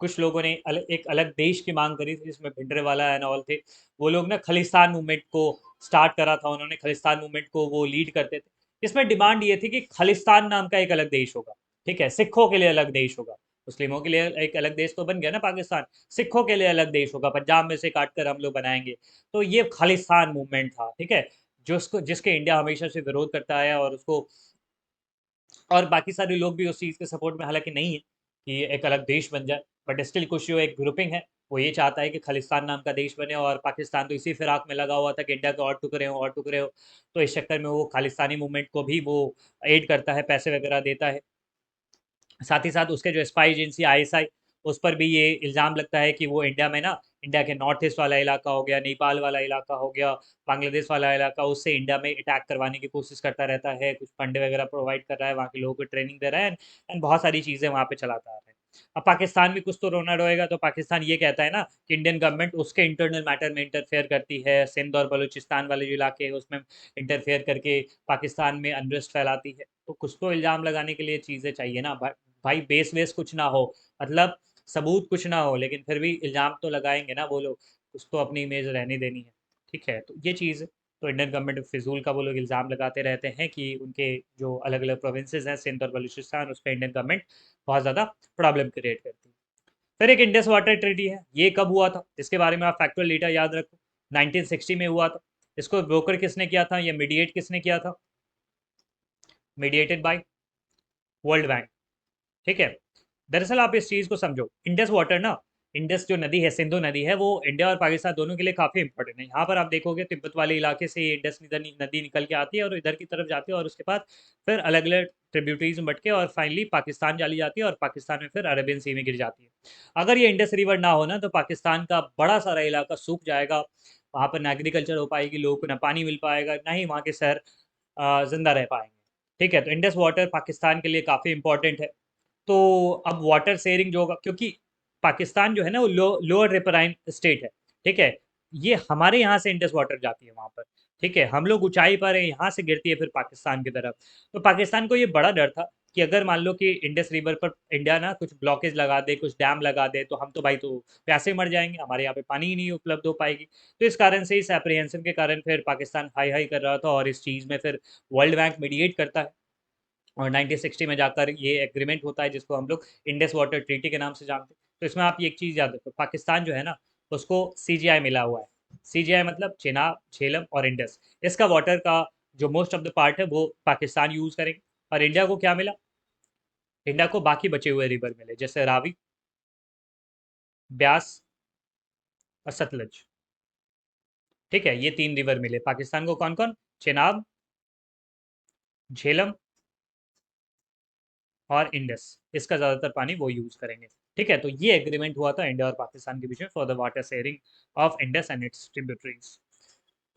कुछ लोगों ने एक अलग देश की मांग करी थी, जिसमें भिंडरवाला एंड ऑल थे। वो लोग ना खलिस्तान मूवमेंट को स्टार्ट करा था उन्होंने, खलिस्तान मूवमेंट को वो लीड करते थे। इसमें डिमांड ये थी कि खलिस्तान नाम का एक अलग देश होगा। ठीक है, सिखों के लिए अलग देश होगा। मुस्लिमों के लिए एक अलग देश तो बन गया ना पाकिस्तान, सिखों के लिए अलग देश होगा, पंजाब में से काट कर हम लोग बनाएंगे। तो ये खालिस्तान मूवमेंट था। ठीक है, जिसके इंडिया हमेशा से विरोध करता है, और उसको, और बाकी सारे लोग भी उस चीज़ के सपोर्ट में हालाँकि नहीं है कि एक अलग देश बन जाए, बट स्टिल कुछ जो एक ग्रुपिंग है, वो ये चाहता है कि खालिस्तान नाम का देश बने, और पाकिस्तान तो इसी फिराक में लगा हुआ था कि इंडिया के और टुकड़े हों और टुकड़े हों। तो इस चक्कर में वो खालिस्तानी मूवमेंट को भी वो एड करता है, पैसे वगैरह देता है। साथ ही साथ उसके जो स्पाई एजेंसी आईएसआई, उस पर भी ये इल्ज़ाम लगता है कि वो इंडिया में ना, इंडिया के नॉर्थ ईस्ट वाला इलाका हो गया, नेपाल वाला इलाका हो गया, बांग्लादेश वाला इलाका, उससे इंडिया में अटैक करवाने की कोशिश करता रहता है, कुछ फंड वगैरह प्रोवाइड कर रहा है, वहाँ के लोगों को ट्रेनिंग दे रहा है, एंड बहुत सारी चीज़ें वहाँ पे चलाता आ रहा है। अब पाकिस्तान में कुछ तो रोना रोएगा, तो पाकिस्तान ये कहता है ना कि इंडियन गवर्नमेंट उसके इंटरनल मैटर में इंटरफेयर करती है, सिंध और बलूचिस्तान वाले जो इलाके हैं उसमें इंटरफेयर करके पाकिस्तान में अनरेस्ट फैलाती है। तो कुछ तो इल्ज़ाम लगाने के लिए चीज़ें चाहिए ना भाई, बेस वेस कुछ ना हो, मतलब सबूत कुछ ना हो, लेकिन फिर भी इल्ज़ाम तो लगाएंगे ना वो लोग, कुछ तो अपनी इमेज रहने देनी है। ठीक है, तो ये चीज़, तो इंडियन गवर्नमेंट फिजूल का वो लोग इल्ज़ाम लगाते रहते हैं कि उनके जो अलग अलग प्रोविंसेस हैं, सिंध और बलूचिस्तान, उस पर इंडियन गवर्नमेंट बहुत ज़्यादा प्रॉब्लम क्रिएट करती है। फिर एक इंडस वाटर ट्रीटी है, ये कब हुआ था, इसके बारे में आप फैक्चुअल डेटा याद रखो। 1960 में हुआ था। इसको ब्रोकर किसने किया था, ये मीडिएट किसने किया था, मीडिएटेड बाय वर्ल्ड बैंक। ठीक है, दरअसल आप इस चीज़ को समझो, इंडस वाटर ना, इंडस जो नदी है, सिंधु नदी है, वो इंडिया और पाकिस्तान दोनों के लिए काफ़ी इंपॉर्टेंट है। यहाँ पर आप देखोगे तिब्बत वाले इलाके से इंडस नदी निकल के आती है और इधर की तरफ जाती है, और उसके बाद फिर अलग अलग ट्रिब्यूटरीज में बट के और फाइनली पाकिस्तान चली जाती है, और पाकिस्तान में फिर अरेबियन सी में गिर जाती है। अगर ये इंडस रिवर ना हो ना, तो पाकिस्तान का बड़ा सारा इलाका सूख जाएगा। वहाँ पर ना एग्रीकल्चर हो पाएगी, लोगों को ना पानी मिल पाएगा, ना ही वहाँ के शहर जिंदा रह पाएंगे। ठीक है, तो इंडस वाटर पाकिस्तान के लिए काफ़ी इंपॉर्टेंट है। तो अब वाटर शेयरिंग जो होगा, क्योंकि पाकिस्तान जो है ना वो लोअर रिपराइन स्टेट है। ठीक है, ये हमारे यहाँ से इंडस वाटर जाती है वहाँ पर। ठीक है, हम लोग ऊंचाई पर है, यहाँ से गिरती है फिर पाकिस्तान की तरफ। तो पाकिस्तान को ये बड़ा डर था कि अगर मान लो कि इंडस रिवर पर इंडिया ना कुछ ब्लॉकेज लगा दे, कुछ डैम लगा दे, तो हम तो भाई तो प्यासे मर जाएंगे, हमारे यहाँ पे पानी ही नहीं उपलब्ध हो पाएगी। तो इस कारण से, इस एप्रीहेंशन के कारण फिर पाकिस्तान हाई हाई कर रहा था, और इस चीज़ में फिर वर्ल्ड बैंक मीडिएट करता है, और 1960 में जाकर ये एग्रीमेंट होता है जिसको हम लोग इंडस वाटर ट्रीटी के नाम से जानते हैं। तो इसमें आप ये एक चीज़ याद रखो, पाकिस्तान जो है ना उसको सीजीआई मिला हुआ है। सीजीआई मतलब चेनाब, झेलम और इंडस। इसका वाटर का जो मोस्ट ऑफ द पार्ट है वो पाकिस्तान यूज़ करेंगे। और इंडिया को क्या मिला? इंडिया को बाकी बचे हुए रिवर मिले, जैसे रावी, ब्यास और सतलज। ठीक है, ये 3 रिवर मिले पाकिस्तान को। कौन कौन? चेनाब, झेलम और इंडस। इसका ज़्यादातर पानी वो यूज़ करेंगे। ठीक है, तो ये एग्रीमेंट हुआ था इंडिया और पाकिस्तान के बीच में for the water sharing of Indus and it's tributaries.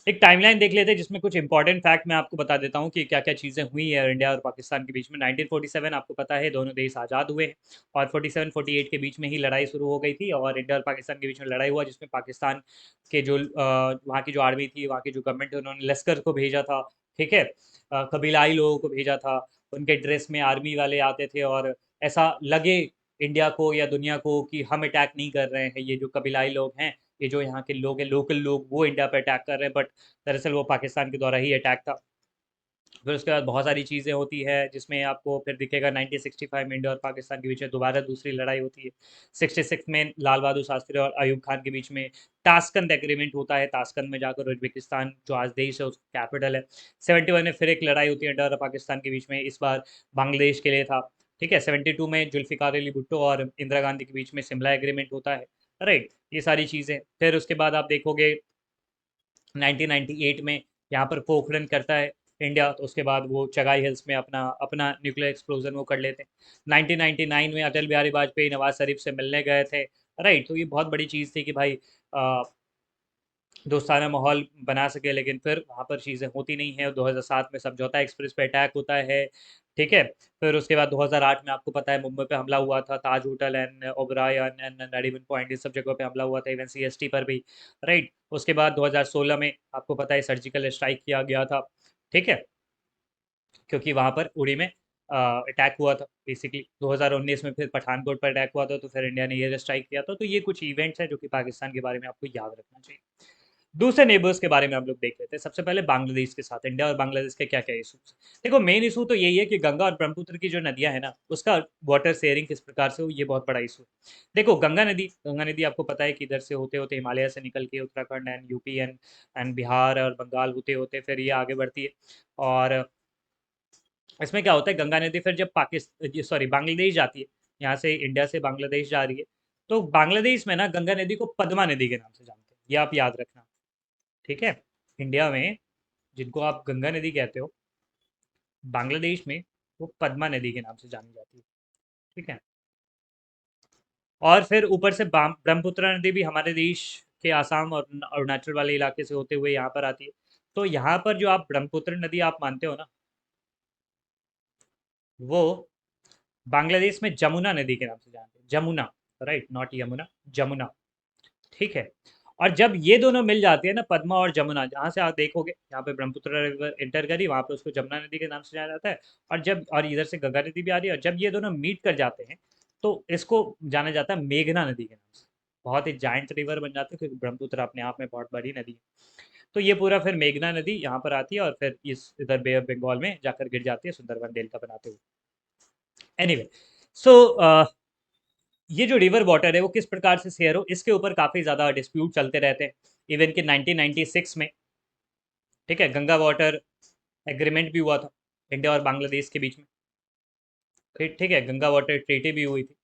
एक टाइमलाइन देख लेते हैं जिसमें कुछ इंपॉर्टेंट फैक्ट मैं आपको बता देता हूँ कि क्या क्या चीज़ें हुई है इंडिया और पाकिस्तान के बीच में। 1947 आपको पता है दोनों देश आज़ाद हुए हैं, और 47-48 के बीच में ही लड़ाई शुरू हो गई थी, और इंडिया और पाकिस्तान के बीच में लड़ाई हुआ, जिसमें पाकिस्तान के जो वहाँ की जो आर्मी थी, वहाँ की जो गवर्नमेंट है, उन्होंने लश्कर को भेजा था। ठीक है, कबीलाई लोगों को भेजा था, उनके ड्रेस में आर्मी वाले आते थे, और ऐसा लगे इंडिया को या दुनिया को कि हम अटैक नहीं कर रहे हैं, ये जो कबीलाई लोग हैं, ये जो यहाँ के लोग हैं, लोकल लोग, वो इंडिया पे अटैक कर रहे हैं, बट दरअसल वो पाकिस्तान के द्वारा ही अटैक था। फिर उसके बाद बहुत सारी चीज़ें होती है, जिसमें आपको फिर दिखेगा 1965 में इंडिया और पाकिस्तान के बीच में दोबारा दूसरी लड़ाई होती है। 66 में लाल बहादुर शास्त्री और अयूब खान के बीच में ताशकंद एग्रीमेंट होता है, ताशकंद में जाकर उज्बेकिस्तान जो आज देश है उसका कैपिटल है। 71 में फिर एक लड़ाई होती है इंडिया और पाकिस्तान के बीच में, इस बार बांग्लादेश के लिए था। ठीक है, 72 में जुल्फिकार अली भुट्टो और इंदिरा गांधी के बीच में शिमला एग्रीमेंट होता है। राइट, ये सारी चीज़ें। फिर उसके बाद आप देखोगे 1998 में यहाँ पर पोखरण करता है इंडिया, तो उसके बाद वो चगाई हिल्स में अपना अपना न्यूक्लियर एक्सप्लोजन वो कर लेते हैं। 1999 में अटल बिहारी वाजपेयी नवाज शरीफ से मिलने गए थे। राइट, तो ये बहुत बड़ी चीज़ थी कि भाई दोस्ताना माहौल बना सके, लेकिन फिर वहाँ पर चीज़ें होती नहीं हैं। 2007 में समझौता एक्सप्रेस पे अटैक होता है। ठीक है, फिर उसके बाद 2008 में आपको पता है मुंबई पे हमला हुआ था, Taj hotel and Oberoi and Nariman point, इस सब जगहों पे हमला हुआ था, इवन सीएसटी पर भी। राइट, उसके बाद 2016 में आपको पता है सर्जिकल स्ट्राइक किया गया था। ठीक है, क्योंकि वहाँ पर उड़ी में अटैक हुआ था बेसिकली। 2019 में फिर पठानकोट पर अटैक हुआ था, तो फिर इंडिया ने एयर स्ट्राइक किया था। तो ये कुछ इवेंट्स हैं जो कि पाकिस्तान के बारे में आपको याद रखना चाहिए। दूसरे नेबर्स के बारे में हम लोग देख लेते हैं। सबसे पहले बांग्लादेश के साथ इंडिया और बांग्लादेश के क्या क्या इशूज। देखो, मेन इशू तो यही है कि गंगा और ब्रह्मपुत्र की जो नदियां है ना, उसका वाटर शेयरिंग किस प्रकार से हो, ये बहुत बड़ा इशू है। देखो, गंगा नदी आपको पता है कि इधर से होते होते हिमालय से निकल के Uttarakhand and UP and Bihar और बंगाल होते होते फिर ये आगे बढ़ती है। और इसमें क्या होता है, गंगा नदी फिर जब पाकिस्तान सॉरी बांग्लादेश जाती है, यहाँ से इंडिया से बांग्लादेश जा रही है, तो बांग्लादेश में ना गंगा नदी को पद्मा नदी के नाम से जानते हैं, ये आप याद रखना। ठीक है, इंडिया में जिनको आप गंगा नदी कहते हो, बांग्लादेश में वो पद्मा नदी के नाम से जानी जाती है। ठीक है, और फिर ऊपर से ब्रह्मपुत्र नदी भी हमारे देश के आसाम और अरुणाचल वाले इलाके से होते हुए यहाँ पर आती है। तो यहाँ पर जो आप ब्रह्मपुत्र नदी आप मानते हो ना, वो बांग्लादेश में जमुना नदी के नाम से जानते हैं, जमुना। Right, not Yamuna, Jamuna. ठीक है, और जब ये दोनों मिल जाती है ना, पद्मा और जमुना, जहाँ से आप देखोगे यहाँ पे ब्रह्मपुत्र रिवर एंटर करी, वहाँ पे उसको जमुना नदी के नाम से जाना जाता है। और इधर से गंगा नदी भी आ रही है, और जब ये दोनों मीट कर जाते हैं, तो इसको जाना जाता है मेघना नदी के नाम से। बहुत ही जाइंट रिवर बन जाते हैं, क्योंकि ब्रह्मपुत्र अपने आप में बहुत बड़ी नदी है। तो ये पूरा फिर मेघना नदी यहाँ पर आती है, और फिर इस इधर बे ऑफ बंगाल में जाकर गिर जाती है, सुंदरबन डेल्टा बनाते हुए। एनीवे, सो ये जो रिवर वाटर है वो किस प्रकार से शेयर हो, इसके ऊपर काफ़ी ज़्यादा डिस्प्यूट चलते रहते हैं। इवन कि 1996 में, ठीक है, गंगा वाटर एग्रीमेंट भी हुआ था इंडिया और बांग्लादेश के बीच में। फिर ठीक है, गंगा वाटर ट्रीटी भी हुई थी,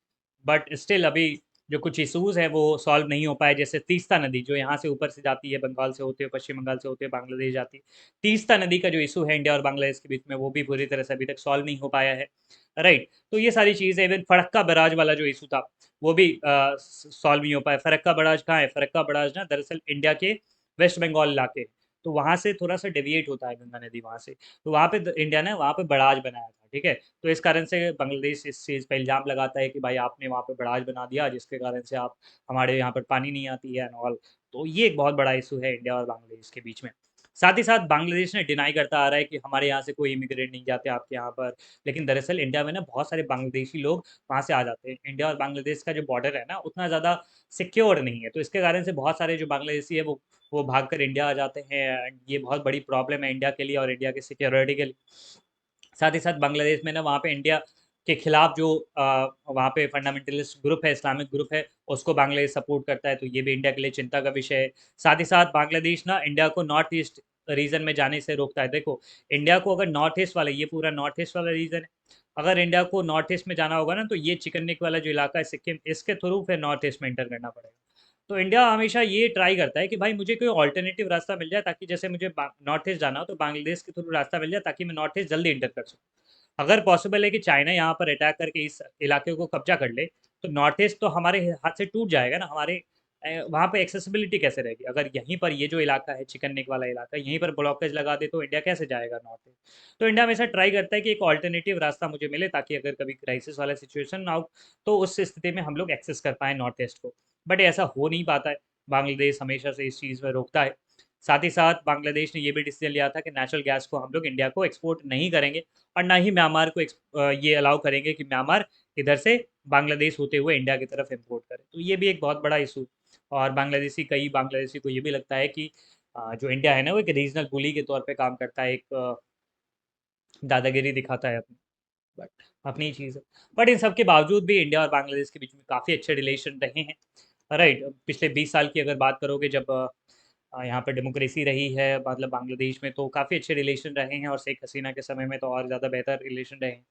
बट स्टिल अभी जो कुछ इशूज़ है वो सॉल्व नहीं हो पाए, जैसे तीस्ता नदी जो यहाँ से ऊपर से जाती है, बंगाल से होते हुए, पश्चिम बंगाल से होते हुए बांग्लादेश जाती है। तीस्ता नदी का जो इशू है इंडिया और बांग्लादेश के बीच में, वो भी पूरी तरह से अभी तक सॉल्व नहीं हो पाया है, राइट। तो ये सारी चीज़ें, इवन फरक्का बराज वाला जो इशू था वो भी सॉल्व नहीं हो पाया। फरक्का बराज कहाँ है? फरक्का बराज ना दरअसल इंडिया के वेस्ट बंगाल इलाके, तो वहाँ से थोड़ा सा डेविएट होता है गंगा नदी वहाँ से, तो वहाँ पे इंडिया ने वहाँ पे बराज बनाया था, ठीक है। तो इस कारण से बांग्लादेश इस चीज़ पे इल्ज़ाम लगाता है कि भाई आपने वहाँ पे बराज बना दिया, जिसके कारण से आप हमारे यहाँ पर पानी नहीं आती है एंड ऑल। तो ये एक बहुत बड़ा इशू है इंडिया और बांग्लादेश के बीच में। साथ ही साथ बांग्लादेश ने डिनाई करता आ रहा है कि हमारे यहाँ से कोई इमिग्रेंट नहीं जाते आपके यहाँ पर, लेकिन दरअसल इंडिया में ना बहुत सारे बांग्लादेशी लोग वहाँ से आ जाते हैं। इंडिया और बांग्लादेश का जो बॉर्डर है ना उतना ज़्यादा सिक्योर नहीं है, तो इसके कारण से बहुत सारे जो बांग्लादेशी है वो भागकर इंडिया आ जाते हैं, एंड ये बहुत बड़ी प्रॉब्लम है इंडिया के लिए और इंडिया की सिक्योरिटी के लिए। साथ ही साथ बांग्लादेश में ना वहाँ पे इंडिया के खिलाफ जो वहाँ पे फंडामेंटलिस्ट ग्रुप है, इस्लामिक ग्रुप है, उसको बांग्लादेश सपोर्ट करता है, तो ये भी इंडिया के लिए चिंता का विषय है। साथ ही साथ बांग्लादेश ना इंडिया को नॉर्थ ईस्ट रीजन में जाने से रोकता है। देखो, इंडिया को अगर नॉर्थ ईस्ट वाला, ये पूरा नॉर्थ ईस्ट वाला रीजन है, अगर इंडिया को नॉर्थ ईस्ट में जाना होगा ना, तो ये चिकन नेक वाला जो इलाका है सिक्किम, इसके थ्रू फिर नॉर्थ ईस्ट में इंटर करना पड़ेगा। तो इंडिया हमेशा ये ट्राई करता है कि भाई मुझे कोई ऑल्टरनेटिव रास्ता मिल जाए, ताकि जैसे मुझे नॉर्थ ईस्ट जाना हो तो बांग्लादेश के थ्रू रास्ता मिल जाए, ताकि मैं नॉर्थ ईस्ट जल्दी इंटर कर सकूँ। अगर पॉसिबल है कि चाइना यहाँ पर अटैक करके इस इलाके को कब्जा कर ले, तो नॉर्थ ईस्ट तो हमारे हाथ से टूट जाएगा ना। हमारे वहाँ पे एक्सेसिबिलिटी कैसे रहेगी? अगर यहीं पर ये जो इलाका है चिकन नेक वाला इलाका, यहीं पर ब्लॉकेज लगा दे तो इंडिया कैसे जाएगा नॉर्थ ईस्ट? तो इंडिया हमेशा ट्राई करता है कि एक ऑल्टरनेटिव रास्ता मुझे मिले, ताकि अगर कभी क्राइसिस वाला सिचुएशन ना हो तो उस स्थिति में हम लोग एक्सेस कर पाएँ नॉर्थ ईस्ट को। बट ऐसा हो नहीं पाता है, बांग्लादेश हमेशा से इस चीज़ में रोकता है। साथ ही साथ बांग्लादेश ने ये भी डिसीजन लिया था कि नेचुरल गैस को हम लोग इंडिया को एक्सपोर्ट नहीं करेंगे, और ना ही म्यांमार को ये अलाउ करेंगे कि म्यांमार इधर से बांग्लादेश होते हुए इंडिया की तरफ इम्पोर्ट करे। तो ये भी एक बहुत बड़ा इशू, और कई बांग्लादेशी को ये भी लगता है कि जो इंडिया है ना वो एक रीजनल बुली के तौर पे काम करता है, एक दादागिरी दिखाता है अपनी, बट अपनी चीज़ है। बट इन सब के बावजूद भी इंडिया और बांग्लादेश के बीच में काफ़ी अच्छे रिलेशन रहे हैं, राइट। पिछले 20 साल की अगर बात करोगे, जब यहाँ पर डेमोक्रेसी रही है मतलब बांग्लादेश में, तो काफ़ी अच्छे रिलेशन रहे हैं, और शेख हसीना के समय में तो और ज़्यादा बेहतर रिलेशन रहे हैं।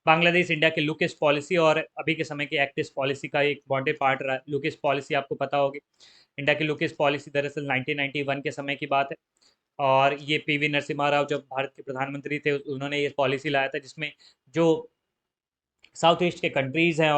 बांग्लादेश इंडिया के लुकिस्ट पॉलिसी और अभी के समय की एक्टिस्ट पॉलिसी का एक बॉन्डेड पार्ट रहा है। लुकिस्ट पॉलिसी आपको पता होगी, इंडिया की लुकिस्ट पॉलिसी दरअसल 1991 के समय की बात है, और ये पीवी नरसिम्हा राव जब भारत के प्रधानमंत्री थे, उन्होंने ये पॉलिसी लाया था, जिसमें जो साउथ ईस्ट के कंट्रीज़ हैं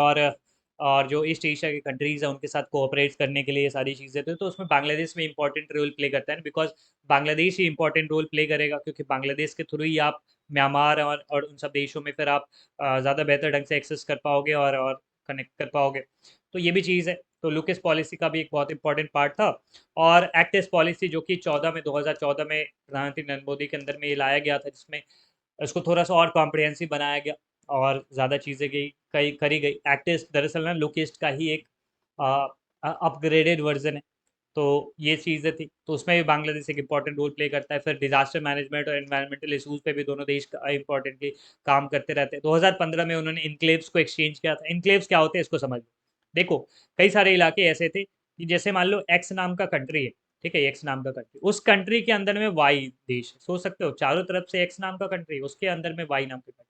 और जो ईस्ट एशिया के कंट्रीज़ हैं उनके साथ कोऑपरेट करने के लिए ये सारी चीज़ें थी, तो उसमें बांग्लादेश में इंपॉर्टेंट रोल प्ले करता है, बिकॉज बांग्लादेश ही इंपॉर्टेंट रोल प्ले करेगा, क्योंकि बांग्लादेश के थ्रू ही आप म्यांमार और उन सब देशों में फिर आप ज़्यादा बेहतर ढंग से एक्सेस कर पाओगे और कनेक्ट कर पाओगे। तो ये भी चीज़ है। तो लुकिस पॉलिसी का भी एक बहुत इंपॉर्टेंट पार्ट था, और एक्ट ईस्ट पॉलिसी जो कि 2014 में प्रधानमंत्री नरेंद्र मोदी के अंदर में ये लाया गया था, जिसमें इसको थोड़ा सा और कॉम्प्रिहेंसिव बनाया गया और ज़्यादा चीज़ें कई करी गई। एक्टिस्ट दरअसल ना लुकिस्ट का ही एक अपग्रेडेड वर्जन है। तो ये चीज़ें थी, तो उसमें भी बांग्लादेश एक इंपॉर्टेंट रोल प्ले करता है। फिर डिजास्टर मैनेजमेंट और एनवायरमेंटल इशूज़ पे भी दोनों देश का इंपॉर्टेंटली काम करते रहते हैं। 2015 में उन्होंने इनक्लेव्स को एक्सचेंज किया था। इनक्लेव्स क्या होते हैं इसको समझ लो। देखो, कई सारे इलाके ऐसे थे कि जैसे मान लो एक्स नाम का कंट्री है, ठीक है, एक्स नाम का कंट्री, उस कंट्री के अंदर में वाई देश है। सोच सकते हो, चारों तरफ से एक्स नाम का कंट्री, उसके अंदर में वाई नाम का कंट्री,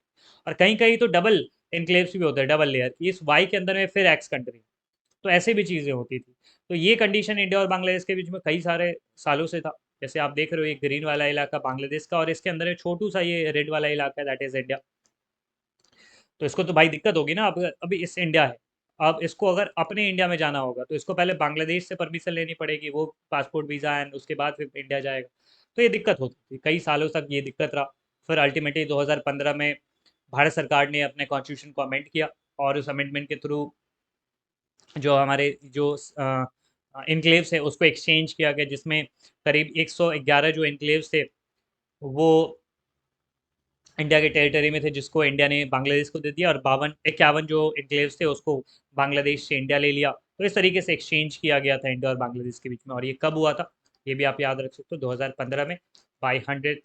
और कहीं कहीं तो डबल इनक्लेव्स भी होते हैं, डबल लेयर, इस वाई के अंदर में फिर एक्स कंट्री। तो ऐसे भी चीज़ें होती थी। तो ये कंडीशन इंडिया और बांग्लादेश के बीच में कई सारे सालों से था। जैसे आप देख रहे हो, ये ग्रीन वाला इलाका बांग्लादेश का, और इसके अंदर एक छोटू सा ये रेड वाला इलाका है, दैट इज इंडिया। तो इसको तो भाई दिक्कत होगी ना। अब अभी इस इंडिया है, अब इसको अगर अपने इंडिया में जाना होगा तो इसको पहले बांग्लादेश से परमिशन लेनी पड़ेगी, वो पासपोर्ट वीज़ा एंड उसके बाद फिर इंडिया जाएगा। तो ये दिक्कत होती थी, कई सालों तक ये दिक्कत रहा। फिर अल्टीमेटली 2015 में भारत सरकार ने अपने कॉन्स्टिट्यूशन को अमेंड किया, और उस अमेंडमेंट के थ्रू जो हमारे जो इनक्लेव्स है उसको एक्सचेंज किया गया, जिसमें करीब 111 जो इनक्लेव्स थे वो इंडिया के टेरिटरी में थे, जिसको इंडिया ने बांग्लादेश को दे दिया, और 51 जो इनक्लेव्स थे उसको बांग्लादेश से इंडिया ले लिया। तो इस तरीके से एक्सचेंज किया गया था इंडिया और बांग्लादेश के बीच में। और ये कब हुआ था, ये भी आप याद रख सकते हो, 2015 में, by 100th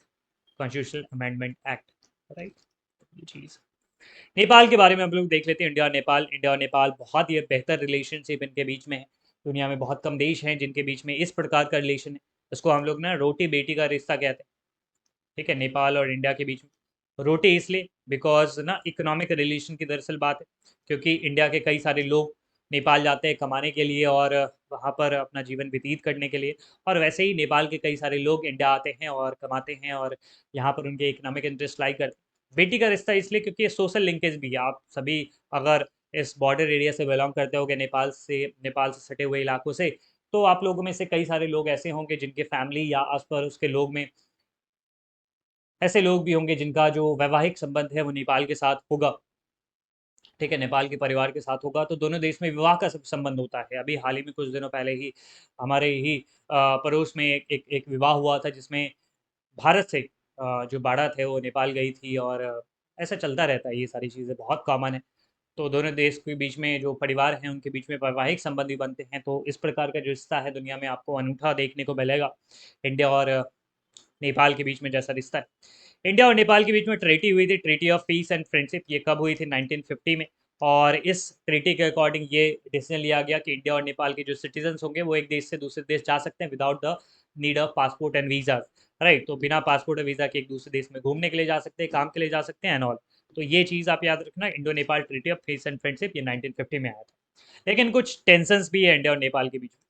constitutional amendment act, right. ये चीज़। नेपाल के बारे में हम लोग देख लेते हैं। इंडिया और नेपाल बहुत ही बेहतर रिलेशनशिप इनके बीच में है। दुनिया में बहुत कम देश हैं जिनके बीच में इस प्रकार का रिलेशन है। इसको हम लोग ना रोटी बेटी का रिश्ता कहते हैं, ठीक है, नेपाल और इंडिया के बीच में। रोटी इसलिए बिकॉज ना इकोनॉमिक रिलेशन की दरअसल बात है, क्योंकि इंडिया के कई सारे लोग नेपाल जाते हैं कमाने के लिए और वहाँ पर अपना जीवन व्यतीत करने के लिए। और वैसे ही नेपाल के कई सारे लोग इंडिया आते हैं और कमाते हैं और यहाँ पर उनके इकोनॉमिक इंटरेस्ट लाई करते हैं। बेटी का रिश्ता इसलिए क्योंकि ये सोशल लिंकेज भी है। आप सभी अगर इस बॉर्डर एरिया से बिलोंग करते होगे, नेपाल से सटे हुए इलाकों से, तो आप लोगों में से कई सारे लोग ऐसे होंगे जिनके फैमिली या आस पड़ोस के लोग में ऐसे लोग भी होंगे जिनका जो वैवाहिक संबंध है वो नेपाल के साथ होगा। ठीक है, नेपाल के परिवार के साथ होगा, तो दोनों देश में विवाह का संबंध होता है। अभी हाल ही में कुछ दिनों पहले ही हमारे ही पड़ोस में एक विवाह हुआ था, जिसमें भारत से जो बारात है वो नेपाल गई थी। और ऐसा चलता रहता है, ये सारी चीज़ें बहुत कॉमन है। तो दोनों देश के बीच में जो परिवार हैं उनके बीच में वैवाहिक संबंध भी बनते हैं। तो इस प्रकार का जो रिश्ता है दुनिया में आपको अनूठा देखने को मिलेगा, इंडिया और नेपाल के बीच में जैसा रिश्ता है। इंडिया और नेपाल के बीच में ट्रीटी हुई थी, treaty of peace and friendship. ये कब हुई थी? 1950 में। और इस ट्रीटी के अकॉर्डिंग ये डिसीजन लिया गया कि इंडिया और नेपाल के जो सिटीजन्स होंगे वो एक देश से दूसरे देश जा सकते हैं without the need of passport and visa. Right, तो बिना पासपोर्ट और वीज़ा के एक दूसरे देश में घूमने के लिए जा सकते हैं, काम के लिए जा सकते हैं एंड ऑल। तो ये चीज़ आप याद रखना, Indo Nepal treaty of peace and friendship ये 1950 में आया था। लेकिन कुछ टेंशंस भी है इंडिया और नेपाल के बीच में।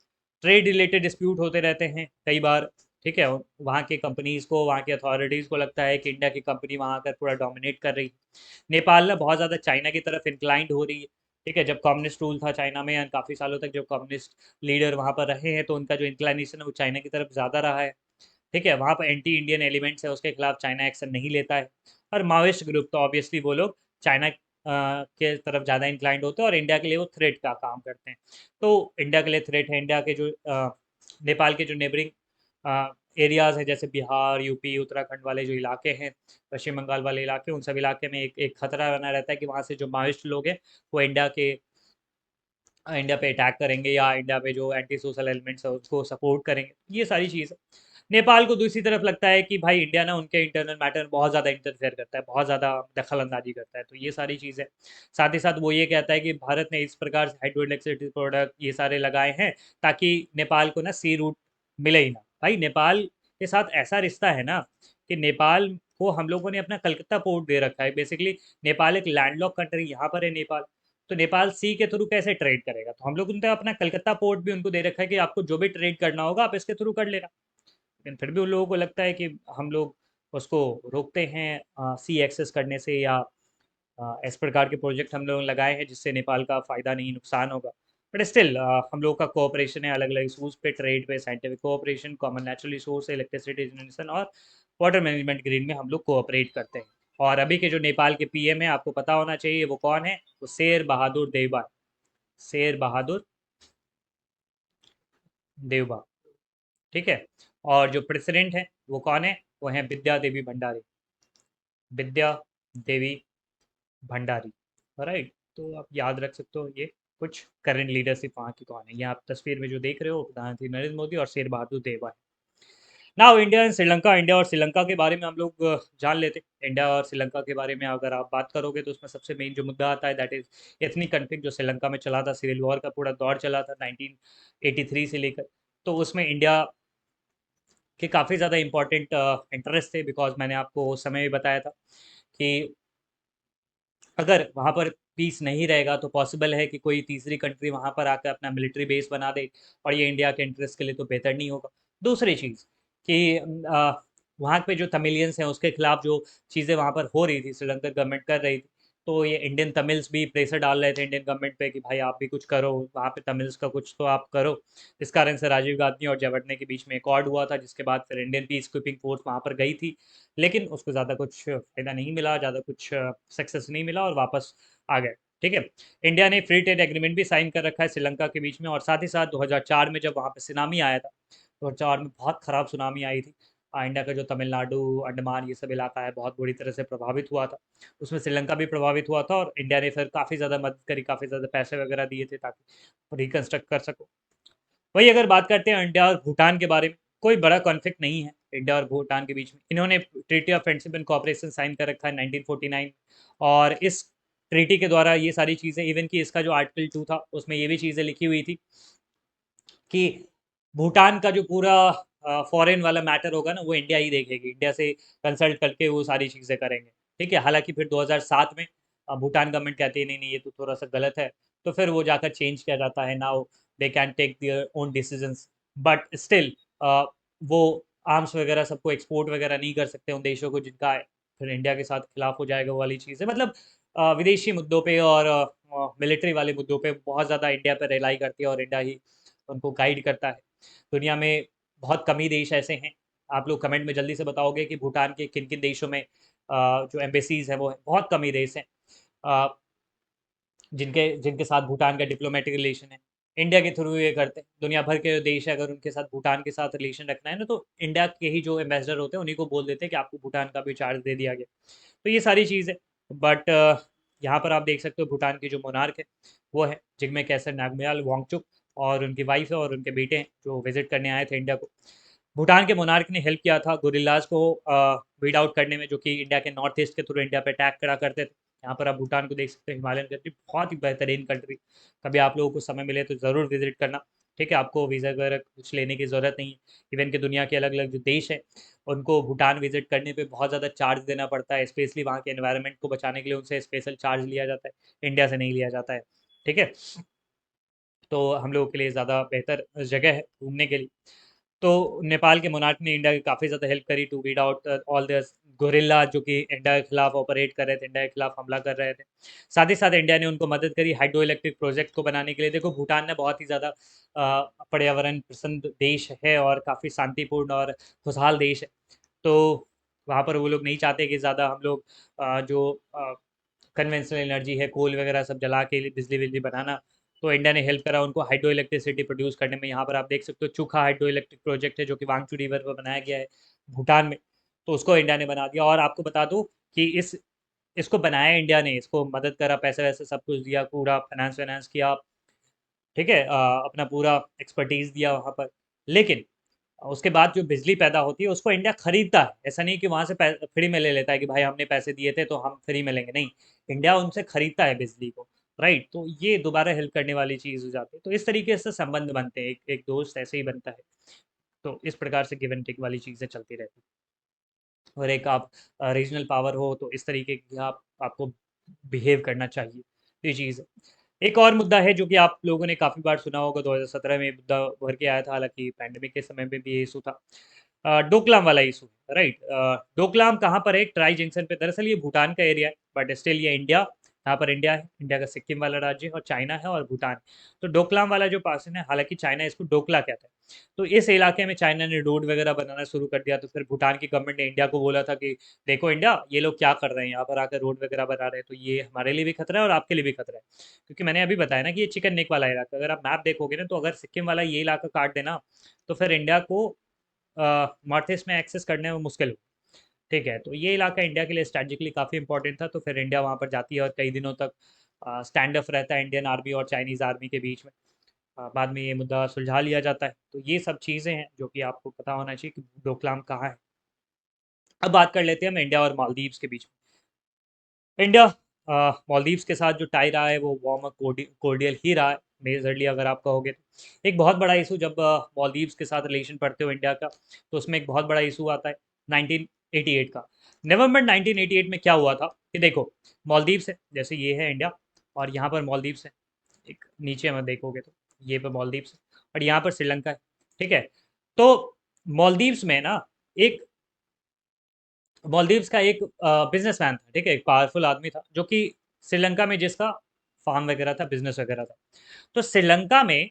ट्रेड रिलेटेड डिस्प्यूट होते रहते हैं कई बार। ठीक है, वहाँ के कंपनीज़ को, वहाँ की अथॉरिटीज़ को लगता है कि इंडिया की कंपनी वहाँ आकर पूरा डोमिनेट कर रही है। नेपाल ना बहुत ज़्यादा चाइना की तरफ इंक्लाइंड हो रही है। ठीक है, जब कम्युनिस्ट रूल था चाइना में, काफ़ी सालों तक जब कम्युनिस्ट लीडर वहाँ पर रहे हैं, तो उनका जो इंक्लाइनेशन है वो चाइना की तरफ ज़्यादा रहा है। ठीक है, वहाँ पर एंटी इंडियन एलिमेंट्स है, उसके खिलाफ चाइना एक्शन नहीं लेता है। और माओइस्ट ग्रुप तो ऑब्वियसली वो लोग चाइना के तरफ ज़्यादा इंक्लाइंड होते हैं और इंडिया के लिए वो थ्रेट का काम करते हैं। तो इंडिया के लिए थ्रेट है। इंडिया के जो नेपाल के जो नेबरिंग एरियाज़ हैं, जैसे बिहार, यूपी, उत्तराखंड वाले जो इलाके हैं, पश्चिम बंगाल वाले इलाके, उन सब इलाके में एक एक खतरा बना रहता है कि वहाँ से जो माओइस्ट लोग हैं वो इंडिया पे अटैक करेंगे या इंडिया पे जो एंटी सोशल एलिमेंट्स है उसको सपोर्ट करेंगे। ये सारी चीज़ है। नेपाल को दूसरी तरफ लगता है कि भाई इंडिया ना उनके इंटरनल मैटर में बहुत ज़्यादा इंटरफेयर करता है, बहुत ज़्यादा दखल अंदाजी करता है। तो ये सारी चीज़ें, साथ ही साथ वो ये कहता है कि भारत ने इस प्रकार से हाइड्रो इलेक्ट्रिसिटी प्रोडक्ट ये सारे लगाए हैं ताकि नेपाल को ना सी रूट मिले ही ना। भाई नेपाल के साथ ऐसा रिश्ता है ना कि नेपाल को हम लोगों ने अपना कलकत्ता पोर्ट दे रखा है। बेसिकली नेपाल एक लैंडलॉक कंट्री, यहाँ पर है नेपाल। तो नेपाल सी के थ्रू कैसे ट्रेड करेगा? तो हम लोग उनका अपना कलकत्ता पोर्ट भी उनको दे रखा है कि आपको जो भी ट्रेड करना होगा आप इसके थ्रू कर लेना। लेकिन फिर भी उन लोगों को लगता है कि हम लोग उसको रोकते हैं सी एक्सेस करने से, या इस प्रकार के प्रोजेक्ट हम लोग लगाए हैं जिससे नेपाल का फ़ायदा नहीं नुकसान होगा। बट स्टिल हम लोग का कोऑपरेशन है अलग अलग इशूज़ पे, ट्रेड पे, scientific cooperation, common natural resource, electricity generation और वाटर मैनेजमेंट ग्रीन में हम लोग कोऑपरेट करते हैं। और अभी के जो नेपाल के पीएम है, आपको पता होना चाहिए वो कौन है? वो शेर बहादुर देवबा। शेर बहादुर देवबा। ठीक है। और जो प्रेसिडेंट है वो कौन है? वो है विद्या देवी भंडारी। विद्या देवी भंडारी। राइट, तो आप याद रख सकते हो ये कुछ करंट लीडरशिप वहाँ की कौन है। ये आप तस्वीर में जो देख रहे हो प्रधानमंत्री नरेंद्र मोदी और शेर बहादुर देवा है। Now India and Sri Lanka. India और श्रीलंका के बारे में हम लोग जान लेते हैं। इंडिया और श्रीलंका के बारे में अगर आप बात करोगे तो उसमें सबसे मेन जो मुद्दा आता है दैट इज एथनिक कन्फ्लिक्ट जो श्रीलंका में चला था। सिविल वॉर का पूरा दौर चला था 1983 से लेकर। तो उसमें इंडिया के काफ़ी ज़्यादा इंपॉर्टेंट इंटरेस्ट थे, बिकॉज मैंने आपको उस समय भी बताया था कि अगर वहाँ पर पीस नहीं रहेगा तो पॉसिबल है कि कोई तीसरी कंट्री वहाँ पर आकर अपना मिलिट्री बेस बना दे, और ये इंडिया के इंटरेस्ट के लिए तो बेहतर नहीं होगा। दूसरी चीज़ कि वहाँ पे जो तमिलियंस हैं उसके खिलाफ जो चीज़ें वहाँ पर हो रही थी, श्रीलंकन गवर्नमेंट कर रही थी, तो ये इंडियन तमिल्स भी प्रेशर डाल रहे थे इंडियन गवर्नमेंट पे कि भाई आप भी कुछ करो, वहाँ पे तमिल्स का कुछ तो आप करो। इस कारण से राजीव गांधी और जयवर्धने के बीच में एकॉर्ड हुआ था, जिसके बाद फिर इंडियन पीस कीपिंग फोर्स वहाँ पर गई थी। लेकिन उसको ज़्यादा कुछ फ़ायदा नहीं मिला, ज़्यादा कुछ सक्सेस नहीं मिला और वापस आ गए। ठीक है। इंडिया ने फ्री ट्रेड एग्रीमेंट भी साइन कर रखा है श्रीलंका के बीच में। और साथ ही साथ 2004 में जब वहाँ पे सुनामी आया था, 2004 में बहुत ख़राब सुनामी आई थी। इंडिया का जो तमिलनाडु, अंडमान ये सब इलाका है बहुत बुरी तरह से प्रभावित हुआ था। उसमें श्रीलंका भी प्रभावित हुआ था और इंडिया ने फिर काफ़ी ज़्यादा मदद करी, काफ़ी ज़्यादा पैसे वगैरह दिए थे ताकि रिकन्स्ट्रक्ट कर सको। वही अगर बात करते हैं इंडिया और भूटान के बारे में, कोई बड़ा कॉन्फ्लिक्ट नहीं है इंडिया और भूटान के बीच में। इन्होंने treaty of friendship and cooperation sign कर रखा है 1949। और इस ट्रीटी के द्वारा ये सारी चीज़ें, इवन कि इसका जो आर्टिकल 2 था उसमें ये भी चीज़ें लिखी हुई थी कि भूटान का जो पूरा फॉरेन वाला मैटर होगा ना वो इंडिया ही देखेगी, इंडिया से कंसल्ट करके वो सारी चीज़ें करेंगे। ठीक है, हालांकि फिर 2007 में भूटान गवर्नमेंट कहती है नहीं नहीं ये तो थोड़ा सा गलत है, तो फिर वो जाकर चेंज किया जाता है। Now they can take their own decisions, but still वो आर्म्स वगैरह सबको एक्सपोर्ट वगैरह नहीं कर सकते उन देशों को जिनका है। फिर इंडिया के साथ खिलाफ हो जाएगा वो वाली चीज़ है। मतलब विदेशी मुद्दों पे और मिलिट्री वाले मुद्दों पे बहुत ज़्यादा इंडिया पर रिलाई करती है और इंडिया ही उनको गाइड करता है। दुनिया में बहुत कम ही देश ऐसे हैं, आप लोग कमेंट में जल्दी से बताओगे कि भूटान के किन किन देशों में जो एम्बेसीज हैं वो बहुत कम ही देश हैं अ, जिनके जिनके साथ भूटान का डिप्लोमेटिक रिलेशन है। इंडिया के थ्रू ये करते हैं। दुनिया भर के देश है, अगर उनके साथ भूटान के साथ रिलेशन रखना है ना, तो इंडिया के ही जो एम्बेसडर होते हैं उन्हीं को बोल देते हैं कि आपको भूटान का भी चार्ज दे दिया गया। तो ये सारी चीज़ है। बट यहाँ पर आप देख सकते हो भूटान की जो मोनार्क है वो है जिग्मे केसर नामग्याल वांगचुक, और उनकी वाइफ है और उनके बेटे हैं जो विजिट करने आए थे इंडिया को। भूटान के मोनार्क ने हेल्प किया था गोरिल्लाज को वीड आउट करने में, जो कि इंडिया के नॉर्थ ईस्ट के थ्रू इंडिया पे अटैक करा करते थे। यहाँ पर आप भूटान को देख सकते हैं, हिमालयन कंट्री, बहुत ही बेहतरीन कंट्री। कभी आप लोगों को समय मिले तो ज़रूर विजिट करना। ठीक है, आपको वीज़ा वगैरह कुछ लेने की ज़रूरत नहीं है। इवन के दुनिया के अलग अलग जो देश हैं उनको भूटान विजिट करने पे बहुत ज़्यादा चार्ज देना पड़ता है, स्पेशली वहाँ के एनवायरनमेंट को बचाने के लिए उनसे स्पेशल चार्ज लिया जाता है, इंडिया से नहीं लिया जाता है। ठीक है, तो हम लोगों के लिए ज़्यादा बेहतर जगह है घूमने के लिए। तो नेपाल के मोनार्क ने इंडिया की काफ़ी ज़्यादा हेल्प करी to weed out all the guerrilla जो कि इंडिया के खिलाफ ऑपरेट कर रहे थे, इंडिया के खिलाफ हमला कर रहे थे। साथ ही साथ इंडिया ने उनको मदद करी हाइड्रो इलेक्ट्रिक प्रोजेक्ट को बनाने के लिए। देखो भूटान ने बहुत ही ज़्यादा पर्यावरण पसंद देश है और काफ़ी शांतिपूर्ण और खुशहाल देश है। तो वहाँ पर वो लोग नहीं चाहते कि ज़्यादा हम लोग जो कन्वेंशनल एनर्जी है, कोल वगैरह सब जला के बिजली बिजली बनाना। तो इंडिया ने हेल्प करा उनको हाइड्रो इलेक्ट्रिसिटी प्रोड्यूस करने में। यहाँ पर आप देख सकते हो चुखा हाइड्रो इलेक्ट्रिक प्रोजेक्ट है जो कि वांगचू रिवर पर बनाया गया है भूटान में। तो उसको इंडिया ने बना दिया। और आपको बता दूँ कि इसको बनाया इंडिया ने, इसको मदद करा, पैसे वैसे सब कुछ दिया, पूरा फाइनेंस वाइनेंस किया। ठीक है, अपना पूरा एक्सपर्टीज़ दिया वहाँ पर। लेकिन उसके बाद जो बिजली पैदा होती है उसको इंडिया खरीदता है। ऐसा नहीं कि वहाँ से फ्री में ले लेता है कि भाई हमने पैसे दिए थे तो हम फ्री में लेंगे, नहीं। इंडिया उनसे खरीदता है बिजली को। राइट, तो ये दोबारा हेल्प करने वाली चीज़ हो जाती है। तो इस तरीके से संबंध बनते हैं, एक एक दोस्त ऐसे ही बनता है। तो इस प्रकार से गिव एंड टेक वाली चीज़ें चलती रहती हैं। और एक आप रीजनल पावर हो तो इस तरीके की आपको बिहेव करना चाहिए। ये चीज़ है। एक और मुद्दा है जो कि आप लोगों ने काफ़ी बार सुना होगा, 2017 में ये मुद्दा उभर के आया था, हालाँकि पैंडेमिक के समय में भी ये इशू था। डोकलाम वाला इशू, राइट। डोकलाम कहाँ पर है? एक ट्राई जंक्शन पे। दरअसल ये भूटान का एरिया है, बट स्टिल ये इंडिया, यहाँ पर इंडिया है, इंडिया का सिक्किम वाला राज्य है और चाइना है और भूटान। तो डोकलाम वाला जो पासन है, हालाँकि चाइना इसको डोकला कहता है। तो इस इलाके में चाइना ने रोड वगैरह बनाना शुरू कर दिया, तो फिर भूटान की गवर्नमेंट ने इंडिया को बोला था कि देखो इंडिया, ये लोग क्या कर रहे हैं, यहाँ पर आकर रोड वगैरह बना रहे हैं, तो ये हमारे लिए भी खतरा है और आपके लिए भी खतरा है। क्योंकि मैंने अभी बताया ना कि ये चिकन नेक वाला इलाका, अगर आप मैप देखोगे ना, तो अगर सिक्किम वाला ये इलाका काट देना, तो फिर इंडिया को नॉर्थ ईस्ट में एक्सेस करने में मुश्किल हो। ठीक है, तो ये इलाका इंडिया के लिए स्ट्रेटेजिकली काफ़ी इंपॉर्टेंट था, तो फिर इंडिया वहाँ पर जाती है और कई दिनों तक स्टैंड ऑफ रहता है इंडियन आर्मी और चाइनीज़ आर्मी के बीच में। बाद में ये मुद्दा सुलझा लिया जाता है। तो ये सब चीज़ें हैं जो कि आपको पता होना चाहिए कि डोकलाम कहाँ है। अब बात कर लेते हैं हम इंडिया और मालदीव्स के बीच में। इंडिया मालदीव्स के साथ जो टाई रहा है वो वार्म कोर्डियल ही रहा है, मेजरली अगर आप कहोगे तो। एक बहुत बड़ा इशू जब मालदीव्स के साथ रिलेशन पढ़ते हो इंडिया का, तो उसमें एक बहुत बड़ा इशू आता है 1988 का। नवंबर 1988 में क्या हुआ था कि देखो, मालदीव्स है, जैसे ये है इंडिया और यहाँ पर मालदीव्स है, एक नीचे में देखोगे तो ये पे मालदीव्स है और यहाँ पर श्रीलंका है। ठीक है, तो मालदीव्स में ना एक मालदीव्स का एक बिजनेसमैन था। ठीक है, एक पावरफुल आदमी था जो कि श्रीलंका में जिसका फार्म वगैरह था, बिजनेस वगैरह था। तो श्रीलंका में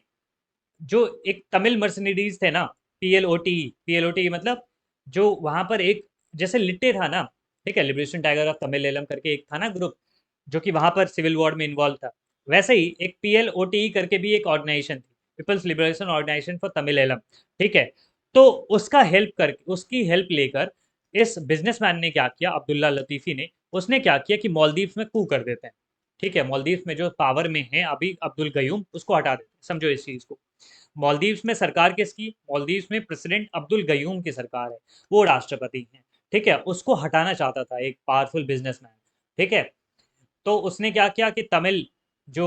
जो एक तमिल मर्सनरीज थे ना, पीएलओटी, पीएलओटी मतलब जो वहां पर एक जैसे लिट्टे था ना, ठीक है, लिबरेशन टाइगर ऑफ तमिल करके एक था ना ग्रुप, जो कि वहां पर सिविल वॉर में इन्वॉल्व था। वैसे ही एक पीएलओटी करके भी एक ऑर्गेनाइजेशन थी, people's liberation organisation for Tamil. ठीक है, तो उसका हेल्प करके, उसकी हेल्प लेकर इस बिजनेसमैन ने क्या किया, अब्दुल्ला लतीफ़ी ने, उसने क्या किया कि मालदीव्स में कू कर देते हैं। ठीक है, मालदीव्स में जो पावर में है अभी अब्दुल गयूम, उसको हटा देते हैं। समझो इस चीज़ को। मालदीव्स में सरकार किसकी? मालदीव्स में प्रेसिडेंट अब्दुल गयूम की सरकार है, वो राष्ट्रपति हैं। ठीक है, उसको हटाना चाहता था एक पावरफुल बिजनेसमैन। ठीक है, तो उसने क्या किया कि तमिल जो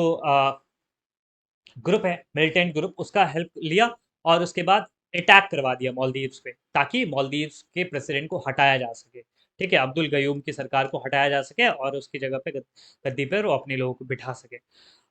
ग्रुप है, मिलिटेंट ग्रुप, उसका हेल्प लिया और उसके बाद अटैक करवा दिया मालदीव्स पे, ताकि मालदीव्स के प्रेसिडेंट को हटाया जा सके। ठीक है, अब्दुल गयूम की सरकार को हटाया जा सके और उसकी जगह पे गद्दी पर वो अपने लोगों को बिठा सके।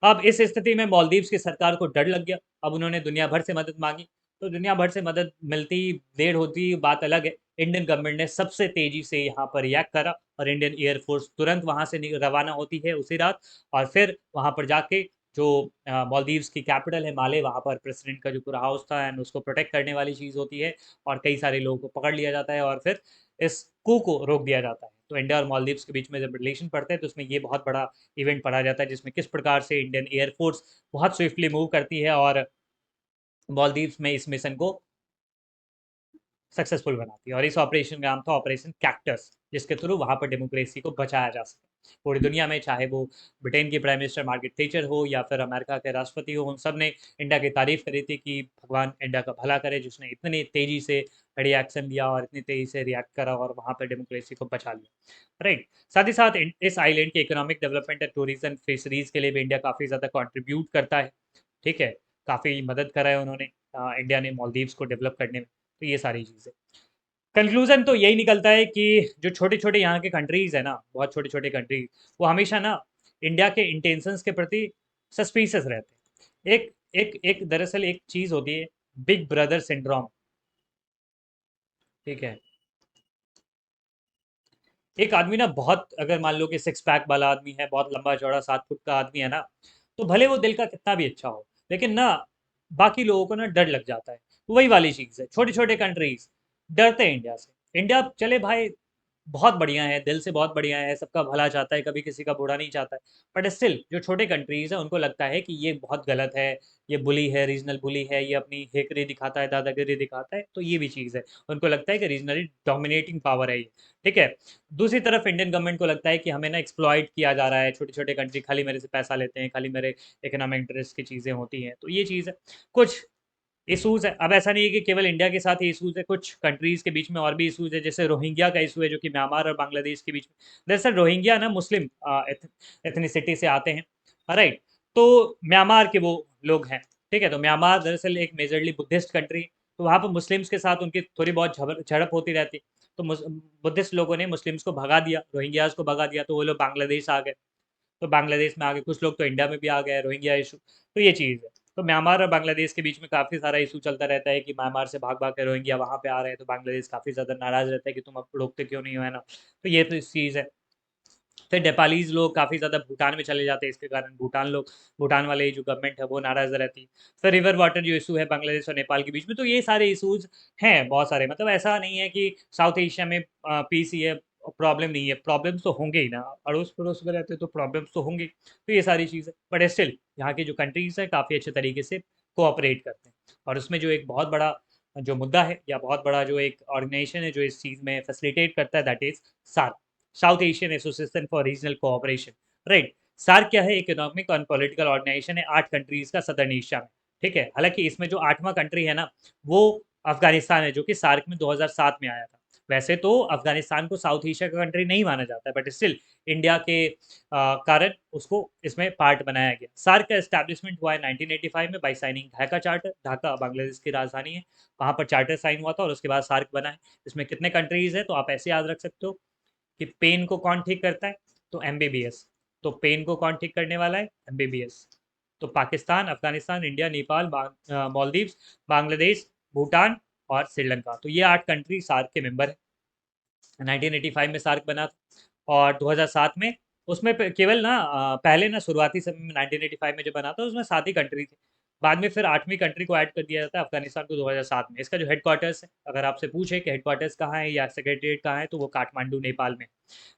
अब इस स्थिति में मालदीव्स की सरकार को डर लग गया। अब उन्होंने दुनिया भर से मदद मांगी। तो दुनिया भर से मदद मिलती देर होती बात अलग है। इंडियन गवर्नमेंट ने सबसे तेजी से यहाँ पर रिएक्ट करा और इंडियन एयरफोर्स तुरंत वहाँ से रवाना होती है उसी रात। और फिर वहाँ पर जाके जो मालदीव्स की कैपिटल है माले, वहाँ पर प्रेसिडेंट का जो पूरा हाउस था एंड उसको प्रोटेक्ट करने वाली चीज़ होती है। और कई सारे लोगों को पकड़ लिया जाता है और फिर इस कू को रोक दिया जाता है। तो इंडिया और मालदीव्स के बीच में जब रिलेशन पड़ते हैं तो उसमें ये बहुत बड़ा इवेंट पढ़ा जाता है, जिसमें किस प्रकार से इंडियन एयरफोर्स बहुत स्विफ्टली मूव करती है और मालदीव्स में इस मिशन को सक्सेसफुल बनाती है। और इस ऑपरेशन का नाम था ऑपरेशन कैक्टस, जिसके थ्रू वहाँ पर डेमोक्रेसी को बचाया जा सके पूरी दुनिया में। चाहे वो ब्रिटेन की प्राइम मिनिस्टर मार्garet थैचर हो या फिर अमेरिका के राष्ट्रपति हो, उन सब ने इंडिया की तारीफ करी थी कि भगवान इंडिया का भला करे, जिसने इतनी तेजी से कड़ी एक्शन लिया और इतनी तेजी से रिएक्ट करा और वहाँ पर डेमोक्रेसी को बचा लिया। राइट। साथ ही साथ इस आइलैंड के economic development and tourism fisheries के लिए भी इंडिया काफ़ी ज़्यादा कंट्रीब्यूट करता है। ठीक है, काफ़ी मदद करा है उन्होंने इंडिया ने मालदीव्स को डेवलप करने में। तो ये सारी चीज़ें, कंक्लूजन तो यही निकलता है कि जो छोटे छोटे यहाँ के कंट्रीज है ना, बहुत छोटे छोटे कंट्रीज, वो हमेशा ना इंडिया के इंटेंशंस के प्रति सस्पिशियस रहते हैं। एक एक एक दरअसल एक चीज होती है, बिग ब्रदर सिंड्रोम। ठीक है, एक आदमी ना बहुत, अगर मान लो कि सिक्स पैक वाला आदमी है, बहुत लंबा चौड़ा 7 फुट का आदमी है ना, तो भले वो दिल का कितना भी अच्छा हो, लेकिन ना बाकी लोगों को ना डर लग जाता है। तो वही वाली चीज़ है, छोटे छोटे कंट्रीज डरते हैं इंडिया से। इंडिया चले भाई बहुत बढ़िया है, दिल से बहुत बढ़िया है, सबका भला चाहता है, कभी किसी का बुरा नहीं चाहता है। बट स्टिल जो छोटे कंट्रीज है उनको लगता है कि ये बहुत गलत है, ये बुली है, रीजनल बुली है, ये अपनी हेकड़ी दिखाता है, दादागिरी दिखाता है। तो ये भी चीज़ है, उनको लगता है कि रीजनली डोमिनेटिंग पावर है ये। ठीक है। दूसरी तरफ इंडियन गवर्नमेंट को लगता है कि हमें ना एक्सप्लॉइट किया जा रहा है, छोटे छोटे कंट्री खाली मेरे से पैसा लेते हैं, खाली मेरे इकोनॉमिक इंटरेस्ट की चीज़ें होती हैं। तो ये चीज़ है, कुछ इशूज़ है। अब ऐसा नहीं है कि केवल इंडिया के साथ ही इशूज़ है, कुछ कंट्रीज़ के बीच में और भी इशूज़ है। जैसे रोहिंग्या का इशू है, जो कि म्यांमार और बांग्लादेश के बीच में। दरअसल रोहिंग्या ना मुस्लिम एथनिसिटी से आते हैं। राइट। तो म्यांमार के वो लोग हैं। ठीक है, तो म्यांमार दरअसल एक मेजरली बुद्धिस्ट कंट्री, तो वहाँ पर मुस्लिम्स के साथ उनकी थोड़ी बहुत झड़प होती रहती। तो बुद्धिस्ट लोगों ने मुस्लिम्स को भगा दिया, रोहिंग्याज को भगा दिया, तो वो लोग बांग्लादेश आ गए। तो बांग्लादेश में आगे कुछ लोग तो इंडिया में भी आ गए, रोहिंग्या इशू। तो ये चीज़ है। तो म्यांमार और बांग्लादेश के बीच में काफ़ी सारा इशू चलता रहता है कि म्यांमार से भाग भाग के रोहिंग्या वहाँ पे आ रहे हैं, तो बांग्लादेश काफ़ी ज़्यादा नाराज़ रहता है कि तुम अब रोकते क्यों नहीं हो, है ना। तो ये तो इस चीज़ है। फिर नेपालीज लोग काफ़ी ज़्यादा भूटान में चले जाते हैं, इसके कारण भूटान वाले जो गवर्नमेंट है वो नाराज़ रहती है। फिर रिवर वाटर जो इशू है बांग्लादेश और नेपाल के बीच में, तो ये सारे इशूज़ हैं बहुत सारे। मतलब ऐसा नहीं है कि साउथ एशिया में पीस ही है, प्रॉब्लम नहीं है। प्रॉब्लम्स तो होंगे ही ना, अड़ोस पड़ोस में रहते तो प्रॉब्लम्स तो होंगे। तो ये सारी चीज़ें, बट स्टिल यहाँ के जो कंट्रीज़ हैं काफ़ी अच्छे तरीके से कोऑपरेट करते हैं। और उसमें जो एक बहुत बड़ा जो मुद्दा है, या बहुत बड़ा जो एक ऑर्गेनाइजेशन है जो इस चीज़ में फैसिलिटेट करता है, that is SAARC, South Asian Association for Regional Cooperation. Right. SAARC क्या है? इकोनॉमिक और पॉलिटिकल ऑर्गेनाइजेशन है 8 कंट्रीज का सदर्न एशिया में। ठीक है, हालांकि इसमें जो 8वां कंट्री है ना, वो अफगानिस्तान है, जो कि सार्क में 2007 में आया था। वैसे तो अफगानिस्तान को साउथ एशिया का कंट्री नहीं माना जाता है, बट स्टिल इंडिया के कारण उसको इसमें पार्ट बनाया गया। सार्क का एस्टैब्लिशमेंट हुआ है 1985 में by signing Dhaka charter. Dhaka Bangladesh की राजधानी है, वहाँ पर चार्टर साइन हुआ था और उसके बाद सार्क बना है। इसमें कितने कंट्रीज है तो आप ऐसे याद रख सकते हो कि पेन को कौन ठीक करता है, तो एमबीबीएस। तो पेन को कौन ठीक करने वाला है? एमबीबीएस। तो पाकिस्तान, अफगानिस्तान, इंडिया, नेपाल, मालदीव्स, बांग्लादेश, भूटान और श्रीलंका, तो ये 8 कंट्री सार्क के मेंबर है। 1985 में सार्क बना था और 2007 में उसमें केवल ना पहले ना शुरुआती समय में 1985 में जो बना था उसमें 7 ही कंट्री थी। बाद में फिर 8वीं कंट्री को ऐड कर दिया जाता है, अफगानिस्तान को 2007 में। इसका जो हेडक्वार्टर्स है, अगर आपसे पूछे कि हेडक्वार्टर्स कहाँ है या सेक्रेटरीट कहाँ है, तो वो काठमांडू नेपाल में।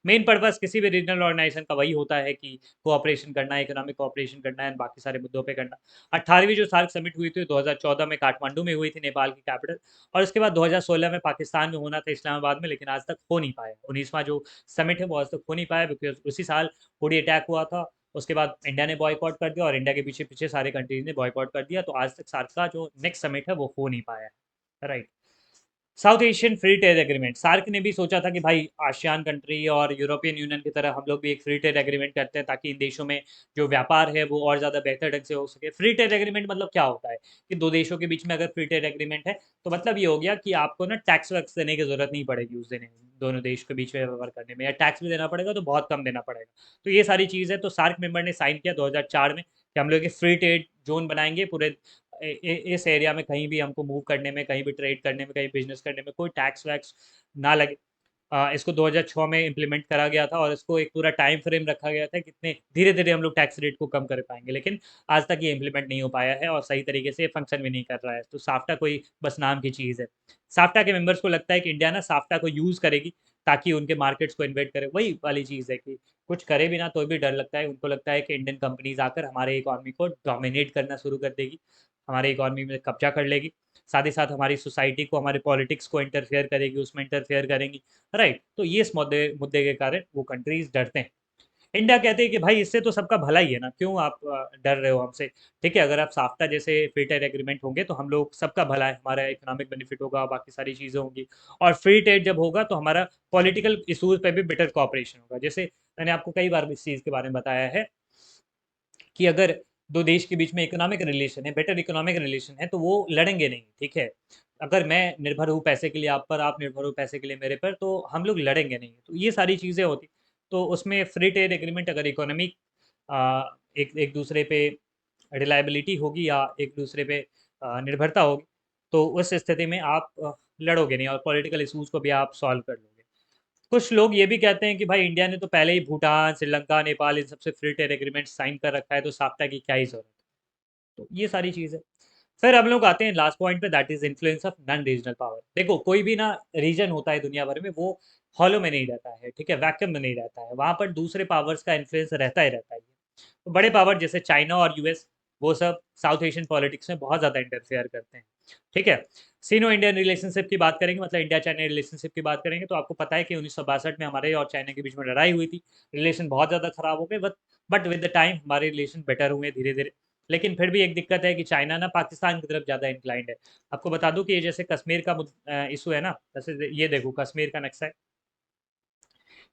मेन पर्पस किसी भी रीजनल ऑर्गेनाइजेशन का वही होता है कि कोऑपरेशन करना, इकोनॉमिक कोऑपरेशन करना है, बाकी सारे मुद्दों पे करना। 18वीं जो सार्क समिट हुई थी 2014 में काठमांडू में हुई थी, नेपाल की कैपिटल। और उसके बाद 2016 में पाकिस्तान में होना था, इस्लामाबाद में, लेकिन आज तक हो नहीं पाया। 19वां जो समिट है वो आज तक हो नहीं पाया, बिकॉज उसी साल उड़ी अटैक हुआ था। उसके बाद इंडिया ने बॉयकॉट कर दिया और इंडिया के पीछे पीछे सारे कंट्रीज ने बॉयकॉट कर दिया। तो आज तक सार्क का जो नेक्स्ट समिट है वो हो नहीं पाया है। Right. South Asian Free Trade Agreement, SAARC ने भी सोचा था कि भाई आसियान कंट्री और यूरोपियन यूनियन की तरह हम लोग भी एक फ्री ट्रेड एग्रीमेंट करते हैं ताकि इन देशों में जो व्यापार है वो और ज़्यादा बेहतर ढंग से हो सके। फ्री ट्रेड एग्रीमेंट मतलब क्या होता है कि दो देशों के बीच में अगर फ्री ट्रेड एग्रीमेंट है तो मतलब ये हो गया कि आपको ना टैक्स वैक्स देने की जरूरत नहीं पड़ेगी उस देने दोनों देश के बीच में व्यवहार करने में, या टैक्स भी देना पड़ेगा तो बहुत कम देना पड़ेगा। तो ये सारी चीज़ है। तो सार्क मेंबर ने साइन किया 2004 में कि हम लोग एक फ्री ट्रेड जोन बनाएंगे पूरे इस एरिया में, कहीं भी हमको मूव करने में, कहीं भी ट्रेड करने में, कहीं बिजनेस करने में कोई टैक्स वैक्स ना लगे। इसको 2006 में इम्प्लीमेंट करा गया था और इसको एक पूरा टाइम फ्रेम रखा गया था कितने धीरे धीरे हम लोग टैक्स रेट को कम कर पाएंगे, लेकिन आज तक ये इम्प्लीमेंट नहीं हो पाया है और सही तरीके से फंक्शन भी नहीं कर रहा है। तो साफ्टा कोई बस नाम की चीज़ है। साफ्टा के मेंबर्स को लगता है कि इंडिया ना साफ्टा को यूज़ करेगी ताकि उनके मार्केट्स को इन्वेट करे। वही वाली चीज़ है कि कुछ करे भी ना तो भी डर लगता है, उनको लगता है कि इंडियन कंपनीज आकर हमारे इकॉनमी को डोमिनेट करना शुरू कर देगी, हमारे इकॉनमी में कब्जा कर लेगी, साथ ही साथ हमारी सोसाइटी को, हमारे पॉलिटिक्स को इंटरफेयर करेगी, उसमें इंटरफेयर करेंगी। राइट, तो ये इस मुद्दे मुद्दे के कारण वो कंट्रीज डरते हैं। इंडिया कहते हैं कि भाई इससे तो सबका भला ही है ना, क्यों आप डर रहे हो हमसे। ठीक है, अगर आप साफ्टा जैसे फ्री ट्रेड एग्रीमेंट होंगे तो हम लोग सबका भला है, हमारा इकोनॉमिक बेनिफिट होगा, बाकी सारी चीज़ें होंगी। और फ्री ट्रेड जब होगा तो हमारा पॉलिटिकल इशूज़ पे भी बेटर कॉपरेशन होगा। जैसे मैंने आपको कई बार इस चीज़ के बारे में बताया है कि अगर दो देश के बीच में इकोनॉमिक रिलेशन है, बेटर इकोनॉमिक रिलेशन है, तो वो लड़ेंगे नहीं। ठीक है, अगर मैं निर्भर हूँ पैसे के लिए आप पर, आप निर्भर हो पैसे के लिए मेरे पर, तो हम लोग लड़ेंगे नहीं। तो ये सारी चीज़ें होती। तो उसमें फ्री ट्रेड एग्रीमेंट अगर इकोनॉमिक एक एक दूसरे पे रिलायबिलिटी होगी या एक दूसरे पे निर्भरता होगी, तो उस स्थिति में आप लड़ोगे नहीं और पॉलिटिकल इशूज़ को भी आप सॉल्व कर लोगे। कुछ लोग ये भी कहते हैं कि भाई इंडिया ने तो पहले ही भूटान, श्रीलंका, नेपाल इन सबसे फ्री ट्रेड एग्रीमेंट साइन कर रखा है, तो साफ्टा की क्या ही ज़रूरत है। तो ये सारी चीज़ है। फिर हम लोग आते हैं लास्ट पॉइंट पे, that is influence of non regional power. देखो कोई भी ना रीजन होता है दुनिया भर में, वो हॉलो में नहीं रहता है, ठीक है, वैक्यूम में नहीं रहता है, वहाँ पर दूसरे पावर्स का इन्फ्लुएंस रहता ही रहता है। तो बड़े पावर जैसे चाइना और यूएस, वो सब साउथ एशियन पॉलिटिक्स में बहुत ज़्यादा इंटरफेयर करते हैं। ठीक है, सीनो इंडियन रिलेशनशिप की बात करेंगे, मतलब इंडिया चाइना रिलेशनशिप की बात करेंगे, तो आपको पता है कि 1962 में हमारे और चाइना के बीच में लड़ाई हुई थी। रिलेशन बहुत ज़्यादा खराब हो गए, बट विद द टाइम हमारे रिलेशन बेटर हुए धीरे धीरे। लेकिन फिर भी एक दिक्कत है कि चाइना ना पाकिस्तान की तरफ ज़्यादा इंक्लाइंड है। आपको बता दूं कि ये जैसे कश्मीर का इशू है ना, जैसे ये देखो कश्मीर का नक्शा है,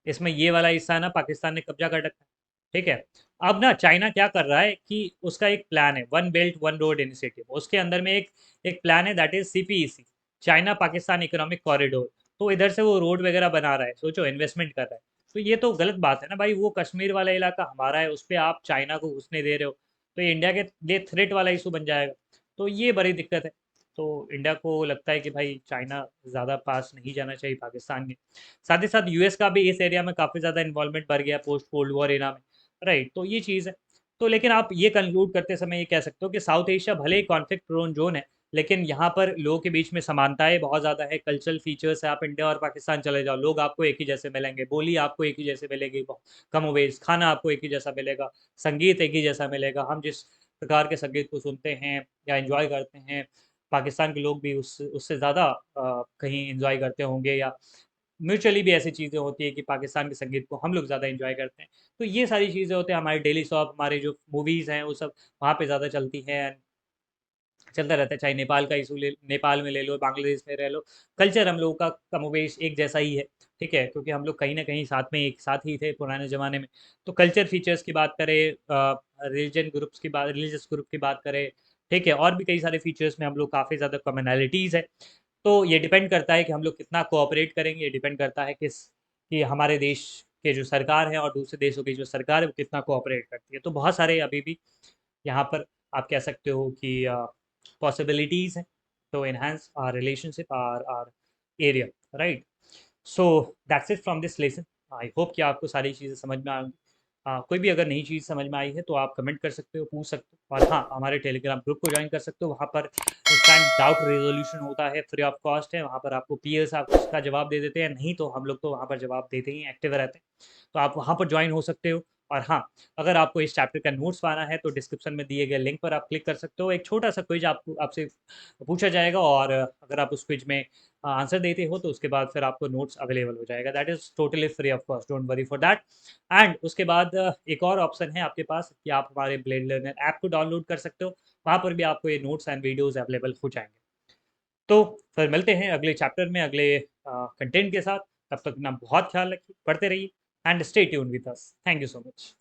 इसमें ये वाला हिस्सा है ना पाकिस्तान ने कब्जा कर रखा है। ठीक है, अब ना चाइना क्या कर रहा है कि उसका एक प्लान है, one belt one road initiative, उसके अंदर में एक एक प्लान है, that is CPEC, China Pakistan economic corridor. तो इधर से वो रोड वगैरह बना रहा है, सोचो इन्वेस्टमेंट कर रहा है। तो ये तो गलत बात है ना भाई, वो कश्मीर वाला इलाका हमारा है, उस पर आप चाइना को घुसने दे रहे हो, तो ये इंडिया के लिए थ्रेट वाला इशू बन जाएगा। तो ये बड़ी दिक्कत है। तो इंडिया को लगता है कि भाई चाइना ज़्यादा पास नहीं जाना चाहिए पाकिस्तान के। साथ ही साथ यूएस का भी इस एरिया में काफ़ी ज़्यादा इन्वॉल्वमेंट बढ़ गया पोस्ट कोल्ड वॉर एरा में। राइट, तो ये चीज़ है। तो लेकिन आप ये कंक्लूड करते समय ये कह सकते हो कि साउथ एशिया भले ही कॉन्फ्लिक्ट प्रोन जोन है, लेकिन यहाँ पर लोगों के बीच में समानताएं बहुत ज़्यादा है, कल्चरल फीचर्स है। आप इंडिया और पाकिस्तान चले जाओ, लोग आपको एक ही जैसे मिलेंगे, बोली आपको एक ही जैसे मिलेगी, कमोवेश खाना आपको एक ही जैसा मिलेगा, संगीत एक ही जैसा मिलेगा। हम जिस प्रकार के संगीत को सुनते हैं या एंजॉय करते हैं, पाकिस्तान के लोग भी उससे ज़्यादा कहीं एंजॉय करते होंगे, या म्यूचुअली भी ऐसी चीज़ें होती है कि पाकिस्तान के संगीत को हम लोग ज़्यादा एंजॉय करते हैं। तो ये सारी चीज़ें होती हैं, हमारे डेली शॉप, हमारी जो मूवीज़ हैं वो सब वहाँ पे ज़्यादा चलती हैं, चलता रहता है। चाहे नेपाल का इशू ले, नेपाल में ले लो, बांग्लादेश में रह लो, कल्चर हम लोगों का कमोवेश एक जैसा ही है। ठीक है, क्योंकि हम लोग कहीं ना कहीं साथ में एक साथ ही थे पुराने ज़माने में। तो कल्चर फीचर्स की बात करें, रिलीजन ग्रुप्स की बात, रिलीजियस ग्रुप की बात करें, ठीक है, और भी कई सारे फीचर्स में हम लोग काफ़ी ज़्यादा कॉमनैलिटीज़ है। तो ये डिपेंड करता है कि हम लोग कितना कोऑपरेट करेंगे, ये डिपेंड करता है कि हमारे देश के जो सरकार है और दूसरे देशों की जो सरकार है वो कितना कोऑपरेट करती है। तो बहुत सारे अभी भी यहाँ पर आप कह सकते हो कि पॉसिबिलिटीज़ हैं to enhance our relationship, our area. Right, so that's it from this lesson. I hope कि आपको सारी चीज़ें समझ में आ गई। कोई भी अगर नई चीज़ समझ में आई है तो आप कमेंट कर सकते हो, पूछ सकते हो, और हाँ हमारे टेलीग्राम ग्रुप को ज्वाइन कर सकते हो। वहाँ पर इंस्टेंट डाउट रेजोल्यूशन होता है, फ्री ऑफ कॉस्ट है। वहाँ पर आपको पीएस आप उसका जवाब दे देते हैं, नहीं तो हम लोग तो वहाँ पर जवाब देते ही एक्टिव रहते हैं। तो आप वहाँ पर ज्वाइन हो सकते हो। और हाँ, अगर आपको इस चैप्टर का नोट्स पाना है तो डिस्क्रिप्शन में दिए गए लिंक पर आप क्लिक कर सकते हो। एक छोटा सा क्विज आपको आपसे पूछा जाएगा, और अगर आप उस क्विज में आंसर देते हो तो उसके बाद फिर आपको नोट्स अवेलेबल हो जाएगा। That is totally free of cost, don't worry for that. And उसके बाद एक और ऑप्शन है आपके पास कि आप हमारे ब्लेड लर्नर ऐप को डाउनलोड कर सकते हो। वहाँ पर भी आपको ये नोट्स एंड वीडियोज़ अवेलेबल हो जाएंगे। तो फिर मिलते हैं अगले चैप्टर में अगले कंटेंट के साथ। तब तक अपना बहुत ख्याल रखिए, पढ़ते रहिए and stay tune with us. Thank you so much.